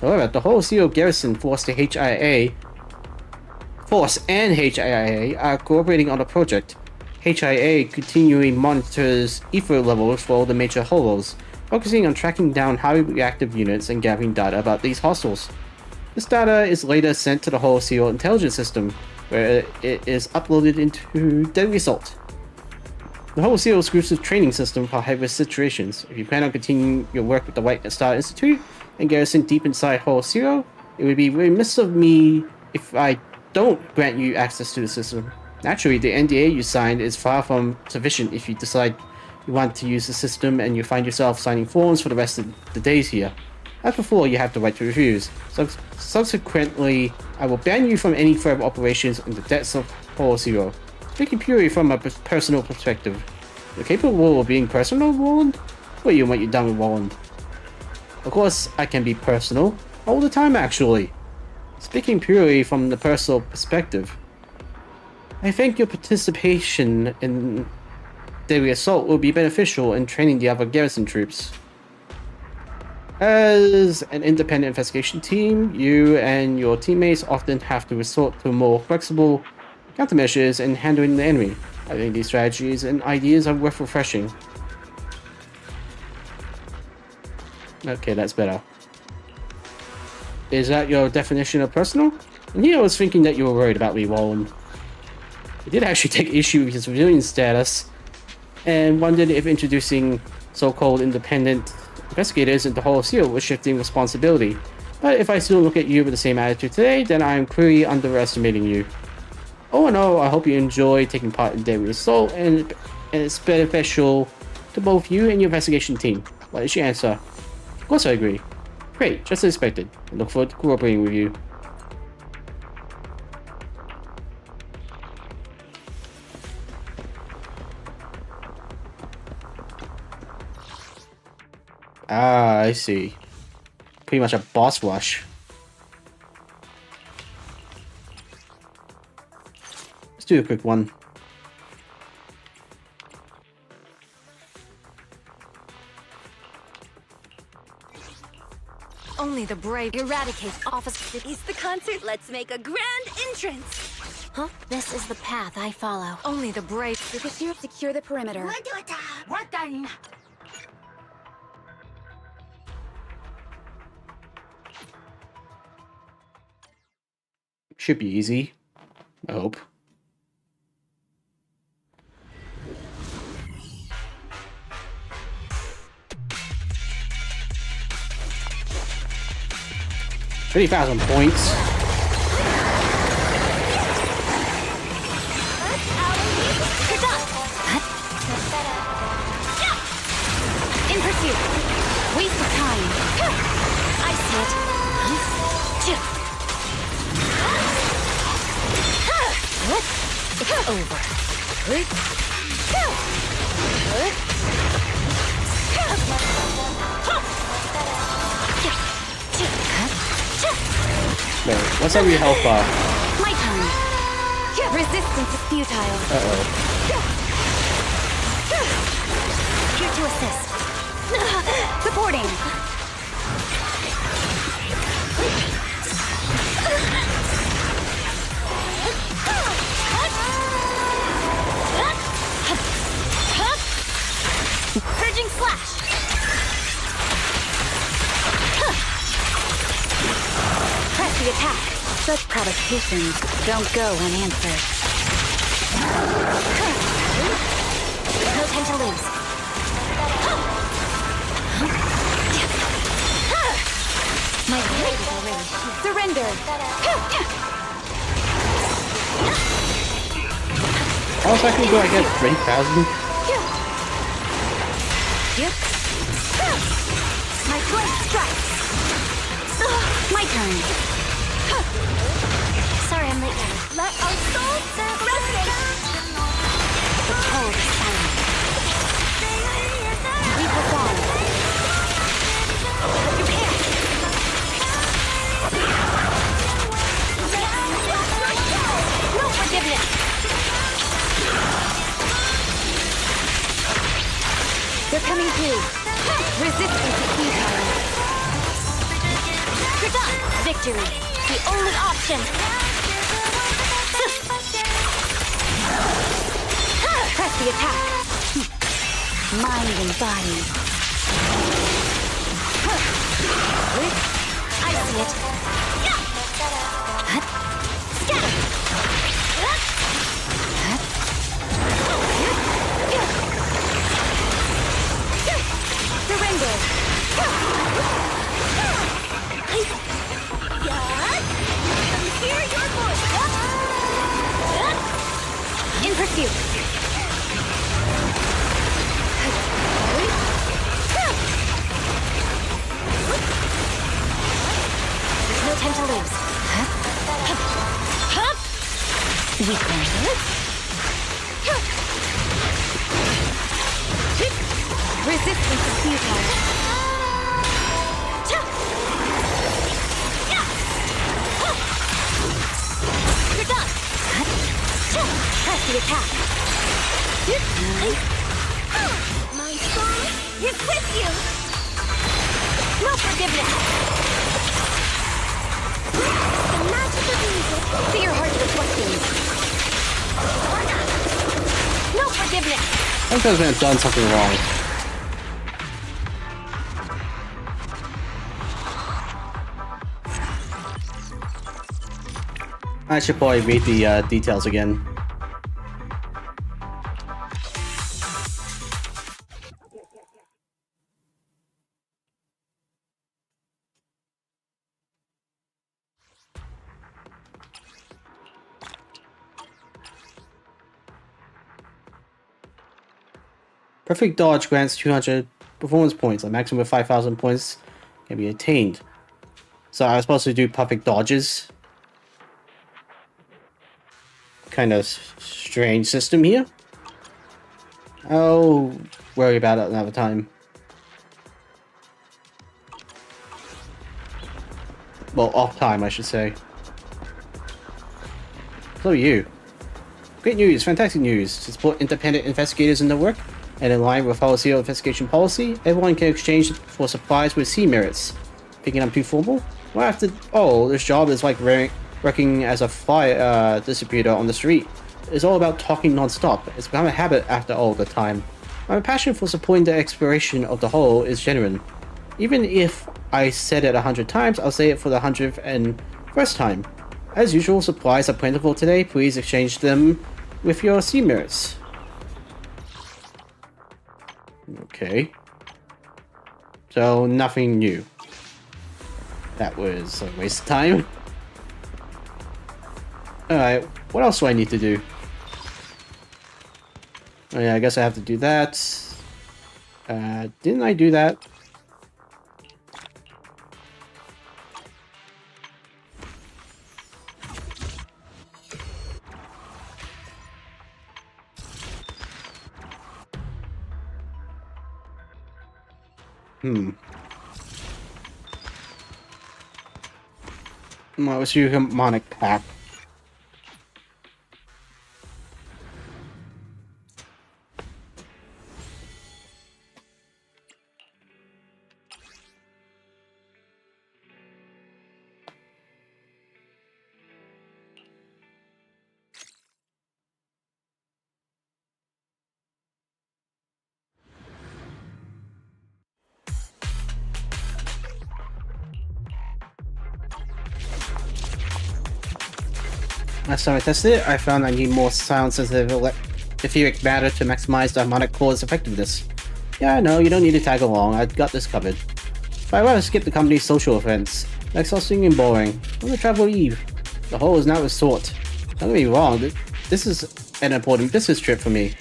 However, the Whole Seal garrison force and HIA are cooperating on a project. HIA continually monitors ether levels for all the major holos, focusing on tracking down highly reactive units and gathering data about these hostiles. This data is later sent to the Whole Seal intelligence system, where it is uploaded into Deadly Assault. The Whole Seal exclusive training system for high-risk situations. If you plan on continuing your work with the White Star Institute and garrison deep inside Whole Seal, it would be remiss of me if I don't grant you access to the system. Naturally, the NDA you signed is far from sufficient if you decide you want to use the system and you find yourself signing forms for the rest of the days here. As before, you have the right to refuse. Subsequently, I will ban you from any further operations in the depths of Whole Zero. Speaking purely from a personal perspective. You're capable of being personal, Roland? What do you want you done with Roland? Of course, I can be personal. All the time, actually. Speaking purely from the personal perspective, I think your participation in daily assault will be beneficial in training the other garrison troops. As an independent investigation team, you and your teammates often have to resort to more flexible countermeasures in handling the enemy. I think these strategies and ideas are worth refreshing. Okay, that's better. Is that your definition of personal? And here I was thinking that you were worried about me, Roland. I did actually take issue with your civilian status and wondered if introducing so-called independent investigators into Whole Seal was shifting responsibility. But if I still look at you with the same attitude today, then I am clearly underestimating you. All in all, I hope you enjoy taking part in daily assault and it's beneficial to both you and your investigation team. What is your answer? Of course I agree. Great, just as expected. I look forward to cooperating with you. Ah, I see. Pretty much a boss rush. Let's do a quick one. Only the brave eradicate officer. It's the concert. Let's make a grand entrance. Huh? This is the path I follow. Only the brave. Secure the perimeter. Should be easy. I hope. 30,000 points. In pursuit. Waste of time. I see it. It's over. Wait, what's that new health bar? My turn. Resistance is futile. Uh-oh. Here to assist. Supporting. Surging slash. Press the attack. Such provocations don't go unanswered. No time to lose. My blade is already. Surrender. How exactly do I get 3,000? My blade strikes. My turn. Sorry, I'm late. Let our souls resonate. The cold is silent. We perform. You can't. No forgiveness. They're coming through. Resistance is futile. You're done. Victory. The only option. Press the attack. Mind and body. I see it. Scatter. Surrender. Hear your voice. In pursuit. There's no time to lose. Weakness. Resistance is futile. You're done. Press the attack. My soul is with you. No forgiveness. The magic of music. See your heart reflecting. No forgiveness. I think I've done something wrong. I should probably read the details again. Perfect dodge grants 200 performance points. A maximum of 5,000 points can be attained. So I was supposed to do perfect dodges. Kind of strange system here. I'll worry about it another time. Well, off time, I should say. So you. Great news, fantastic news. To support independent investigators in their work, and in line with our seal investigation policy, everyone can exchange for supplies with C merits. Thinking I'm too formal? Well, after all, this job is like working as a flyer distributor on the street. It's all about talking non-stop. It's become a habit after all the time. My passion for supporting the exploration of the whole is genuine. Even if I said it 100 times, I'll say it for the 101st time. As usual, supplies are plentiful today. Please exchange them with your C merits. Okay. So, nothing new. That was a waste of time. Alright, what else do I need to do? Oh yeah, I guess I have to do that. Didn't I do that? What was your harmonic pack? Last time I tested it, I found I need more sound-sensitive etheric matter to maximize the harmonic core's effectiveness. Yeah, I know, you don't need to tag along, I've got this covered. But I'd rather skip the company's social events. They're exhausting and boring. On the travel eve. The hole is now restored. Don't get me wrong, this is an important business trip for me.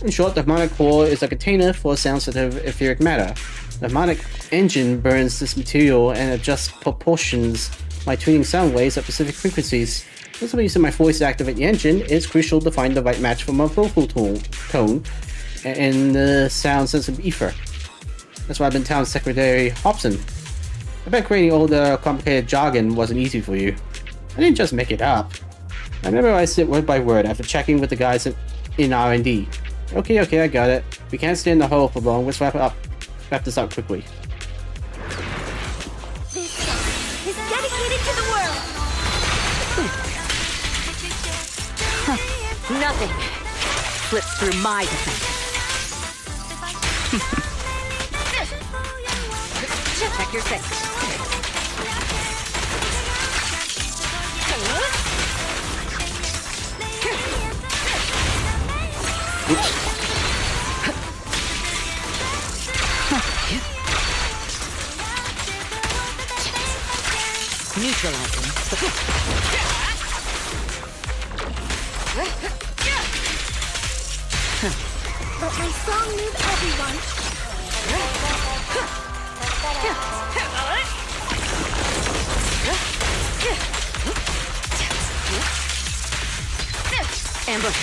In short, the harmonic core is a container for sound-sensitive etheric matter. The harmonic engine burns this material and adjusts proportions by tuning sound waves at specific frequencies. Since I'm using my voice to activate the engine, it's crucial to find the right match for my vocal tone and the sound-sensitive ether. That's why I've been telling Secretary Hobson. I bet creating all the complicated jargon wasn't easy for you. I didn't just make it up. I memorized it word by word after checking with the guys in R&D. Okay, I got it. We can't stay in the hole for long. Let's wrap this up quickly. This song is dedicated to the world. Nothing slips through my defense. Check your six. Neutralizing. Let my song move everyone. Ambush.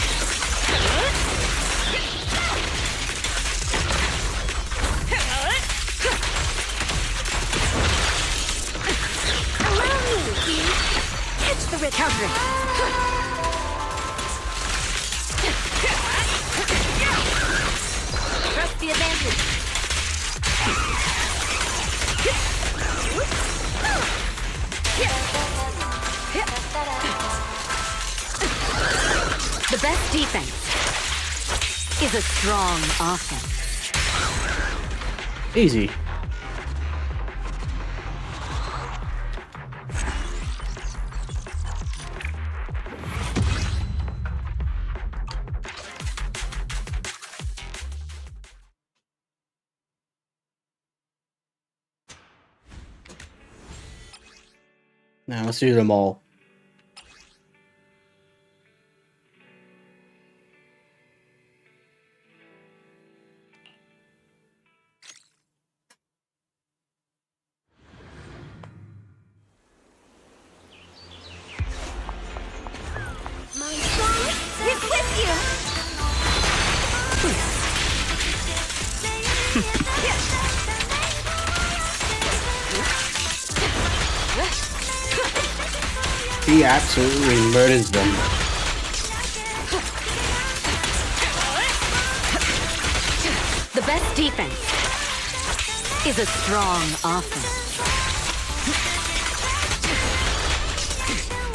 Allow me, please. Catch the rhythm. Countering. Press the advantage. The best defense is a strong offense. Easy. Now let's do them all. My song is with you. He absolutely murders them. The best defense is a strong offense.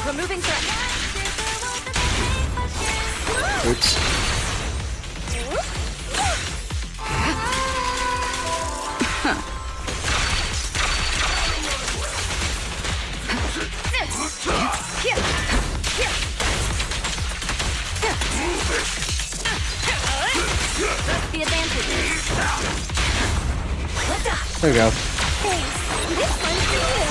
Removing threat. Oops. The advantage. There we go. Hey, this one's for you.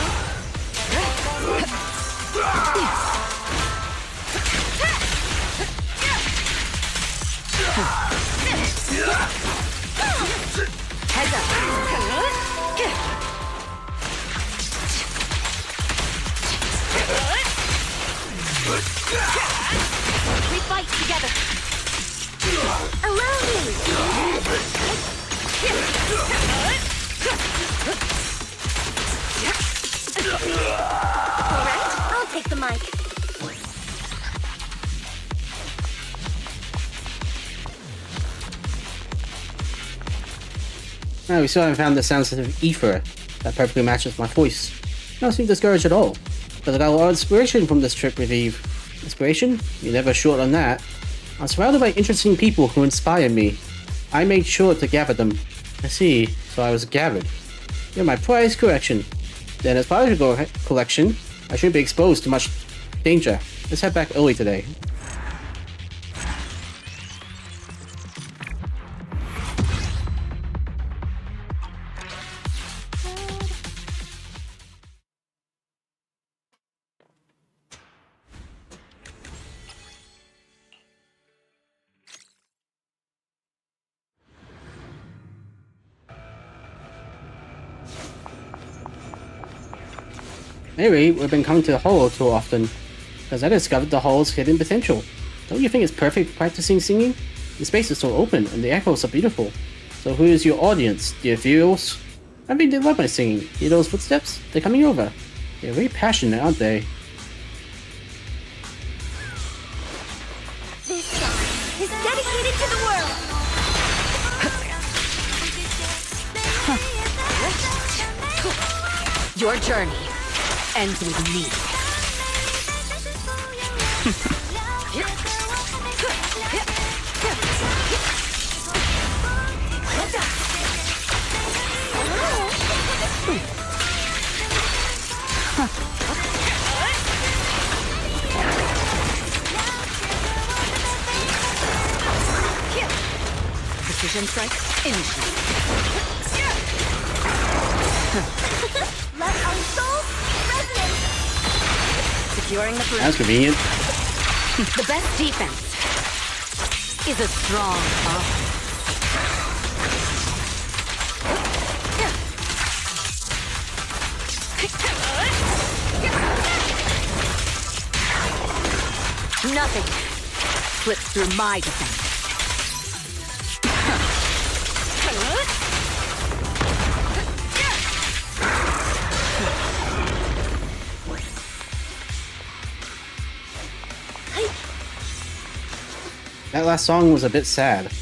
Heads up. We fight together. Allow me! Alright, I'll take the mic. Well, we still haven't found the sound sensitive ether that perfectly matches my voice. I don't seem discouraged at all, because I got a lot of inspiration from this trip with Eve. Inspiration? You're never short on that. I'm surrounded by interesting people who inspire me. I made sure to gather them. I see, so I was gathered. You're my prized collection. Then as part of your collection, I shouldn't be exposed to much danger. Let's head back early today. Maybe we've been coming to the Hollow too often, because I discovered the Hollow's hidden potential. Don't you think it's perfect for practicing singing? The space is so open, and the echoes are beautiful. So who is your audience, the ethereals? I mean, they love my singing. Hear those footsteps? They're coming over. They're very passionate, aren't they? This song is dedicated to the world! Your journey ends with me. Precision strike, initiate. Let our souls resonate! Securing the first. That's convenient. The best defense is a strong offense. Nothing slips through my defense. That last song was a bit sad. It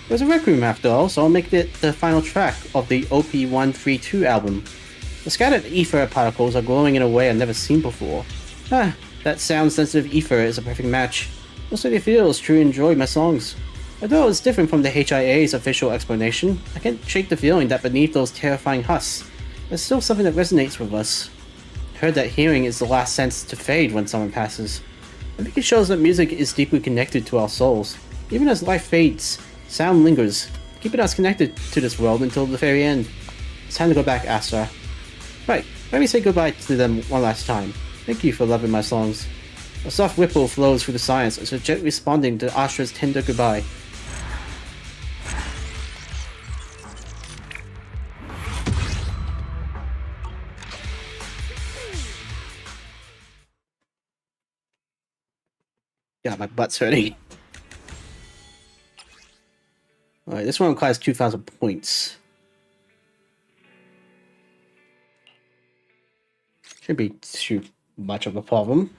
was a rec room after all, so I'll make it the final track of the OP-132 album. The scattered ether particles are glowing in a way I've never seen before. That sound-sensitive ether is a perfect match. Most of the feels truly enjoy my songs. Although it's different from the HIA's official explanation, I can't shake the feeling that beneath those terrifying husks, there's still something that resonates with us. I heard that hearing is the last sense to fade when someone passes. I think it shows that music is deeply connected to our souls. Even as life fades, sound lingers, keeping us connected to this world until the very end. It's time to go back, Astra. Right, let me say goodbye to them one last time. Thank you for loving my songs. A soft ripple flows through the silence as if gently responding to Astra's tender goodbye. Yeah, my butt's hurting. Alright, this one requires 2,000 points. Shouldn't be too much of a problem.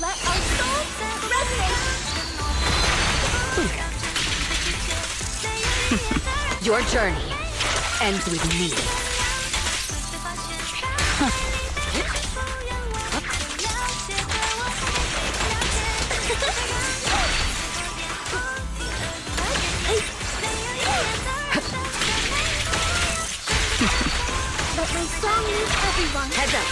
Let our souls resonate! Your journey ends with me. Let my song move everyone! Heads up.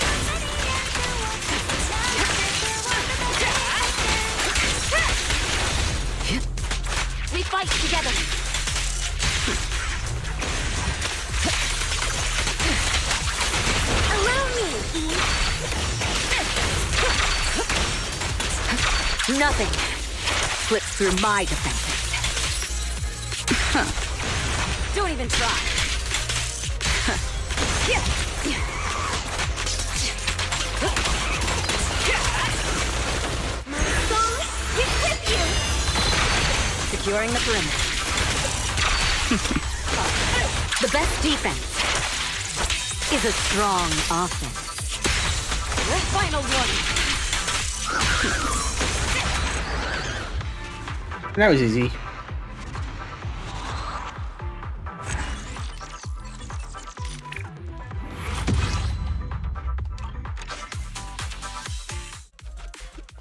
We fight together. Allow me, Eve! Nothing slips through my defenses. Don't even try. My song is with you! Securing the perimeter. The best defense is a strong offense. The final one! That was easy.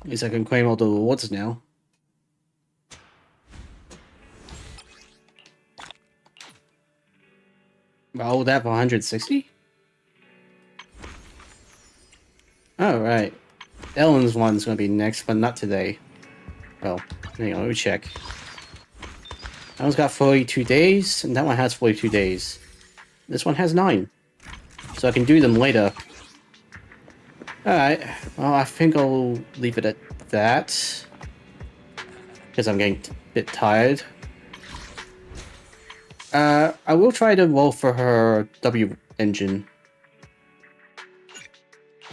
At least I can claim all the rewards now. Oh, that for 160? Oh, right. Ellen's one's gonna be next, but not today. Well, hang on, let me check. That one's got 42 days, and that one has 42 days. This one has 9. So I can do them later. Alright, well, I think I'll leave it at that. Because I'm getting a bit tired. I will try to roll for her W engine.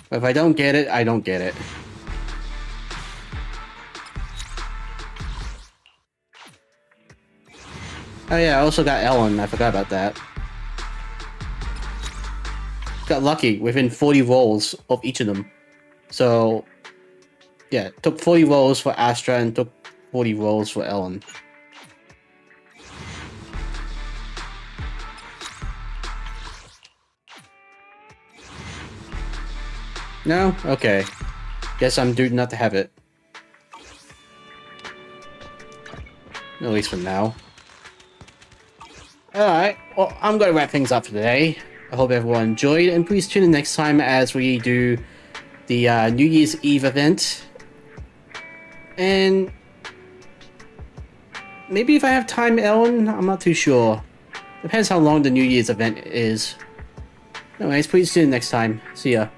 But if I don't get it, I don't get it. Oh yeah, I also got Ellen, I forgot about that. Got lucky within 40 rolls of each of them. So, yeah, took 40 rolls for Astra and took 40 rolls for Ellen. No? Okay. Guess I'm due not to have it. At least for now. Alright, well, I'm gonna wrap things up for today. I hope everyone enjoyed, and please tune in next time as we do the New Year's Eve event. And maybe if I have time, Ellen, I'm not too sure. Depends how long the New Year's event is. Anyways, please tune in next time. See ya.